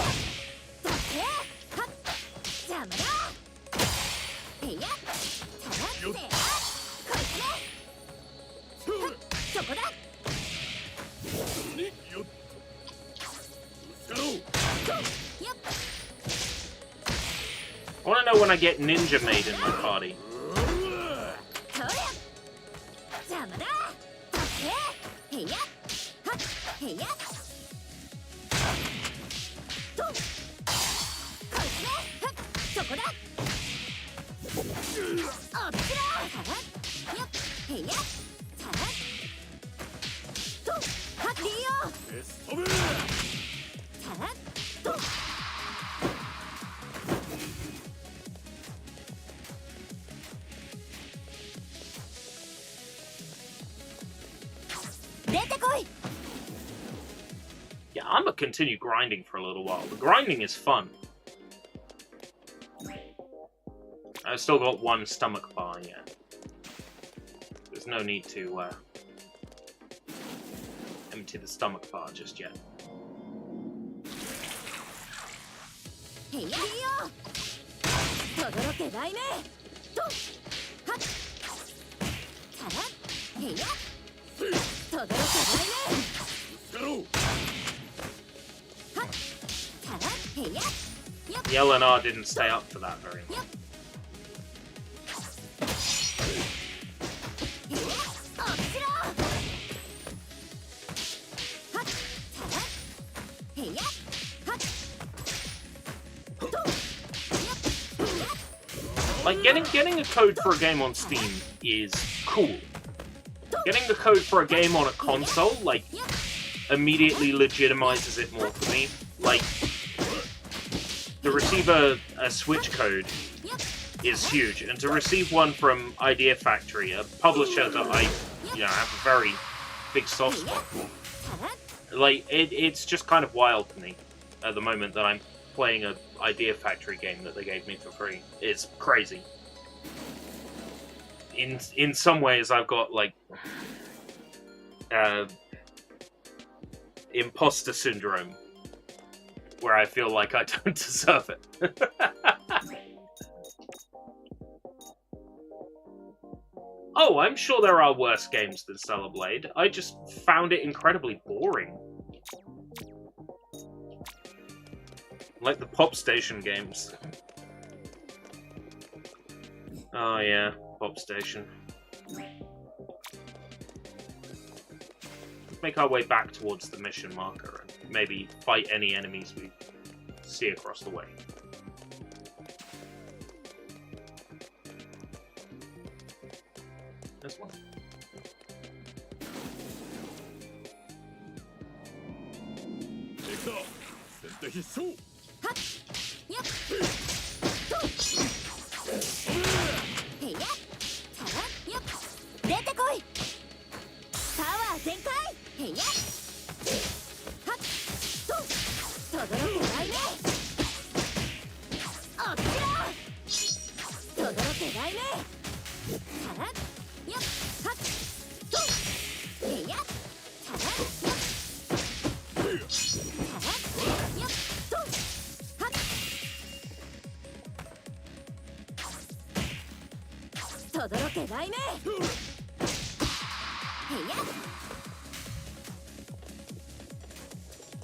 I want to know when I get Ninja Maid in my party. Yeah, I'm gonna continue grinding for a little while. The grinding is fun. I've still got one stomach bar yet. There's no need to empty the stomach bar just yet. The LNR didn't stay up for that very long. Like, getting a code for a game on Steam is cool. Getting the code for a game on a console, like, immediately legitimizes it more for me. Like, to receive a Switch code is huge, and to receive one from Idea Factory, a publisher that I, have a very big soft spot for. Like, it's just kind of wild to me at the moment that I'm playing an Idea Factory game that they gave me for free. It's crazy. In some ways, I've got, like, imposter syndrome, where I feel like I don't deserve it. Oh, I'm sure there are worse games than Stellar Blade. I just found it incredibly boring. Like the Pop Station games. Oh yeah, Pop Station. Let's make our way back towards the mission marker and maybe fight any enemies we see across the way. This one.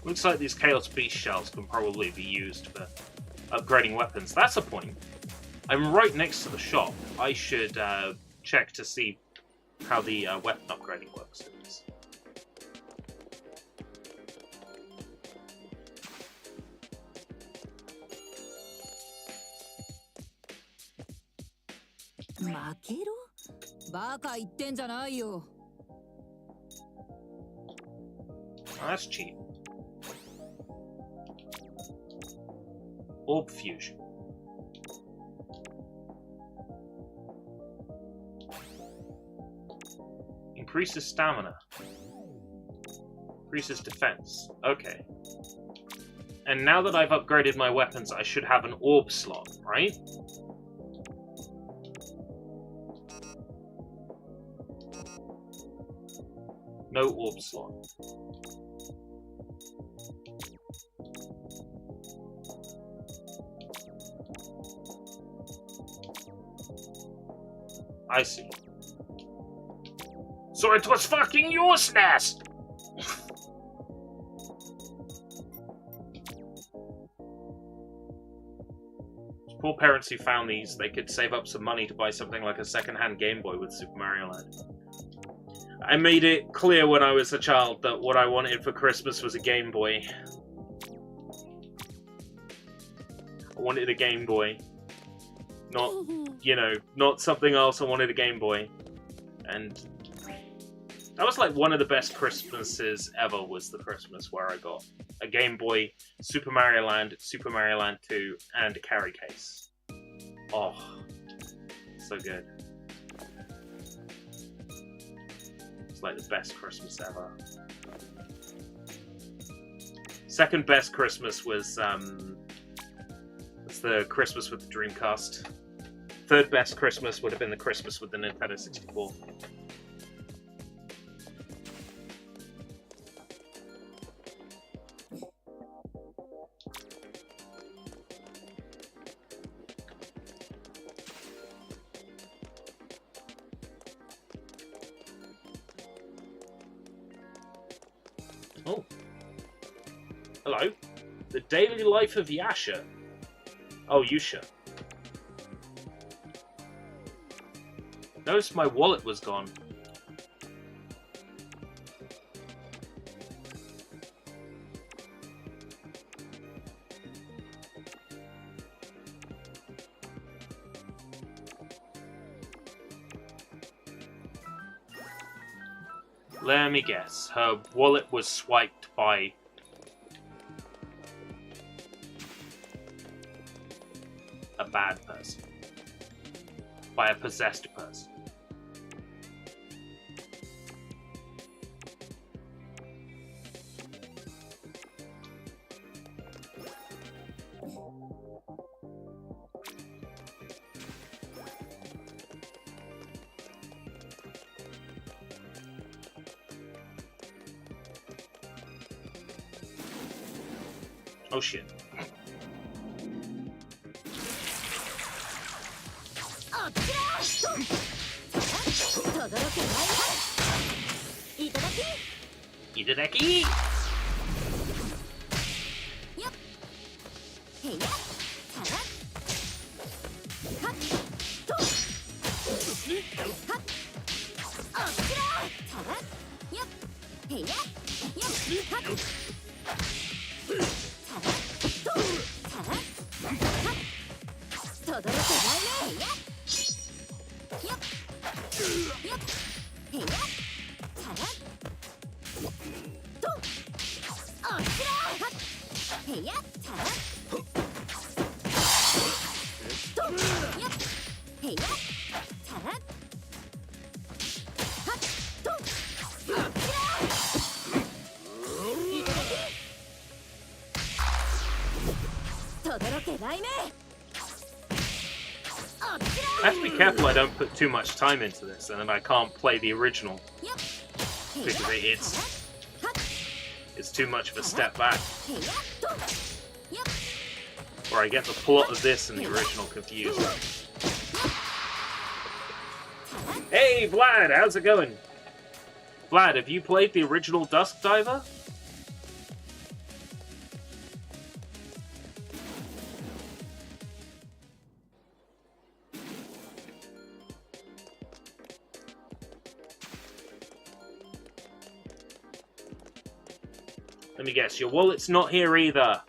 Looks like these Chaos Beast shells can probably be used for upgrading weapons. That's a point. I'm right next to the shop. I should check to see how the weapon upgrading works. Oh, that's cheap. Orb fusion. Increases stamina. Increases defense. Okay. And now that I've upgraded my weapons, I should have an orb slot, right? No orb slot. I see. So it was fucking yours, Nest! Poor parents who found these, they could save up some money to buy something like a second-hand Game Boy with Super Mario Land. I made it clear when I was a child that what I wanted for Christmas was a Game Boy. I wanted a Game Boy. Not, you know, not something else. I wanted a Game Boy. And that was like one of the best Christmases ever, was the Christmas where I got a Game Boy, Super Mario Land 2, and a carry case. Oh, so good. It's like the best Christmas ever. Second best Christmas was the Christmas with the Dreamcast. Third best Christmas would have been the Christmas with the Nintendo 64. Oh. Hello. The Daily Life of Yasha. Oh, Yusha. Noticed my wallet was gone. Let me guess. Her wallet was swiped by a bad person. By a possessed person. Oh shit. Itadaki! Yep. Hey, yeah. Yep. Hey, yeah. Yep. I have to be careful I don't put too much time into this and then I can't play the original. Because it's too much of a step back. Or I get the plot of this and the original confused. Hey Vlad, how's it going? Vlad, have you played the original Dusk Diver? Let me guess, your wallet's not here either.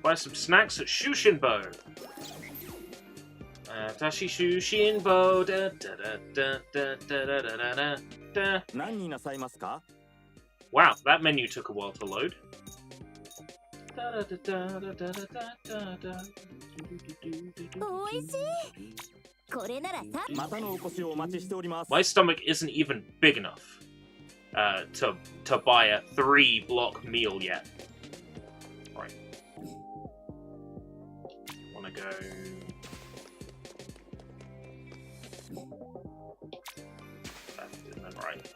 Buy some snacks at Shushinbo. Tashi Shushinbo. Da da da da da da da da da. Wow, that menu took a while to load. My stomach isn't even big enough to buy a 3-block meal yet. Right. Wanna go... left and then right.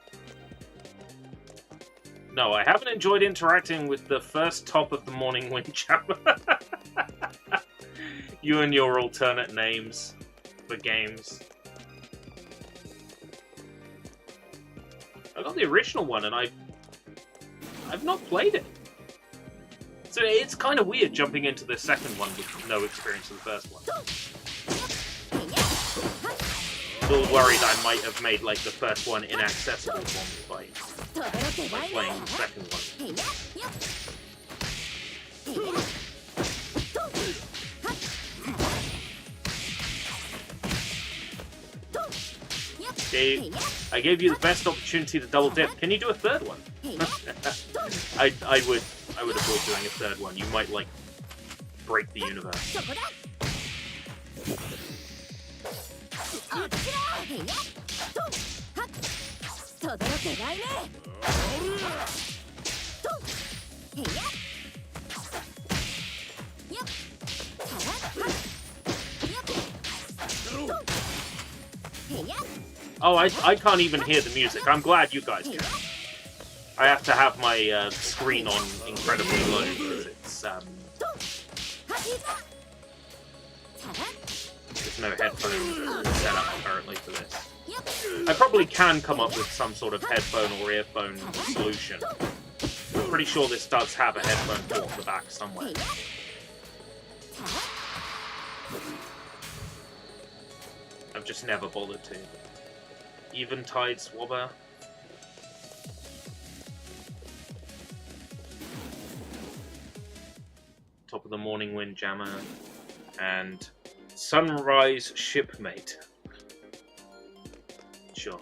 No, I haven't enjoyed interacting with the first top of the morning wind jammer. You and your alternate names for games. I got the original one and I've not played it. So it's kind of weird jumping into the second one with no experience of the first one. A little worried I might have made like the first one inaccessible for me by playing the second one. I gave you the best opportunity to double dip. Can you do a third one? I would avoid doing a third one. You might like break the universe. Oh, I can't even hear the music. I'm glad you guys can. I have to have my screen on incredibly low because it's there's no headphone set up apparently for this. I probably can come up with some sort of headphone or earphone solution. I'm pretty sure this does have a headphone port on the back somewhere. I've just never bothered to. Eventide Swabber. Top of the Morning Wind Jammer. And Sunrise Shipmate. Sure.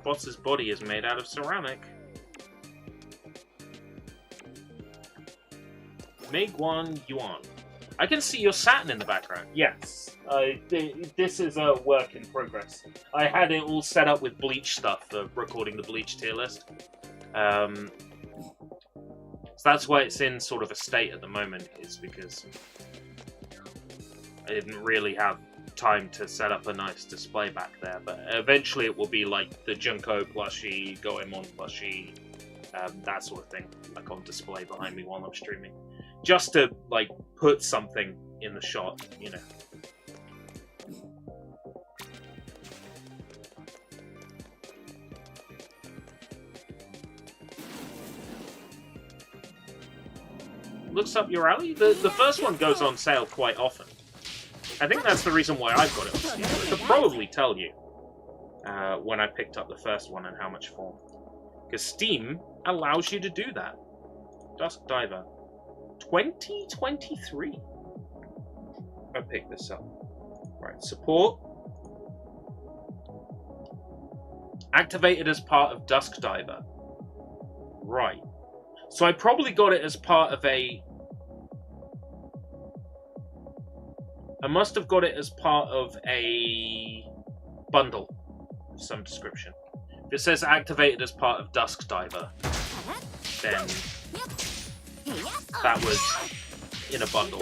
Boss's body is made out of ceramic. Meiguan Yuan. I can see your Saturn in the background. Yes. This is a work in progress. I had it all set up with Bleach stuff for recording the Bleach tier list. So that's why it's in sort of a state at the moment, is because I didn't really have time to set up a nice display back there, but eventually it will be like the Junko plushie, Goemon plushie, that sort of thing, like on display behind me while I'm streaming. Just to, like, put something in the shot, you know. Looks up your alley? The first one goes on sale quite often. I think that's the reason why I've got it on Steam. I could probably tell you when I picked up the first one and how much for. Because Steam allows you to do that. Dusk Diver. 2023. I picked this up. Right, support. Activated as part of Dusk Diver. Right. So I probably got it as part of a... I must have got it as part of a bundle of some description. If it says activated as part of Dusk Diver, then that was in a bundle.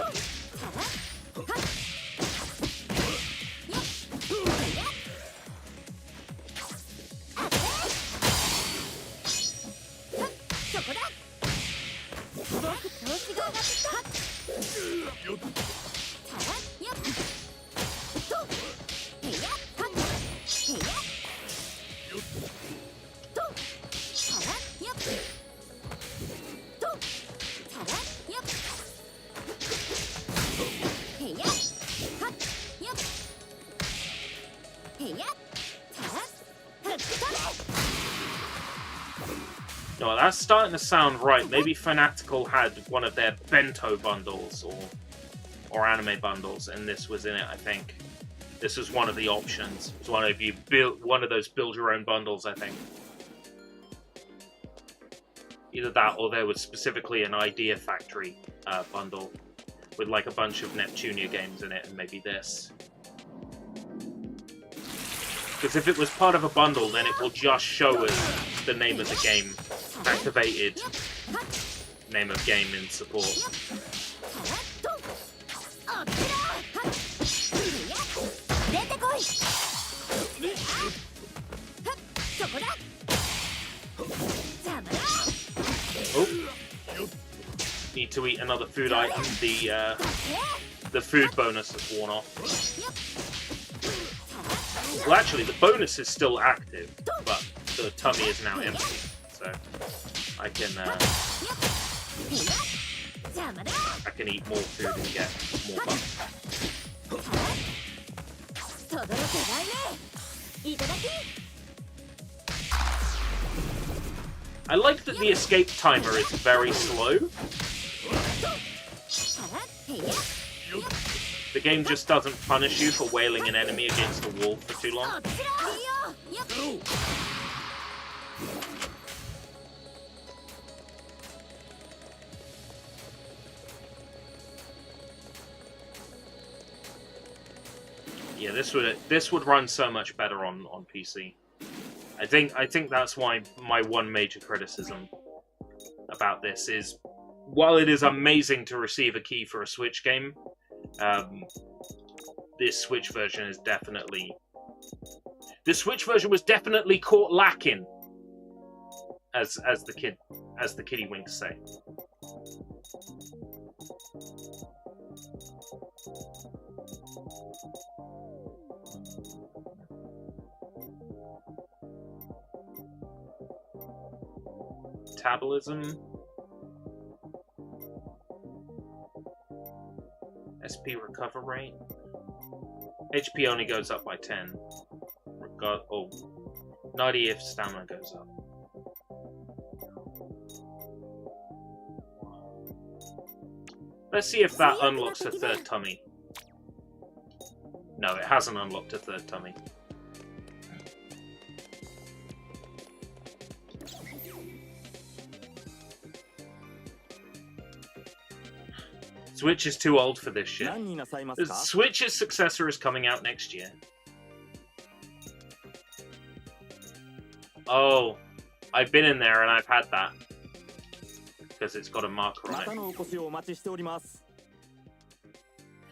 No, that's starting to sound right. Maybe Fanatical had one of their bento bundles or anime bundles, and this was in it. I think this was one of the options. It was one of those build your own bundles. I think either that or there was specifically an Idea Factory bundle with like a bunch of Neptunia games in it, and maybe this. Because if it was part of a bundle, then it will just show us the name of the game, activated name of game in support. Oh, need to eat another food item. The food bonus has worn off. Well, actually, the bonus is still active, but the tummy is now empty, so I can eat more food and get more buff. I like that the escape timer is very slow. The game just doesn't punish you for wailing an enemy against a wall for too long. Yeah, this would run so much better on PC. I think that's why my one major criticism about this is, while it is amazing to receive a key for a Switch game, this Switch version is definitely... The Switch version was definitely caught lacking, as the kiddie winks say. Metabolism. SP recover rate. HP only goes up by 10. 90 if stamina goes up. Let's see if that unlocks a third tummy. No, it hasn't unlocked a third tummy. Switch is too old for this shit. The Switch's successor is coming out next year. Oh, I've been in there and I've had that. Because it's got a marker on it.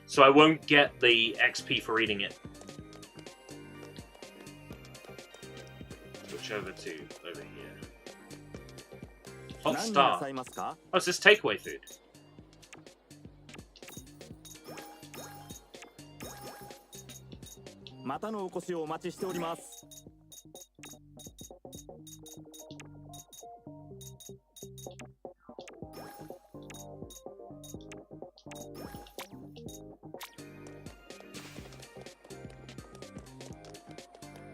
So I won't get the XP for eating it. Switch over to over here. Hot Star. Oh, it's this takeaway food.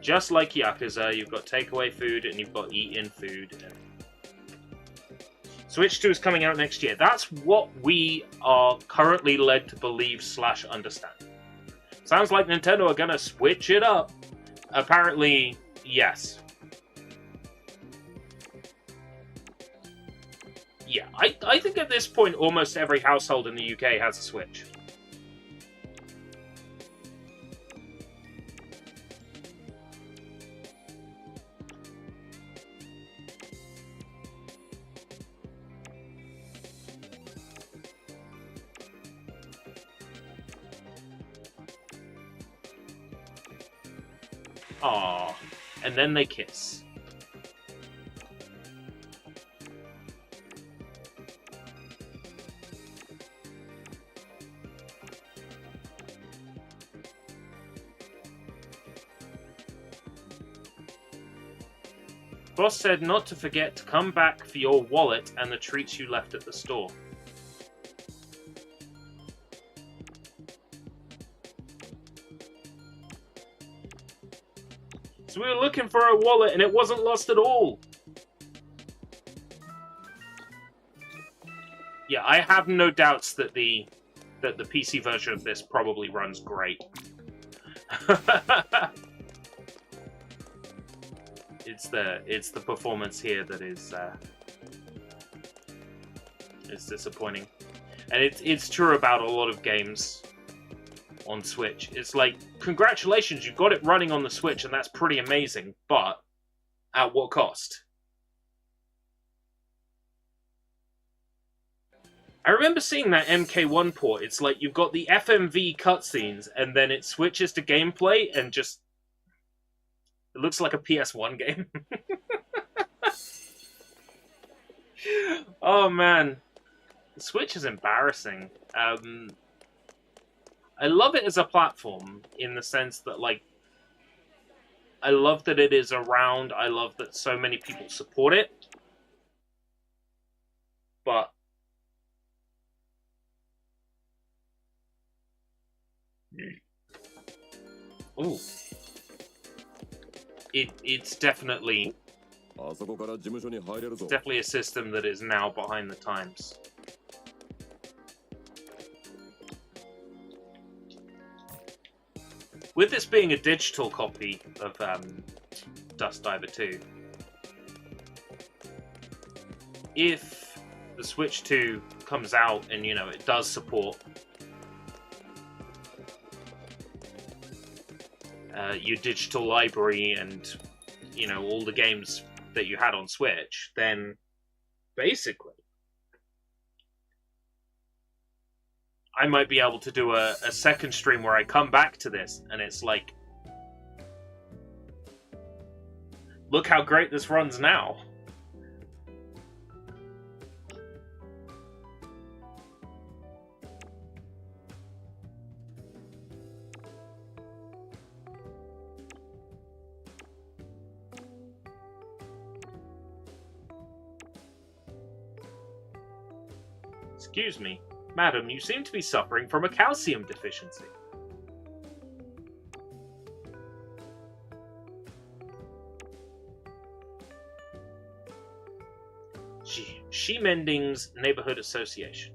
Just like Yakuza, you've got takeaway food and you've got eat-in food. Switch 2 is coming out next year. That's what we are currently led to believe / understand. Sounds like Nintendo are gonna switch it up. Apparently, yes. Yeah, I think at this point almost every household in the UK has a Switch. Aww. And then they kiss. Boss said not to forget to come back for your wallet and the treats you left at the store. So we were looking for our wallet and it wasn't lost at all. Yeah, I have no doubts that the PC version of this probably runs great. It's the performance here that is disappointing, and it's true about a lot of games on Switch. It's like, congratulations, you got it running on the Switch, and that's pretty amazing, but at what cost? I remember seeing that MK1 port. It's like you've got the FMV cutscenes, and then it switches to gameplay, and just... it looks like a PS1 game. Oh, man. The Switch is embarrassing. I love it as a platform, in the sense that, like... I love that it is around. I love that so many people support it. But... ooh. It's definitely a system that is now behind the times. With this being a digital copy of Dusk Diver 2, if the Switch 2 comes out and, you know, it does support your digital library and, you know, all the games that you had on Switch, then basically I might be able to do a second stream where I come back to this and it's like, look how great this runs now. Excuse me, madam, you seem to be suffering from a calcium deficiency. Shemending's Neighborhood Association.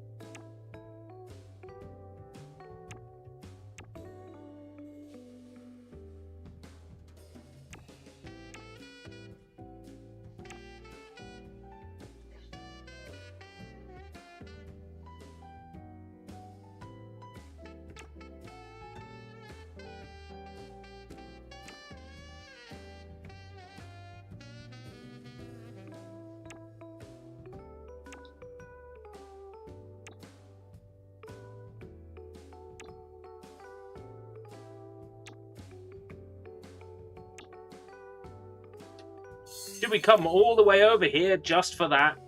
Did we come all the way over here just for that?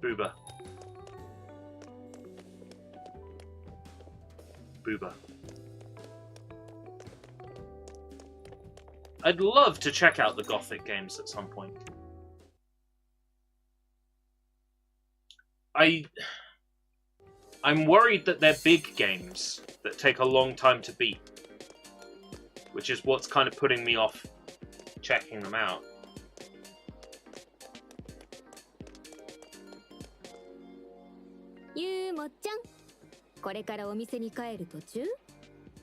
Booba. Booba. I'd love to check out the Gothic games at some point. I'm worried that they're big games that take a long time to beat, which is what's kind of putting me off checking them out. Yumo-chan, これからお店に帰る途中?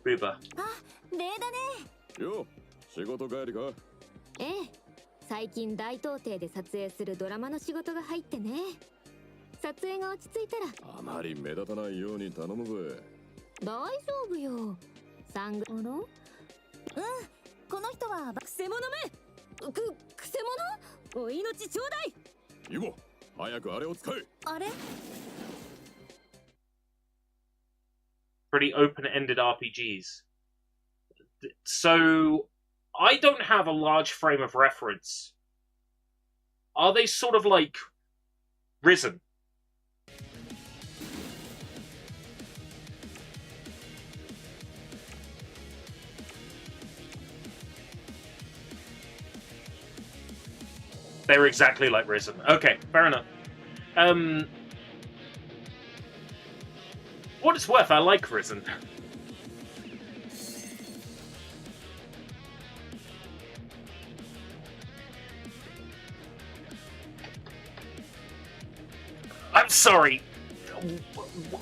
Booba. あ、例だね。よ、仕事帰りか? ええ、最近大東邸で撮影するドラマの仕事が入ってね。撮影が落ち着いたら。あまり目立たないように頼むぜ。大丈夫よ。サングロ？うん、この人はくせ者め。くせ者？お命ちょうだい。ユモ、早くあれを使え。あれ？Pretty open-ended RPGs. So, I don't have a large frame of reference. Are they sort of like Risen? They were exactly like Risen. Okay, fair enough. What it's worth, I like Risen. I'm sorry.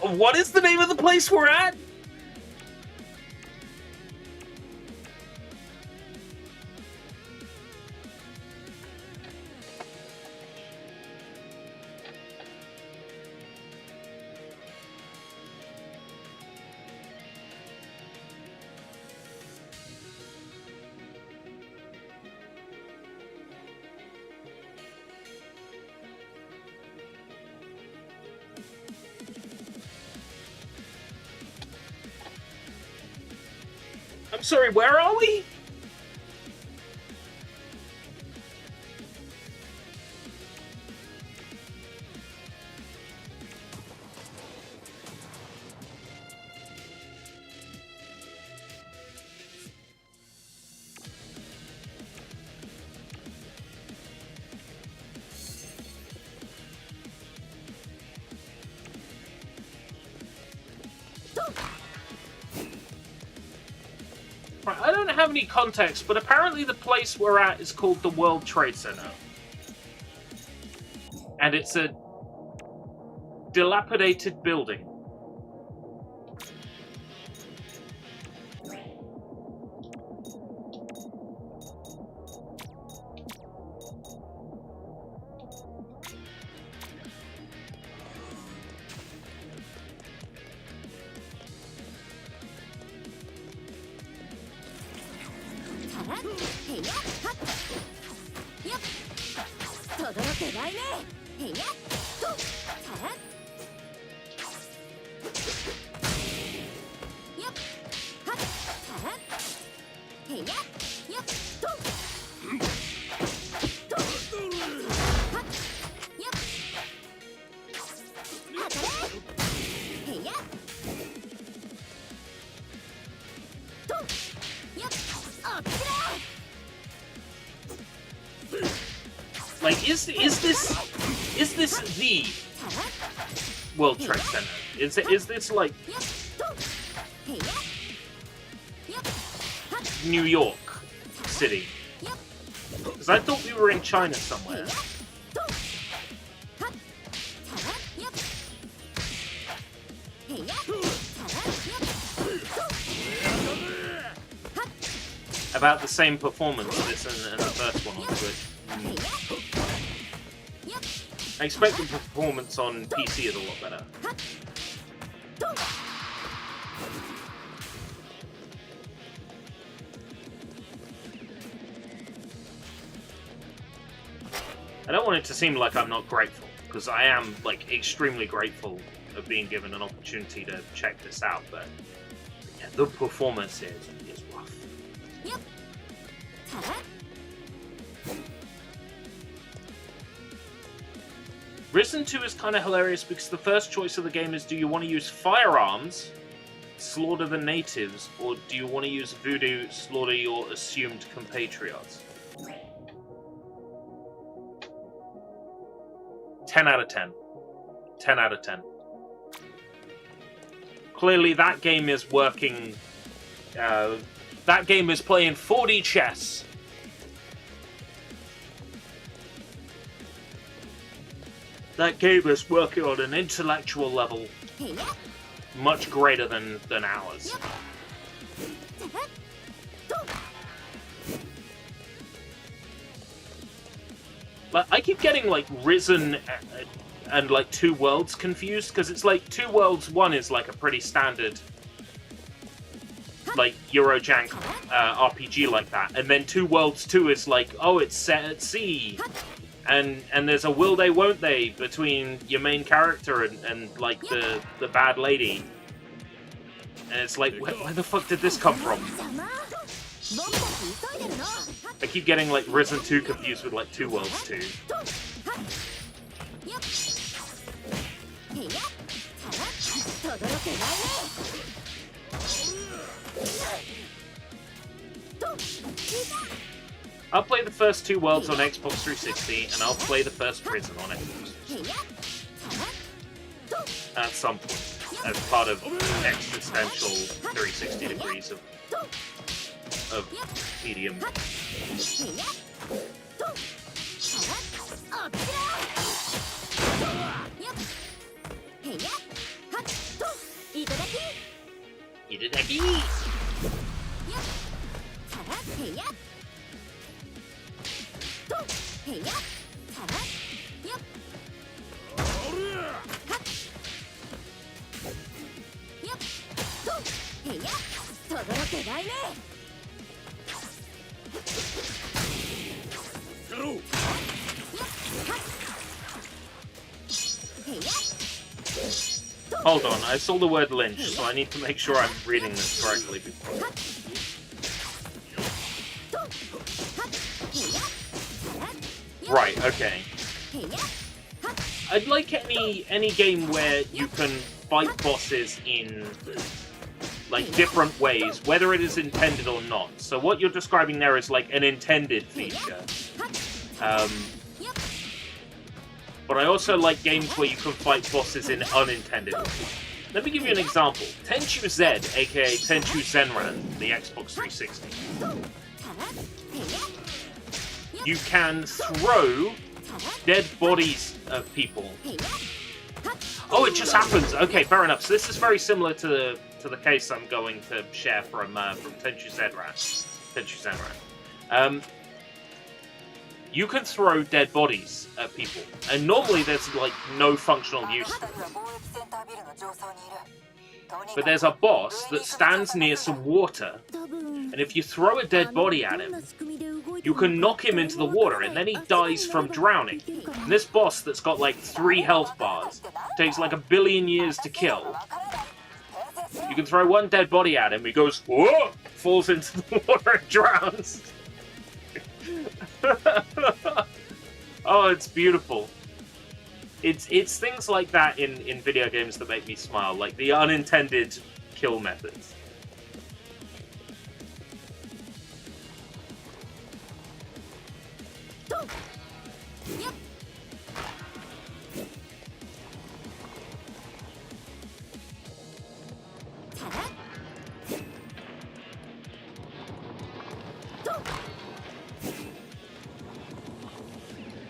What is the name of the place we're at? I'm sorry, where are we? Right, I don't have any context, but apparently the place we're at is called the World Trade Center. And it's a dilapidated building. Like, is this the World Trade Center? Is this like New York City? Because I thought we were in China somewhere. About the same performance this and the first one on Switch. I expect the performance on PC is a lot better. I don't want it to seem like I'm not grateful, because I am, like, extremely grateful of being given an opportunity to check this out, but yeah, the performance is rough. Yep. Risen 2 is kind of hilarious because the first choice of the game is, do you want to use firearms, slaughter the natives, or do you want to use voodoo, slaughter your assumed compatriots? 10 out of 10. 10 out of 10. Clearly that game is working... that game is playing 4D chess. That game is working on an intellectual level much greater than ours. Like, I keep getting like Risen and like Two Worlds confused, because it's like Two Worlds 1 is like a pretty standard like Eurojank RPG like that, and then Two Worlds 2 is like, oh, it's set at sea. And there's a will they won't they between your main character and like the bad lady. And it's like, where the fuck did this come from? I keep getting like Risen 2 confused with like Two Worlds 2. I'll play the first 2 worlds on Xbox 360, and I'll play the first prison on Xbox 360. At some point, as part of existential 360 degrees of medium. Itadaki! Hold on, I saw the word lynch, so I need to make sure I'm reading this correctly before. Right, okay. I'd like any game where you can fight bosses in like different ways, whether it is intended or not. So what you're describing there is like an intended feature. But I also like games where you can fight bosses in unintended ways. Let me give you an example. Tenchu Z, aka Tenchu Zenran, the Xbox 360. You can throw dead bodies of people. Oh, it just happens. Okay, fair enough. So this is very similar to the case I'm going to share from Tenchu Zenran. You can throw dead bodies at people, and normally there's like no functional use for it. But there's a boss that stands near some water, and if you throw a dead body at him, you can knock him into the water, and then he dies from drowning. And this boss that's got like 3 health bars takes like 1 billion years to kill. You can throw 1 dead body at him, he goes, whoa, falls into the water and drowns. Oh, it's beautiful. It's things like that in video games that make me smile, like the unintended kill methods.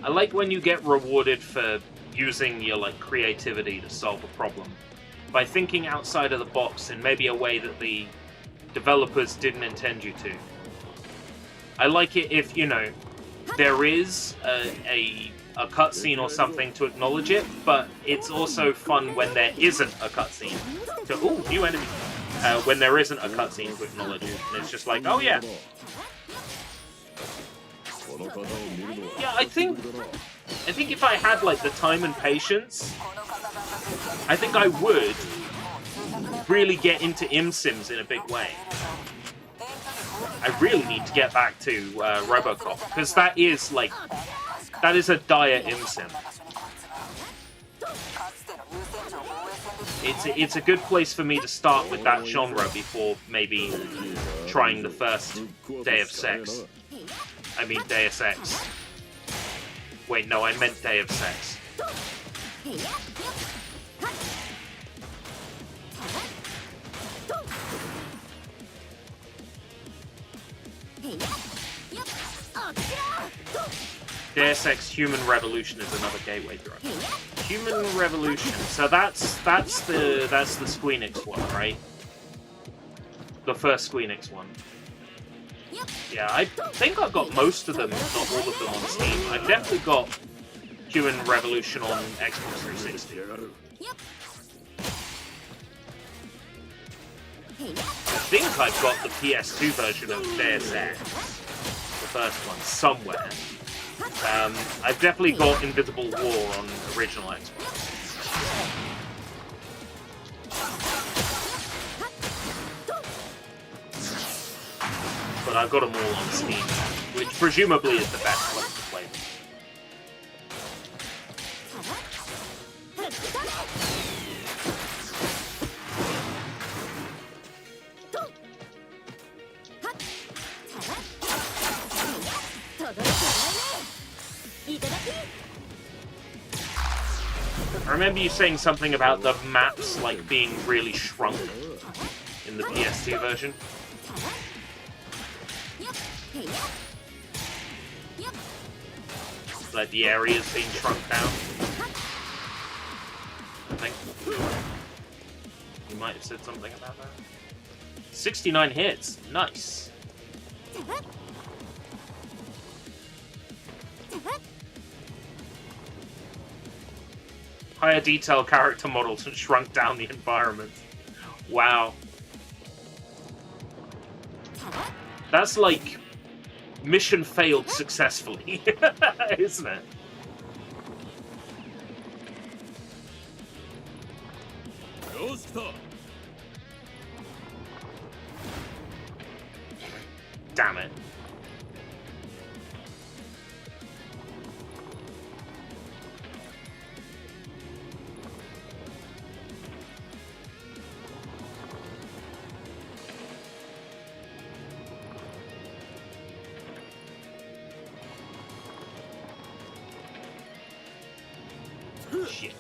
I like when you get rewarded for using your like creativity to solve a problem by thinking outside of the box in maybe a way that the developers didn't intend you to. I like it if, you know, there is a cutscene or something to acknowledge it, but it's also fun when there isn't a cutscene. So, ooh, new enemy. When there isn't a cutscene to acknowledge it, and it's just like, oh yeah. Yeah, I think if I had like the time and patience, I think I would really get into ImSims in a big way. I really need to get back to Robocop, because that is a dire ImSim. It's a good place for me to start with that genre before maybe trying the first Deus Ex. I mean Deus Ex. Wait, no, I meant Day of Sex. Deus Ex Human Revolution is another gateway drug. Human Revolution. So that's the Skwiz one, right? The first Skwiz one. Yeah, I think I've got most of them, if not all of them, on Steam. I've definitely got Human Revolution on Xbox 360. I think I've got the PS2 version of Deus Ex, the first one, somewhere. I've definitely got Invisible War on original Xbox. But I've got them all on Steam, which presumably is the best place to play them. remember you saying something about the maps like being really shrunk in the PS2 version. Like the areas being shrunk down. I think. You might have said something about that. 69 hits. Nice. Higher detail character models and shrunk down the environment. Wow. That's like mission failed successfully, isn't it? Damn it. Shit.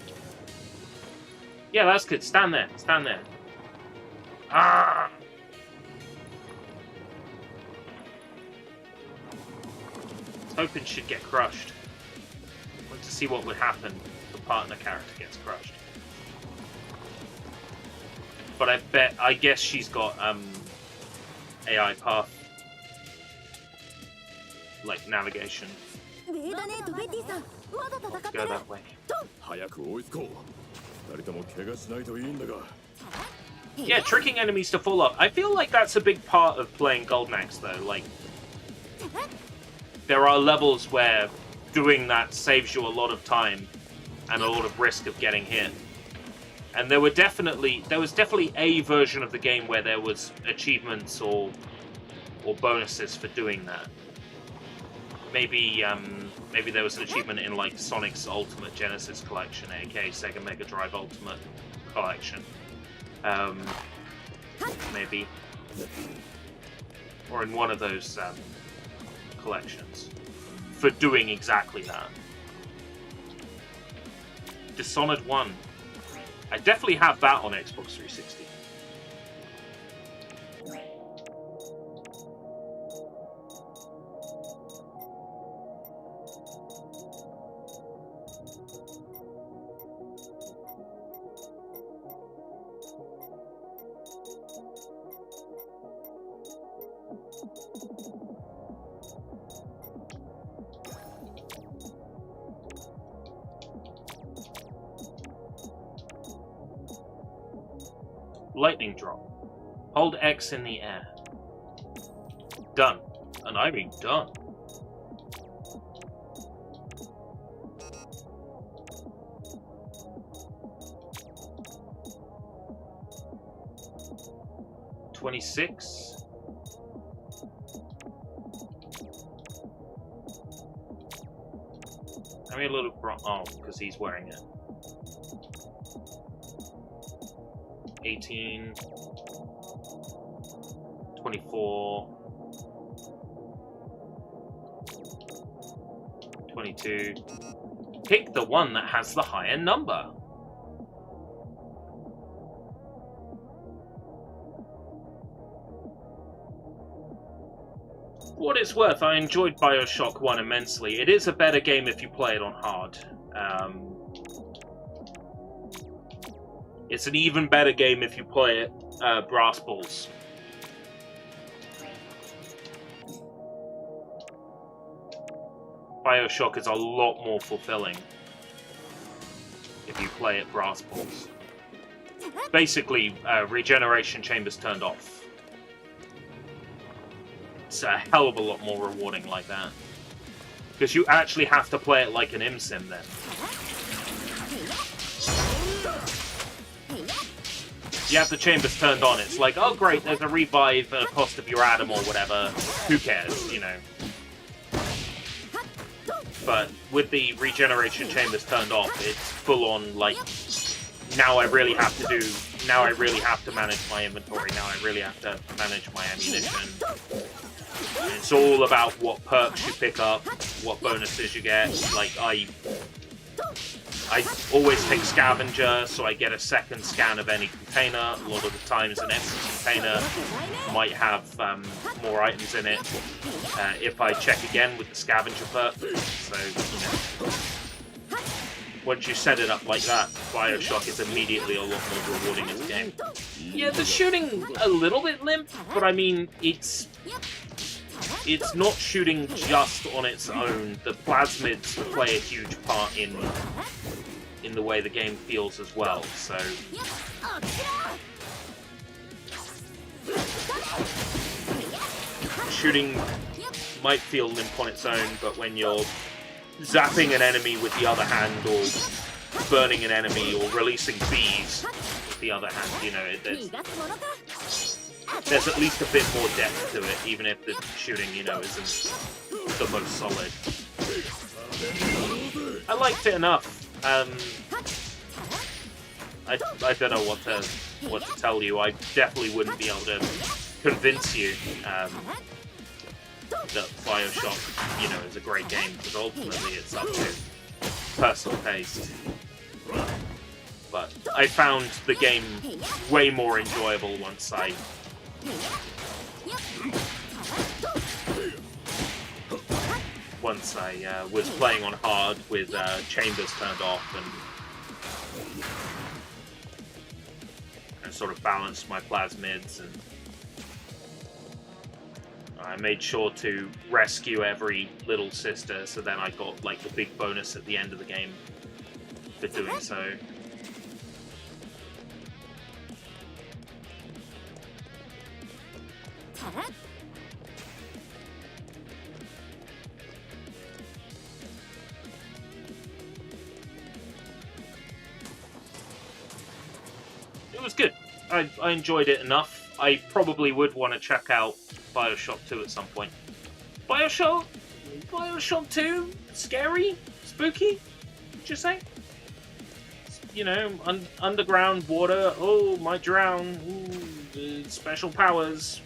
Yeah, that's good. Stand there. Stand there. Ah! I was hoping she'd get crushed. I want to see what would happen if the partner character gets crushed. But I guess she's got AI path, like navigation. Let's go that way. Yeah, tricking enemies to fall off. I feel like that's a big part of playing Golden Axe, though. Like, there are levels where doing that saves you a lot of time and a lot of risk of getting hit. And there was definitely a version of the game where there was achievements or bonuses for doing that. Maybe there was an achievement in like Sonic's Ultimate Genesis Collection, aka Sega Mega Drive Ultimate Collection. Maybe, or in one of those collections for doing exactly that. Dishonored 1. I definitely have that on Xbox 360. Lightning drop. Hold X in the air. Done. And I mean done. $26. I mean a little because he's wearing it. 18, 24, 22. Pick the one that has the higher number. For what it's worth, I enjoyed Bioshock 1 immensely. It is a better game if you play it on hard. It's an even better game if you play it brass balls. Bioshock is a lot more fulfilling if you play it brass balls. Basically, regeneration chambers turned off. It's a hell of a lot more rewarding like that. Because you actually have to play it like an ImSim then. You have the chambers turned on, it's like, oh great, there's a revive at a cost of your atom or whatever, who cares, you know. But with the regeneration chambers turned off, it's full on, like, now I really have to manage my inventory, now I really have to manage my ammunition. And it's all about what perks you pick up, what bonuses you get, like, I always take Scavenger, so I get a second scan of any container. A lot of the times an empty container might have more items in it. If I check again with the Scavenger perk, so, you know, once you set it up like that, Bioshock is immediately a lot more rewarding as a game. Yeah, the shooting a little bit limp, but I mean, it's not shooting just on its own. The plasmids play a huge part in the way the game feels as well, so... Shooting might feel limp on its own, but when you're zapping an enemy with the other hand, or burning an enemy, or releasing bees with the other hand, you know, there's at least a bit more depth to it, even if the shooting, you know, isn't the most solid. I liked it enough. I don't know what to tell you. I definitely wouldn't be able to convince you that Bioshock, you know, is a great game, because ultimately it's up to personal taste. But I found the game way more enjoyable once I was playing on hard with chambers turned off and sort of balanced my plasmids, and I made sure to rescue every little sister, so then I got like the big bonus at the end of the game for doing so. It was good. I enjoyed it enough. I probably would want to check out Bioshock 2 at some point. Bioshock 2? Scary? Spooky? What'd you say? You know, underground water. Oh, might drown. Ooh, special powers.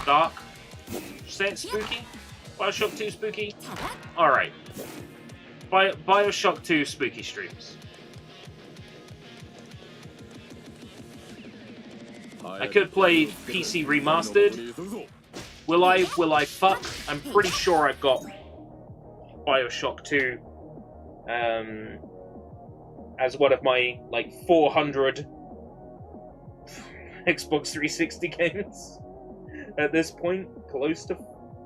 Dark? Did you say it's spooky? Bioshock 2 spooky? Alright. Bioshock 2 spooky streams. I could play PC Remastered. Will I fuck? I'm pretty sure I've got Bioshock 2 as one of my, like, 400 Xbox 360 games at this point. Close to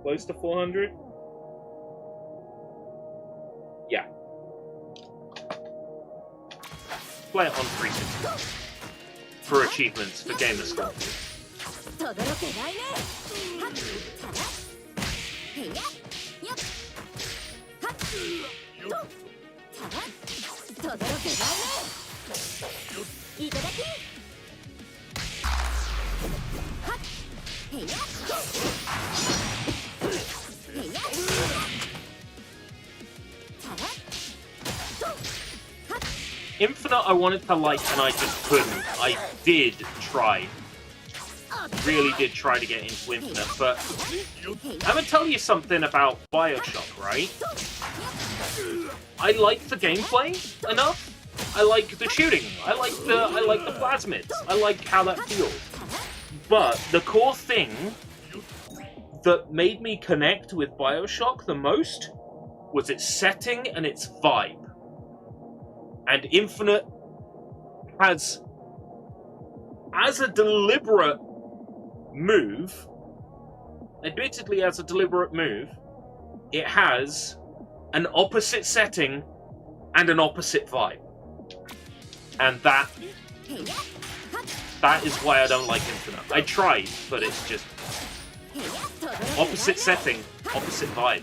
400. Yeah. Play it on 360. For achievements, for gamer score. Infinite I wanted to like, and I just couldn't. I did try. Really did try to get into Infinite, but I'm gonna tell you something about Bioshock, right? I like the gameplay enough. I like the shooting. I like the plasmids. I like how that feels. But the core thing that made me connect with Bioshock the most was its setting and its vibe. And Infinite has, as a deliberate move, admittedly as a deliberate move, it has an opposite setting and an opposite vibe. And that is why I don't like Infinite. I tried, but it's just opposite setting, opposite vibe.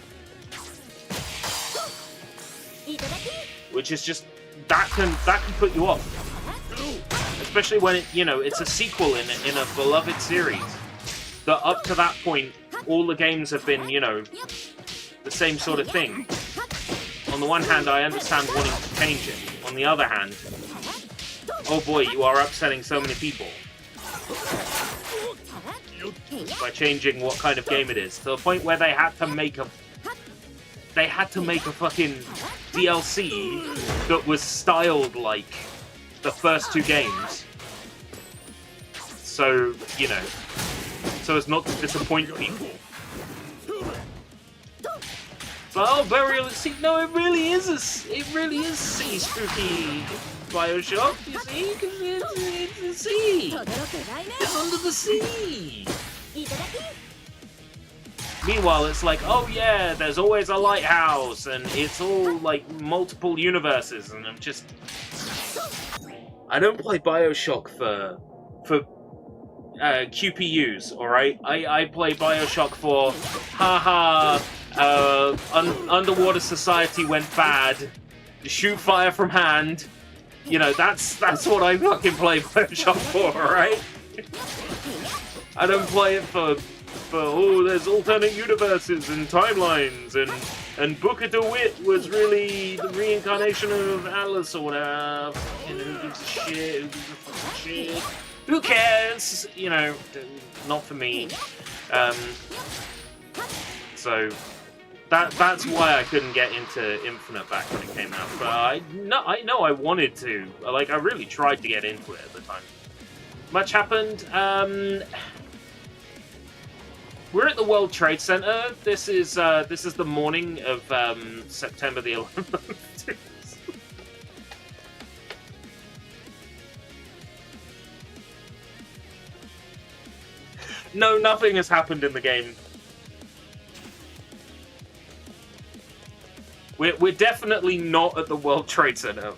Which is just, that can put you off. Especially when it's a sequel in a beloved series. That up to that point, all the games have been, the same sort of thing. On the one hand, I understand wanting to change it. On the other hand, oh boy, you are upsetting so many people. By changing what kind of game it is. To the point where they had to make they had to make a fucking DLC that was styled like the first two games. So, you know, so as not to disappoint people. But oh, Burial at Sea, no, it really is sea spooky Bioshock, you see, because it's the sea. It's under the sea. Meanwhile, it's like, oh yeah, there's always a lighthouse, and it's all like multiple universes, and I'm just, I don't play Bioshock for QPUs, all right? I play Bioshock for haha. Underwater society went bad. Shoot fire from hand. You know, that's what I fucking play Bioshock for, alright? I don't play it for oh, there's alternate universes and timelines and Booker DeWitt was really the reincarnation of Alice or whatever. You know, who gives a shit? Who gives a fucking shit? Who cares? You know, not for me. So that's why I couldn't get into Infinite back when it came out. But I know I wanted to. Like, I really tried to get into it at the time. Much happened. We're at the World Trade Center. This is the morning of September the 11th. No, nothing has happened in the game. We're definitely not at the World Trade Center.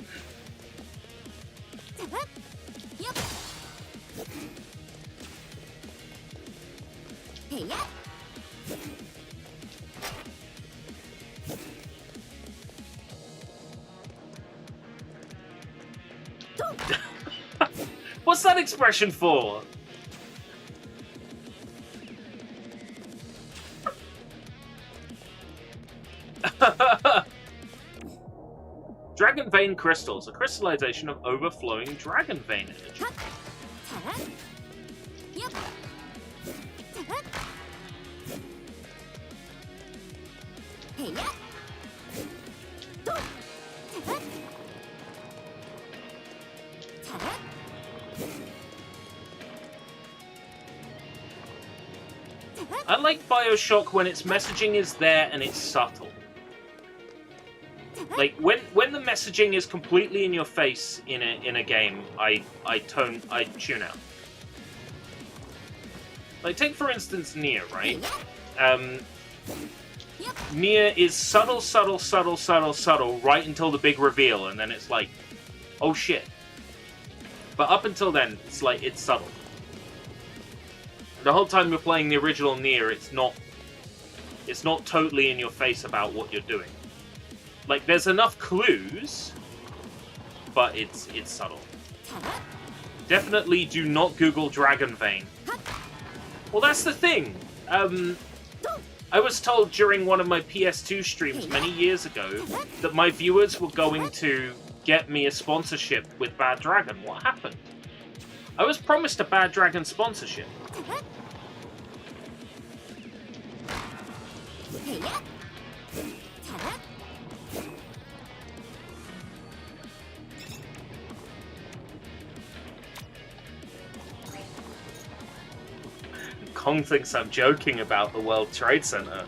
What's that expression for? Dragon Vein crystals, a crystallization of overflowing Dragon Vein energy. I like Bioshock when its messaging is there and it's subtle. Like when the messaging is completely in your face in a game, I tune out. Like take for instance Nier, right? Nier is subtle right until the big reveal, and then it's like, oh shit. But up until then, it's like it's subtle. The whole time you're playing the original Nier, it's not totally in your face about what you're doing. Like, there's enough clues, but it's subtle. Definitely do not Google Dragon Vein. Well, that's the thing. I was told during one of my PS2 streams many years ago that my viewers were going to get me a sponsorship with Bad Dragon. What happened? I was promised a Bad Dragon sponsorship. Kong thinks I'm joking about the World Trade Center.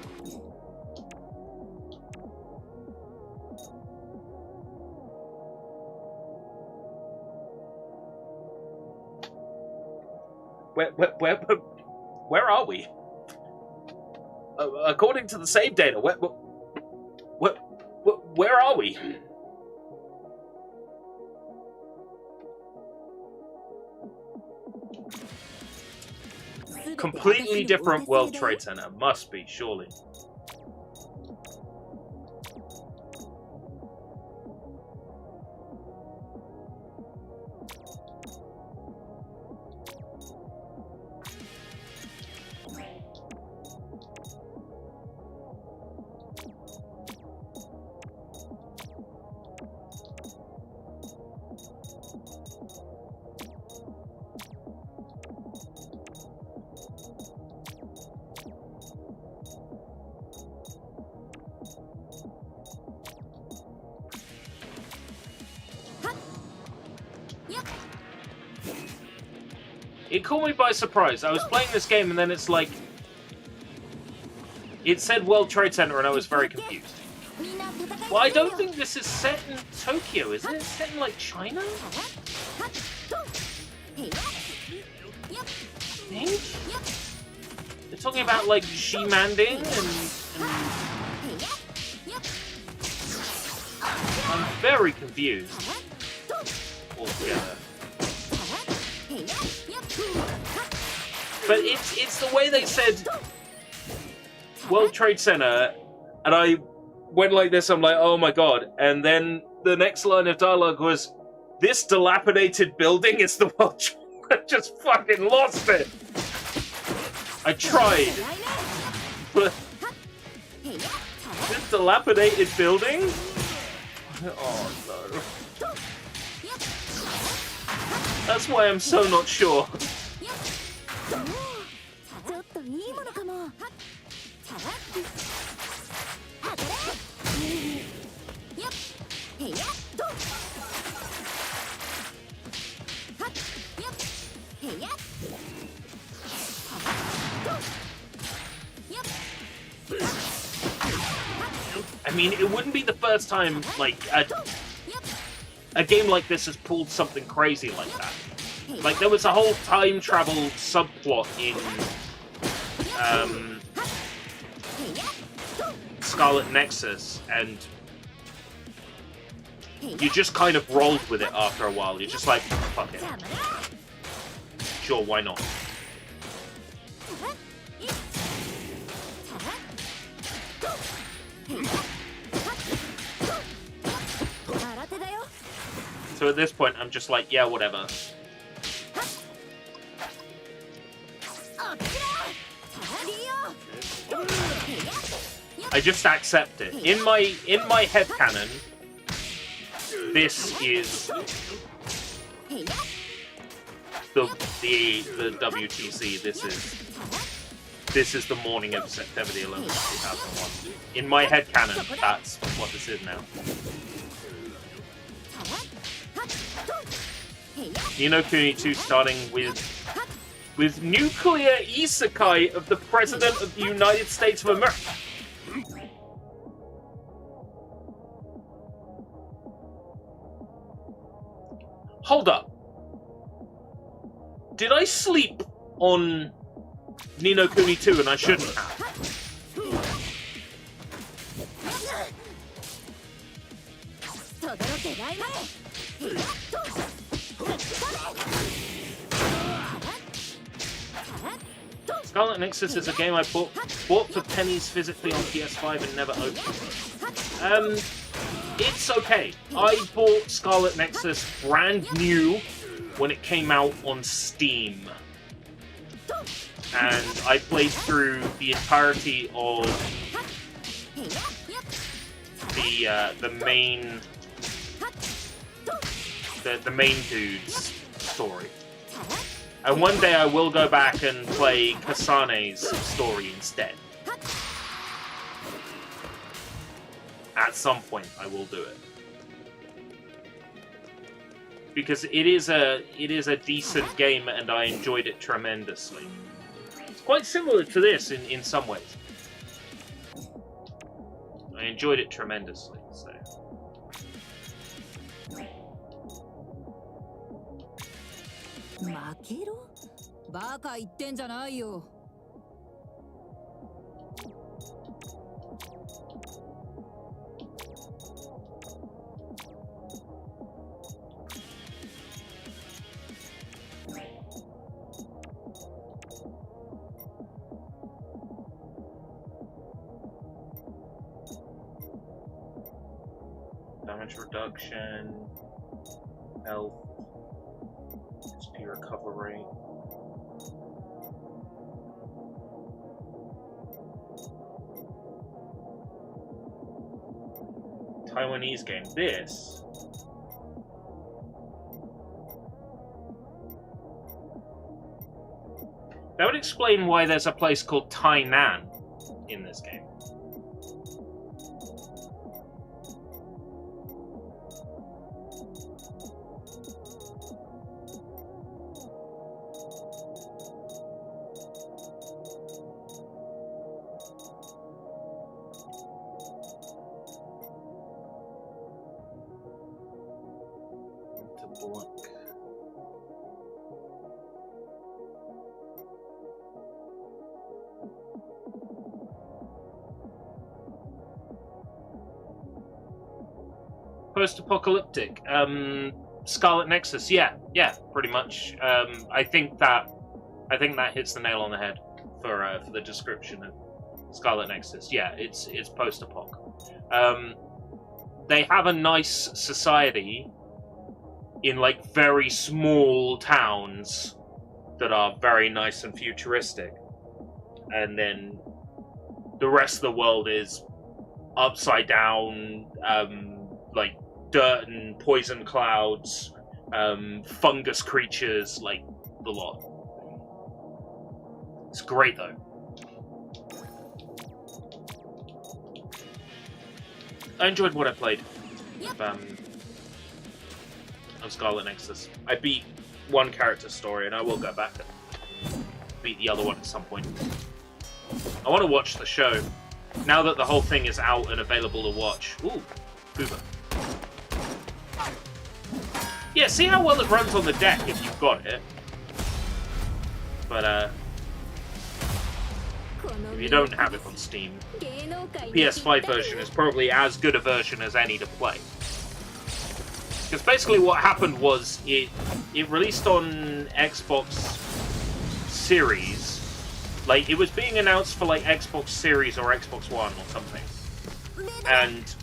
Where are we? According to the save data, where are we? Completely different World Trade Center. Must be, surely. It caught me by surprise. I was playing this game and then it's like... It said World Trade Center and I was very confused. Well, I don't think this is set in Tokyo, is it? It's set in, like, China? I think? They're talking about, like, Ximanding and... I'm very confused altogether. But it's the way they said World Trade Center, and I went like this, I'm like, oh my god. And then the next line of dialogue was, this dilapidated building is the World Trade. I just fucking lost it. I tried. But this dilapidated building? Oh no. That's why I'm so not sure. I mean, it wouldn't be the first time, like, a game like this has pulled something crazy like that. Like, there was a whole time travel subplot in Scarlet Nexus, and you just kind of rolled with it after a while. You're just like, fuck it. Sure, why not? So at this point, I'm just like, yeah, whatever. I just accept it. In my headcanon, this is the WTC. This is the morning of September the 11th, 2001. In my headcanon, that's what this is now. Ni no Kuni 2 starting with nuclear isekai of the President of the United States of America. Hold up. Did I sleep on Ni no Kuni 2 and I shouldn't have? Scarlet Nexus is a game I bought for pennies physically on PS5 and never opened. It's okay. I bought Scarlet Nexus brand new when it came out on Steam. And I played through the entirety of the main dude's story. And one day I will go back and play Kasane's story instead. At some point, I will do it. Because it is a decent game, and I enjoyed it tremendously. It's quite similar to this in some ways. I enjoyed it tremendously, so... Damage reduction, health, XP recovery. Taiwanese game. This that would explain why there's a place called Tainan in this game. to black. Post-apocalyptic. Scarlet Nexus. Yeah, pretty much. I think that hits the nail on the head for the description of Scarlet Nexus. Yeah, it's post-apoc. They have a nice society in like very small towns that are very nice and futuristic, and then the rest of the world is upside down, like dirt and poison clouds, fungus creatures, like the lot. It's great though. I enjoyed what I played of Scarlet Nexus. I beat one character's story, and I will go back and beat the other one at some point. I want to watch the show now that the whole thing is out and available to watch. Ooh, Booba. Yeah, see how well it runs on the deck if you've got it. But if you don't have it on Steam, PS5 version is probably as good a version as any to play. Because basically what happened was it released on Xbox Series. Like, it was being announced for like Xbox Series or Xbox One or something. And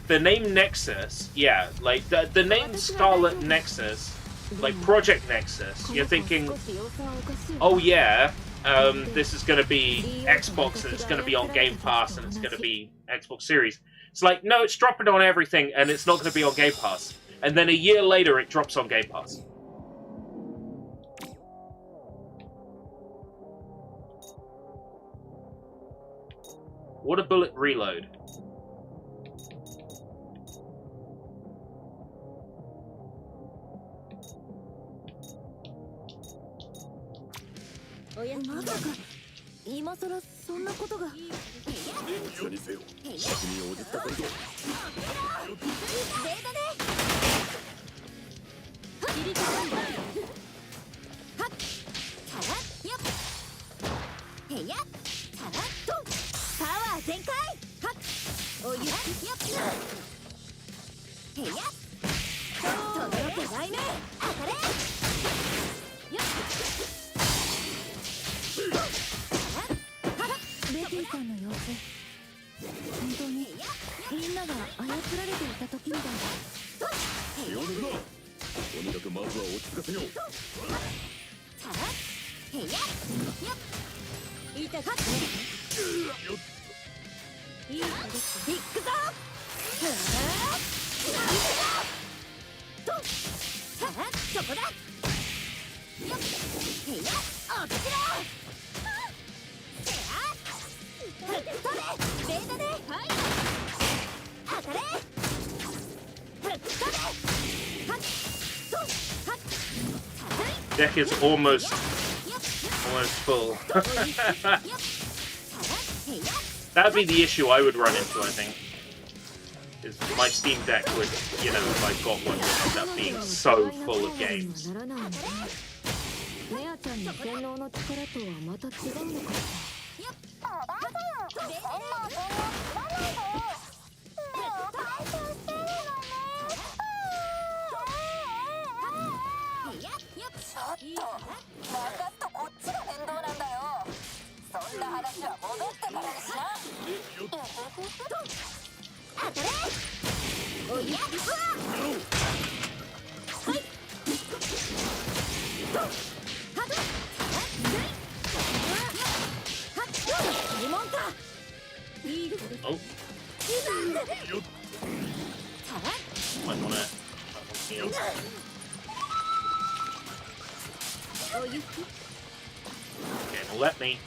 the name Nexus, yeah, like the name Scarlet Nexus, like Project Nexus, you're thinking, oh yeah, this is going to be Xbox and it's going to be on Game Pass and it's going to be Xbox Series. It's like, no, it's dropping on everything and it's not going to be on Game Pass. And then a year later, it drops on Game Pass. Water Bullet Reload. Deck is almost full. That'd be the issue I would run into, I think. Is my Steam Deck would, you know, if I got one, would end up being so full of games. Oh. Might want to heal. Okay, now let me.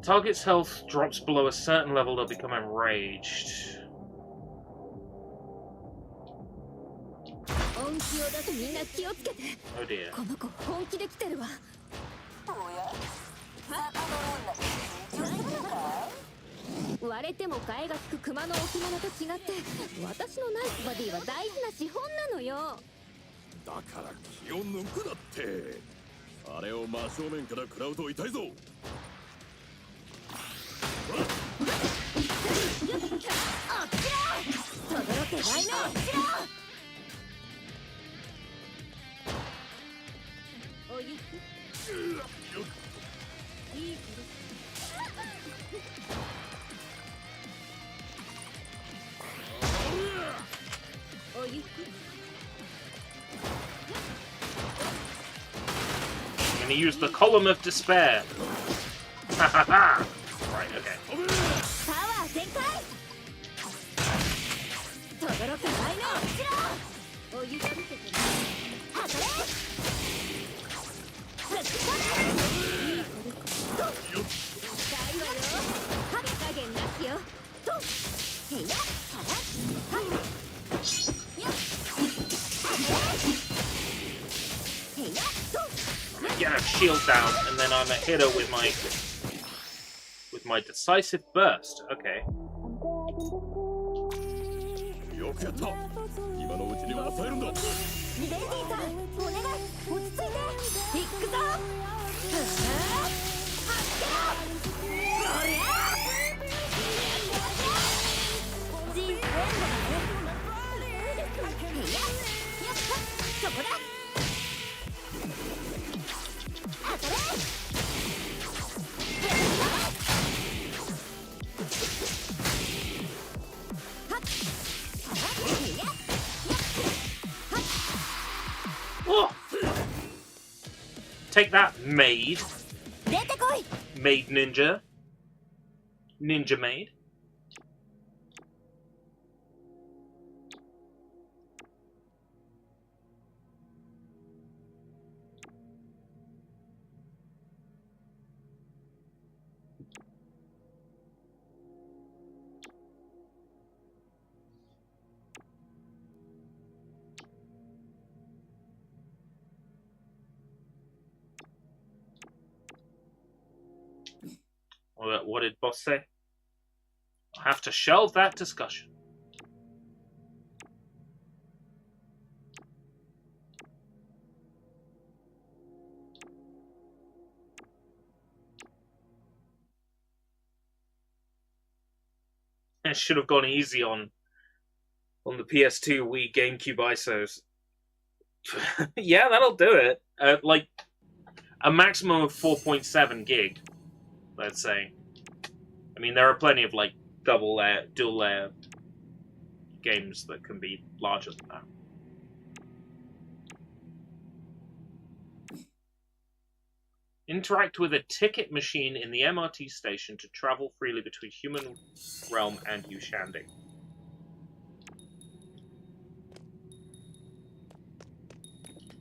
Target's health drops below a certain level, they'll become enraged. Oh dear. 割れても替えが利く熊の置物と違って、私のナイスバディは大事な資本なのよ。だから気を抜くなって。あれを真正面から食らうと痛いぞ。とどろけないな。おゆきいいおゆき。I'm gonna use the column of despair. Ha ha ha! Right, okay. パワー全開。とどろけないな。おゆき見ててね。当たれ。加減なしよ。と。へや。はら。Get a shield down, and then I'm a hitter with my decisive burst. Okay. よくやった。今のうちに抑えるんだ。レディさん、お願い、落ち着いて。行くぞ。そこだ。Oh. Take that, maid. 出てこい。 Maid ninja. Ninja maid. What did boss say? I'll have to shelve that discussion. It should have gone easy on the PS2, Wii, GameCube ISOs. Yeah, that'll do it. Like a maximum of 4.7 gig. Let's say. I mean, there are plenty of like double layer, dual layer games that can be larger than that. Interact with a ticket machine in the MRT station to travel freely between human realm and Yushandi.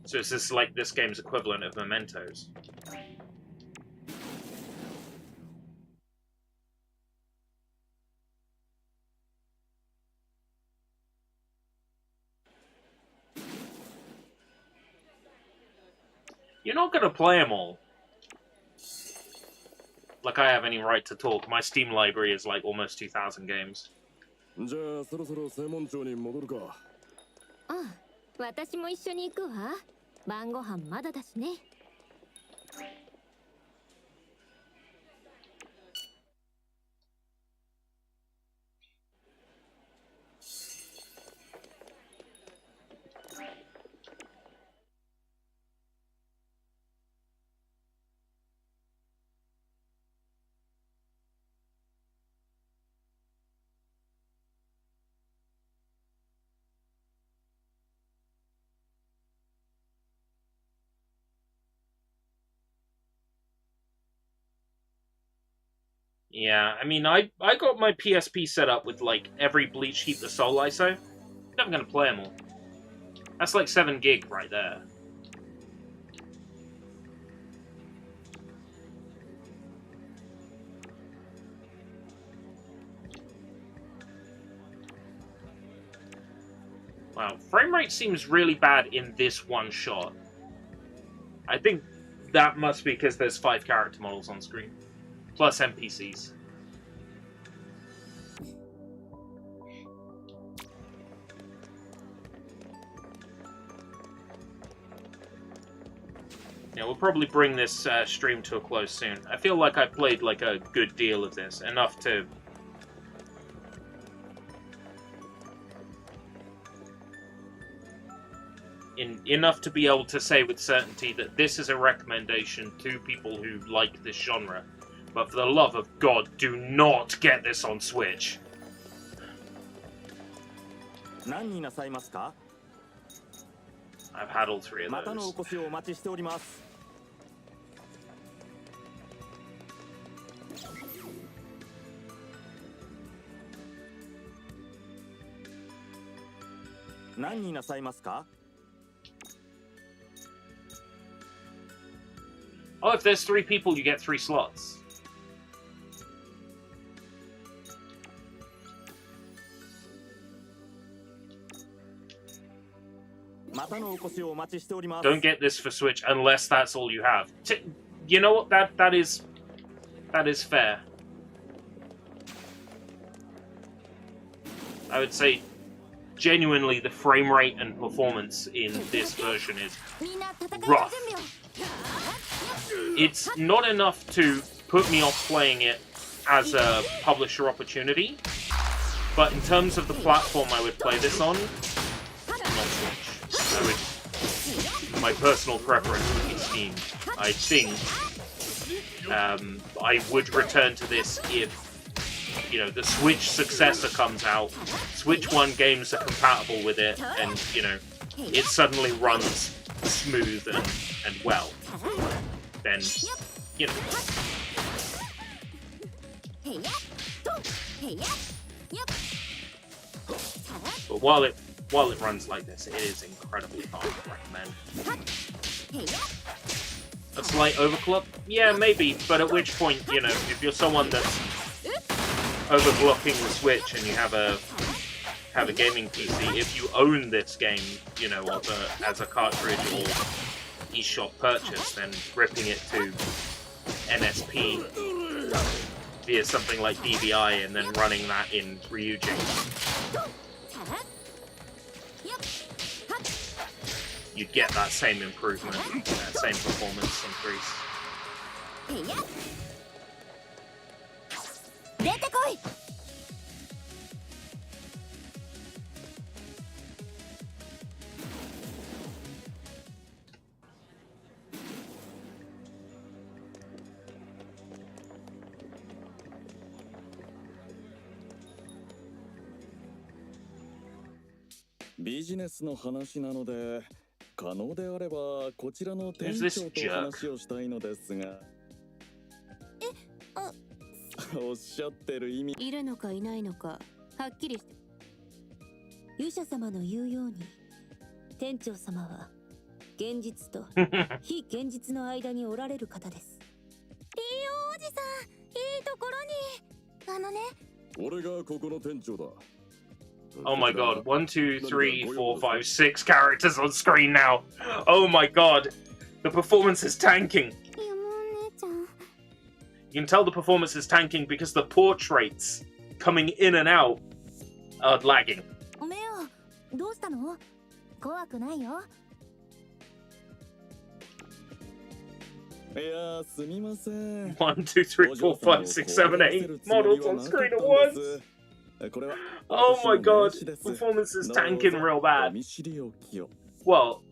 So is this like this game's equivalent of Mementos? You're not gonna play them all. Like I have any right to talk. My Steam library is like almost 2,000 games. じゃあそろそろ正門町に戻るか。ああ、私も一緒に行くわ。晩ご飯まだだしね。Yeah, I mean, I got my PSP set up with, like, every Bleach Heap the Soul ISO. Never gonna play them all. That's like 7 gig right there. Wow, frame rate seems really bad in this one shot. I think that must be because there's 5 character models on screen. Plus NPCs. Yeah, we'll probably bring this stream to a close soon. I feel like I played like a good deal of this, enough to... enough to be able to say with certainty that this is a recommendation to people who like this genre. But for the love of God, do not get this on Switch. 何になさいますか? I've had all three of またのお those. 越しをお待ちしております。何になさいますか? Oh, if there's 3 people, you get 3 slots. Don't get this for Switch unless that's all you have. You know what? That is fair. I would say, genuinely, the frame rate and performance in this version is rough. It's not enough to put me off playing it as a publisher opportunity, but in terms of the platform I would play this on, not Switch. My personal preference would be Steam. I think I would return to this if, you know, the Switch successor comes out, Switch 1 games are compatible with it, and, you know, it suddenly runs smooth and well. Then, you know. But while it runs like this, it is incredibly hard to recommend. A slight overclock? Yeah, maybe, but at which point, you know, if you're someone that's overclocking the Switch and you have a gaming PC, if you own this game, you know, as a cartridge or eShop purchase, then ripping it to NSP via something like DVI and then running that in Ryujin, you get that same improvement, that same performance increase. Business の話なので、可能であればこちらの店長と話をしたいのですが。おっしゃってる意味。いるのかいないのか、はっきりして。勇者様の言うように、店長様は現実と非現実の間におられる方です。リオおじさん、いいところに。俺がここの店長だ。Oh my god, 1, 2, 3, 4, 5, 6 characters on screen now. Oh my god, the performance is tanking. You can tell the performance is tanking because the portraits coming in and out are lagging. どうしたの？怖くないよ。いや、すみません。1, 2, 3, 4, 5, 6, 7, 8 models on screen at once. Oh my god, performance is tanking real bad. Well,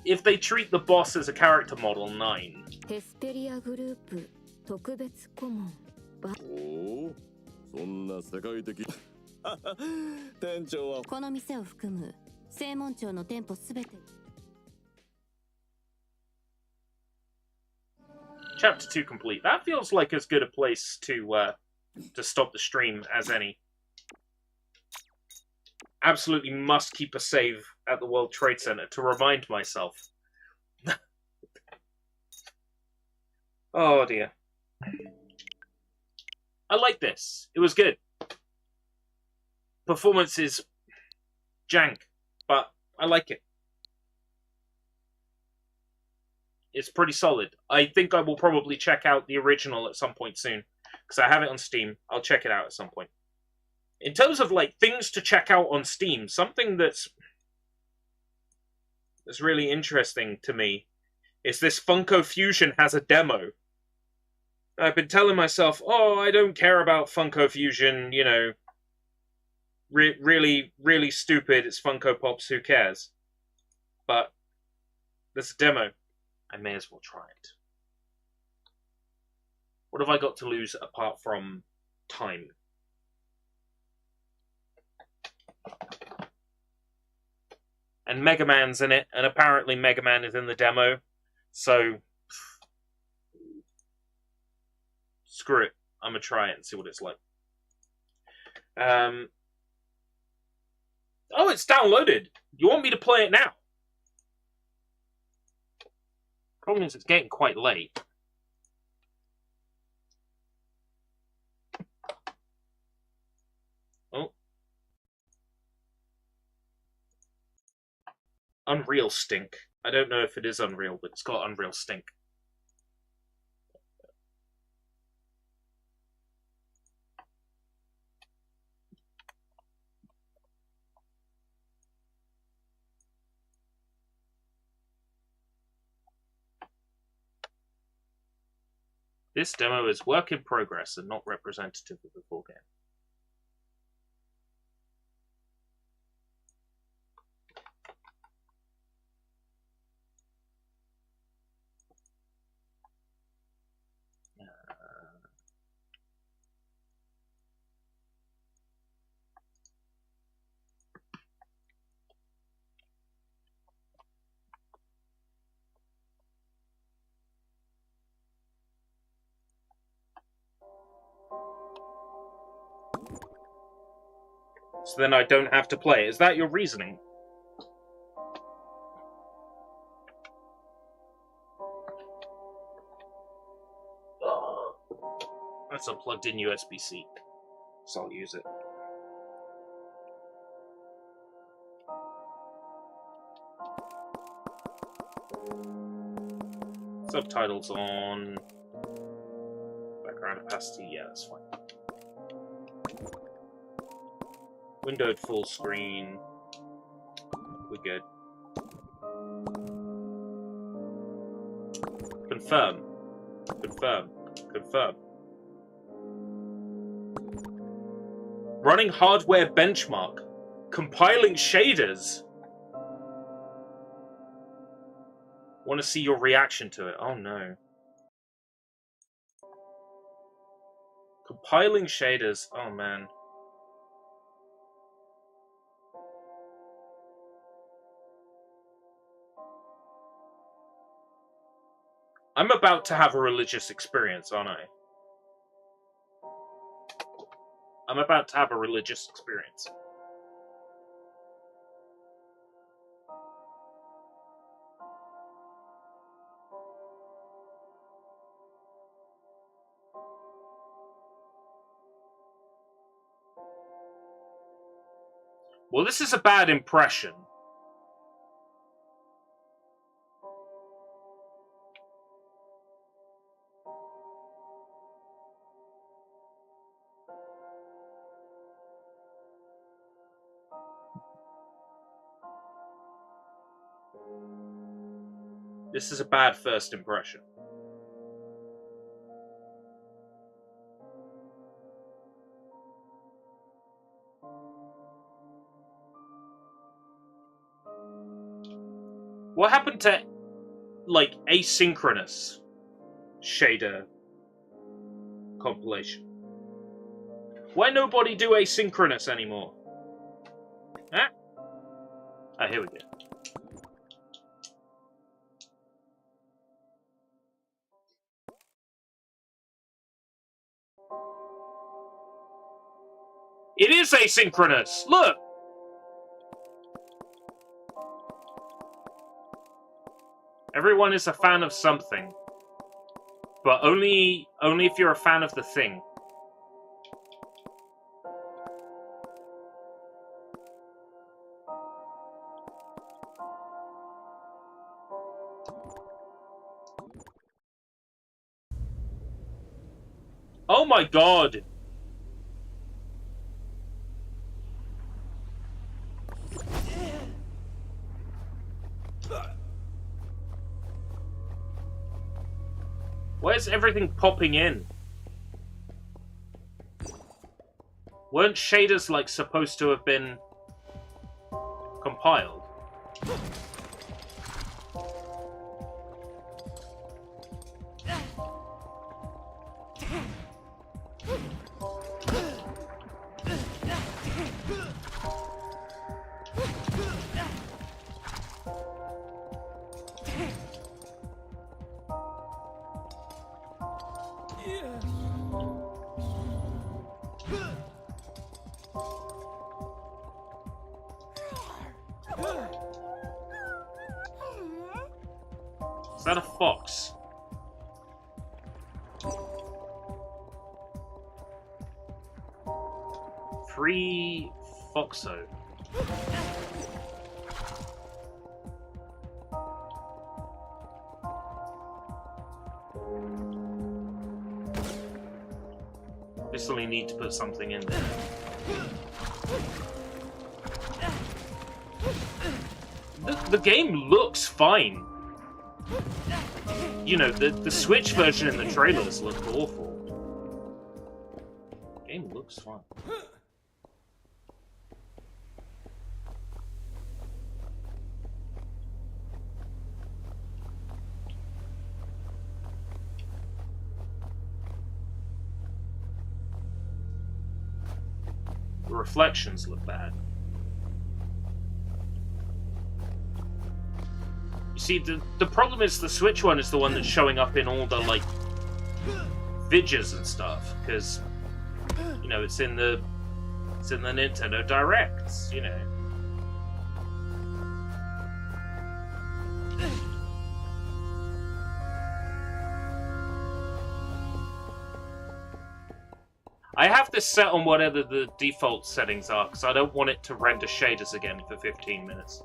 if they treat the boss as a character model 9. ヘスペリアグループ特別顧問。おお、そんな世界的。店長はこの店を含む正門町の店舗すべて。Chapter 2 complete. That feels like as good a place to stop the stream as any. Absolutely must keep a save at the World Trade Center to remind myself. Oh dear. I like this. It was good. Performance is jank, but I like it. It's pretty solid. I think I will probably check out the original at some point soon, because I have it on Steam. I'll check it out at some point. In terms of like things to check out on Steam, something that's really interesting to me It's this Funko Fusion has a demo. I've been telling myself, oh, I don't care about Funko Fusion, you know, really, really stupid, it's Funko Pops, who cares? But there's a demo. I may as well try it. What have I got to lose apart from time? And Mega Man's in it, and apparently Mega Man is in the demo, so screw it. I'm gonna try it and see what it's like. Oh, it's downloaded. You want me to play it now? Problem is, it's getting quite late. Oh. Unreal stink. I don't know if it is Unreal, but it's got Unreal stink. This demo is work in progress and not representative of the full game. So then I don't have to play. Is that your reasoning? That's a plugged-in USB-C, so I'll use it. Subtitles on. Background opacity, yeah, that's fine. Windowed full screen. We're good. Confirm. Confirm. Confirm. Running hardware benchmark. Compiling shaders. Want to see your reaction to it. Oh no. Compiling shaders. Oh man. I'm about to have a religious experience, aren't I? I'm about to have a religious experience. Well, this is a bad impression. This is a bad first impression. What happened to, like, asynchronous shader compilation? Why nobody do asynchronous anymore? Huh? Ah, here we go. It is asynchronous! Look! Everyone is a fan of something. But only if you're a fan of the thing. Oh my god! Where's everything popping in? Weren't shaders, like, supposed to have been compiled? Is that a fox? Free Foxo. Obviously need to put something in there. The game looks fine. You know, the Switch version in the trailers looked awful. The game looks fine. The reflections look bad. You see, the problem is the Switch one is the one that's showing up in all the, like, vidges and stuff, because, you know, it's in the Nintendo Directs, you know. I have this set on whatever the default settings are, because I don't want it to render shaders again for 15 minutes.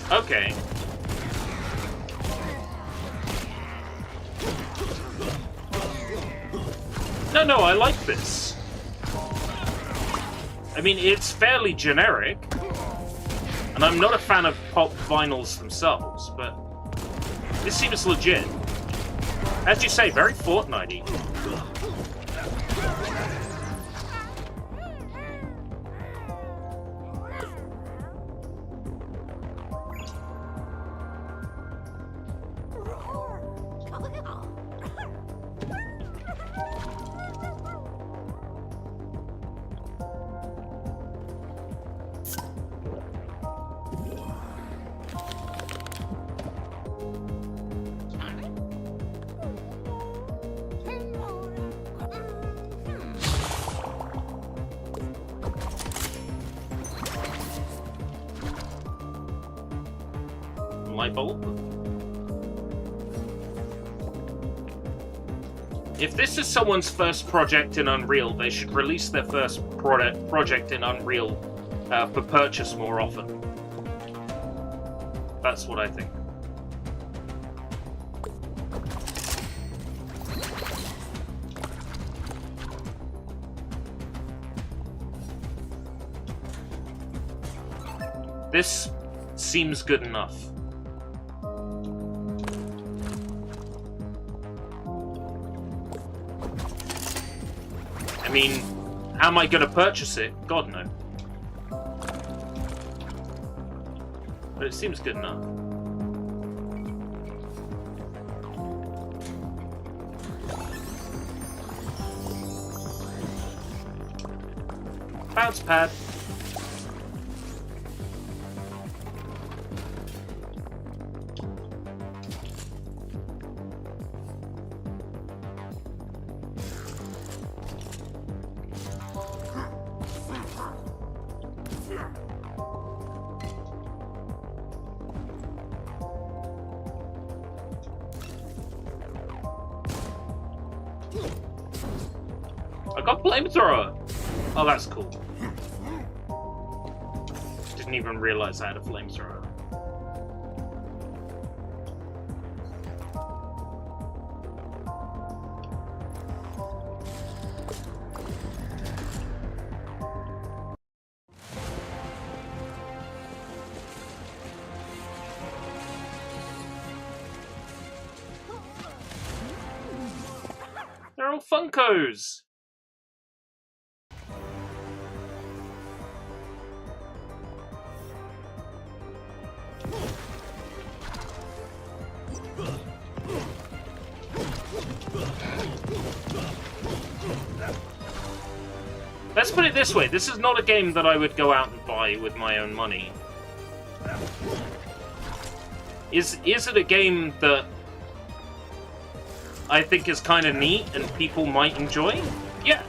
Okay. No, I like this. I mean, it's fairly generic, and I'm not a fan of pop vinyls themselves, but this seems legit. As you say, very Fortnite-y. Light bulb. If this is someone's first project in Unreal, they should release their first project in Unreal for purchase more often. That's what I think. This seems good enough. I mean, how am I going to purchase it? God, no. But it seems good enough. Bounce pad. I got flamethrower! Oh, that's cool. Didn't even realize I had a flamethrower. They're all Funkos! Let's put it this way, this is not a game that I would go out and buy with my own money. Is it a game that I think is kind of neat and people might enjoy? Yeah.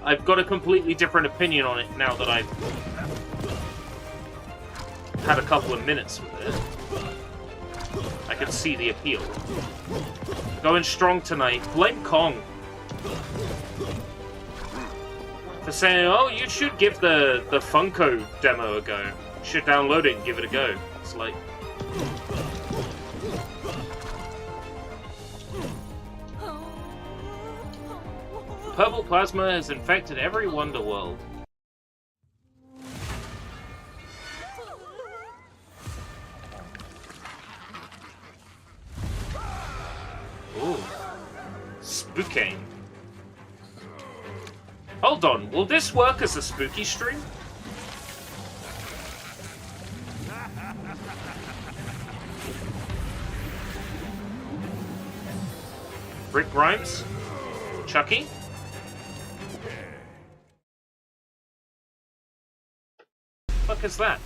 I've got a completely different opinion on it now that I've had a couple of minutes with it. I can see the appeal. Going strong tonight. Blame Kong for saying, oh, you should give the Funko demo a go. You should download it and give it a go. It's like... Purple plasma has infected every Wonderworld. Ooh. Spookane. Hold on, will this work as a spooky stream? Rick Grimes? Chucky? What the fuck is that?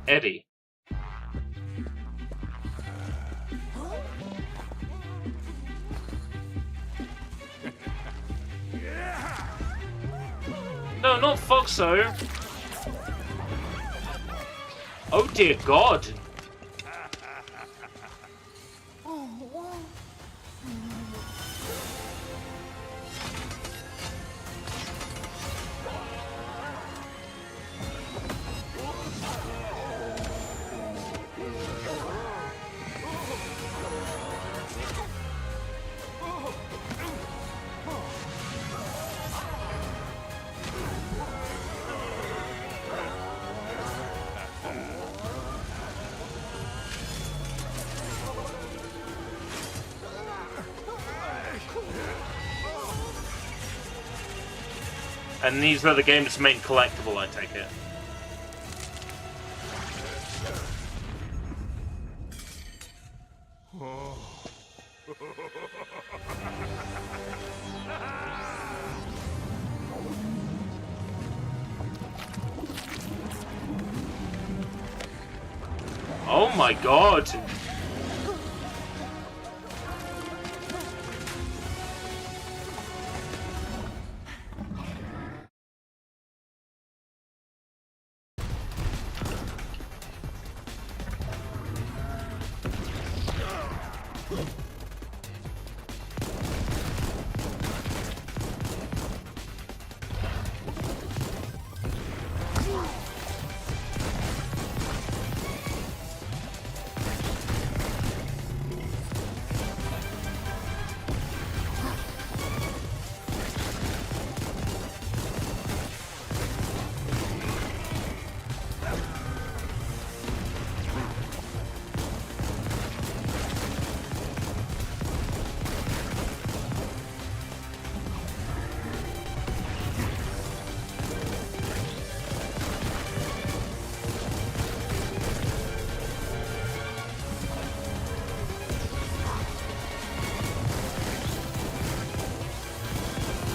Eddie. No, not Foxo. Oh dear God. And these are the game's main collectible, I take it. Oh my God!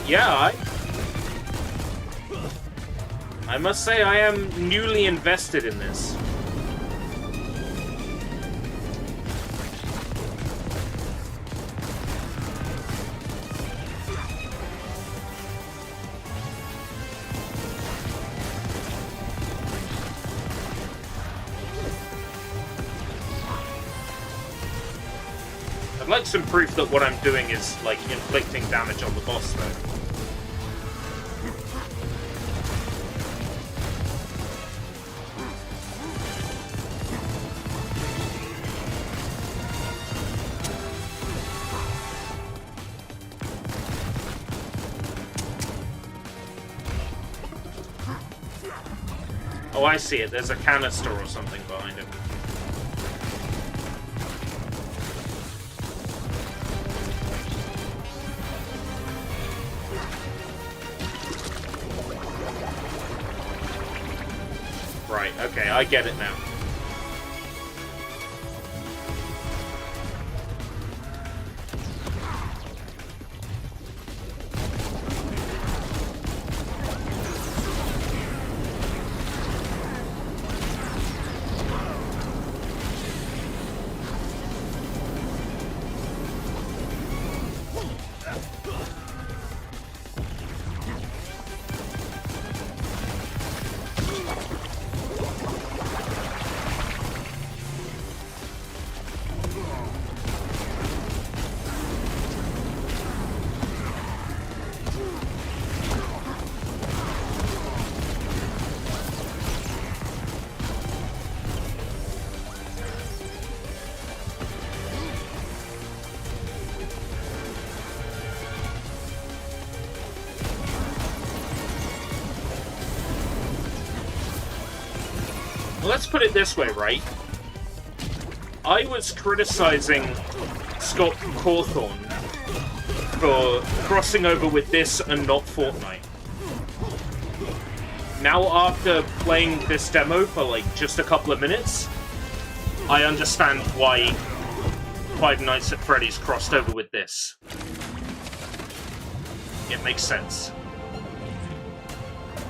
Yeah, I must say I am newly invested in this. like some proof that what I'm doing is, like, inflicting damage on the boss, though. Oh, I see it. There's a canister or something behind him. Right, okay, I get it now. Let's put it this way, right? I was criticizing Scott Cawthorne for crossing over with this and not Fortnite. Now, after playing this demo for, like, just a couple of minutes, I understand why Five Nights at Freddy's crossed over with this. It makes sense.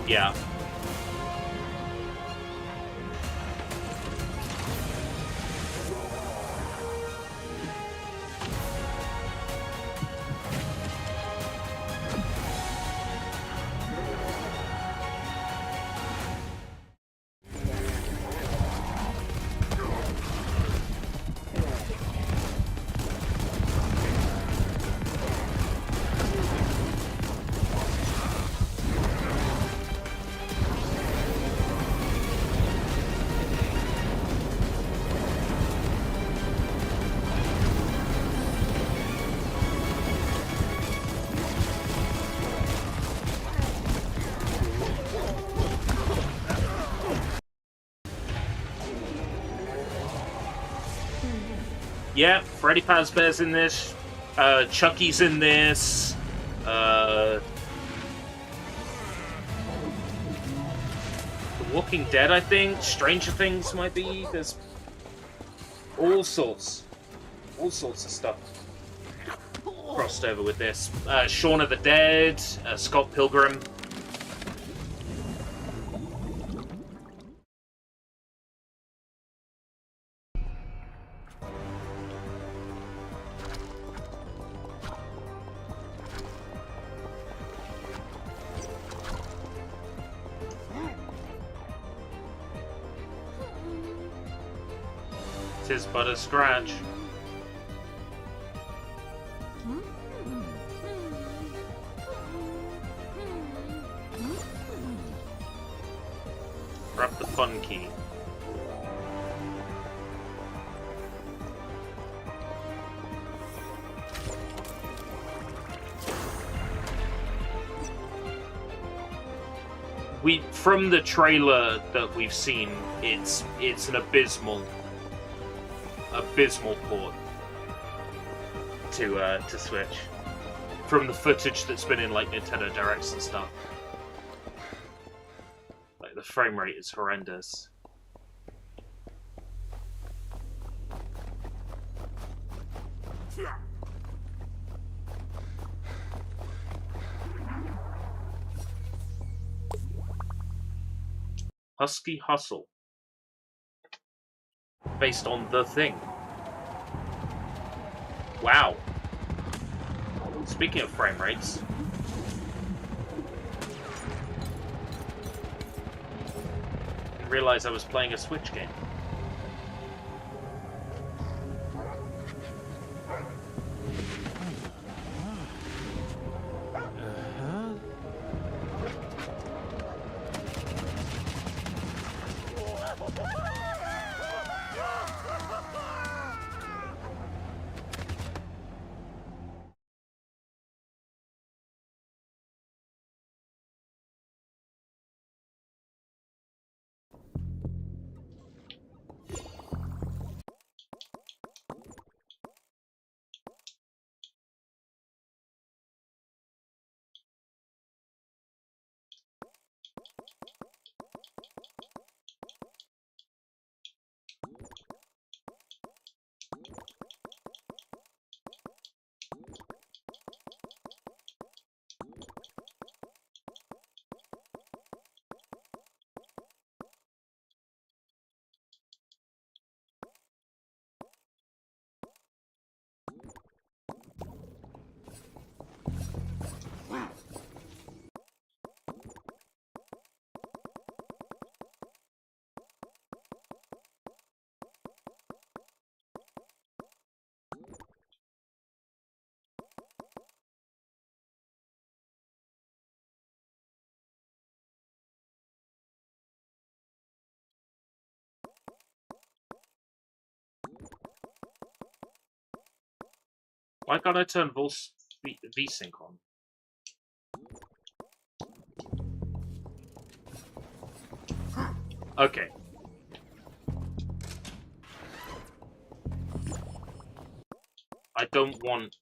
Yeah. Yeah, Freddy Fazbear's in this, Chucky's in this, The Walking Dead, I think, Stranger Things might be, there's all sorts of stuff crossed over with this. Shaun of the Dead, Scott Pilgrim. Tis but a scratch. Grab the fun key. From the trailer that we've seen, it's an abysmal port to Switch. From the footage that's been in, like, Nintendo Directs and stuff. Like, the frame rate is horrendous. Husky Hustle. Based on The Thing. Wow. Speaking of frame rates. I didn't realize I was playing a Switch game. Why can't I turn VSync on? Okay. I don't want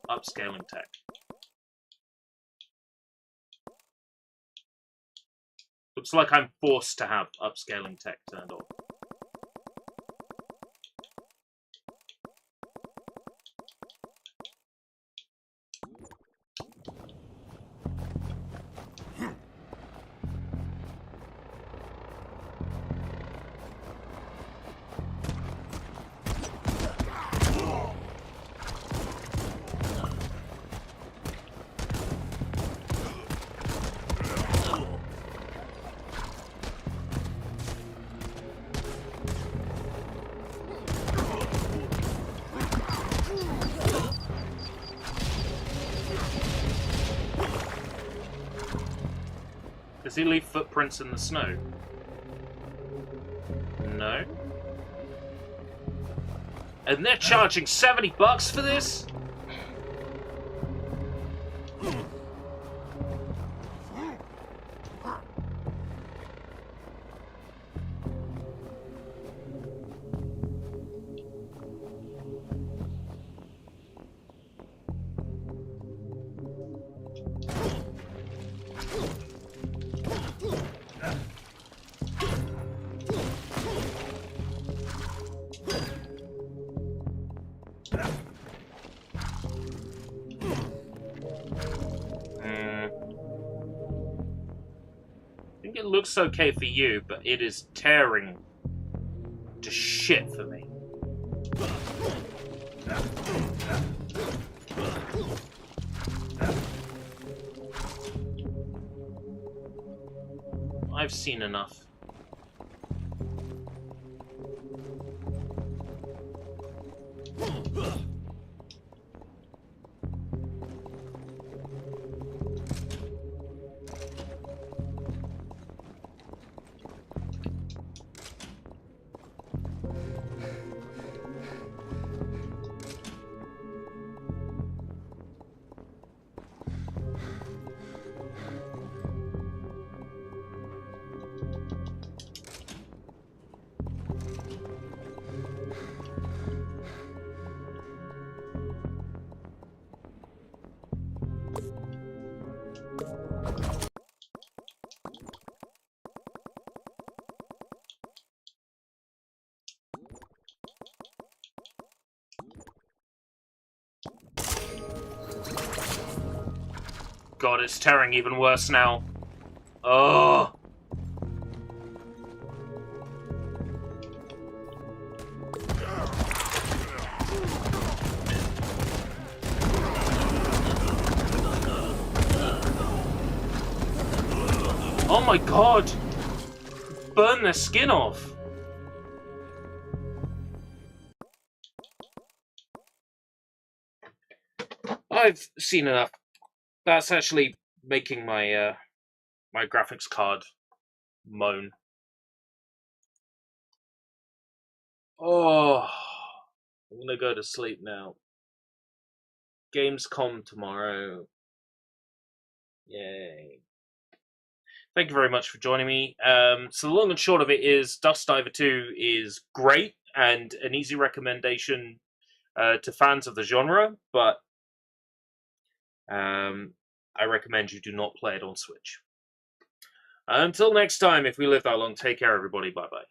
upscaling tech. Looks like I'm forced to have upscaling tech turned on. Does he leave footprints in the snow? No. And they're charging $70 for this? It looks okay for you, but it is tearing to shit for me. I've seen enough. God, it's tearing even worse now. Oh. Oh my God. Burn their skin off. I've seen enough. That's actually making my my graphics card moan. Oh, I'm gonna go to sleep now. Gamescom tomorrow. Yay. Thank you very much for joining me. So the long and short of it is Dusk Diver 2 is great and an easy recommendation to fans of the genre, but I recommend you do not play it on Switch. Until next time, if we live that long, take care, everybody. Bye-bye.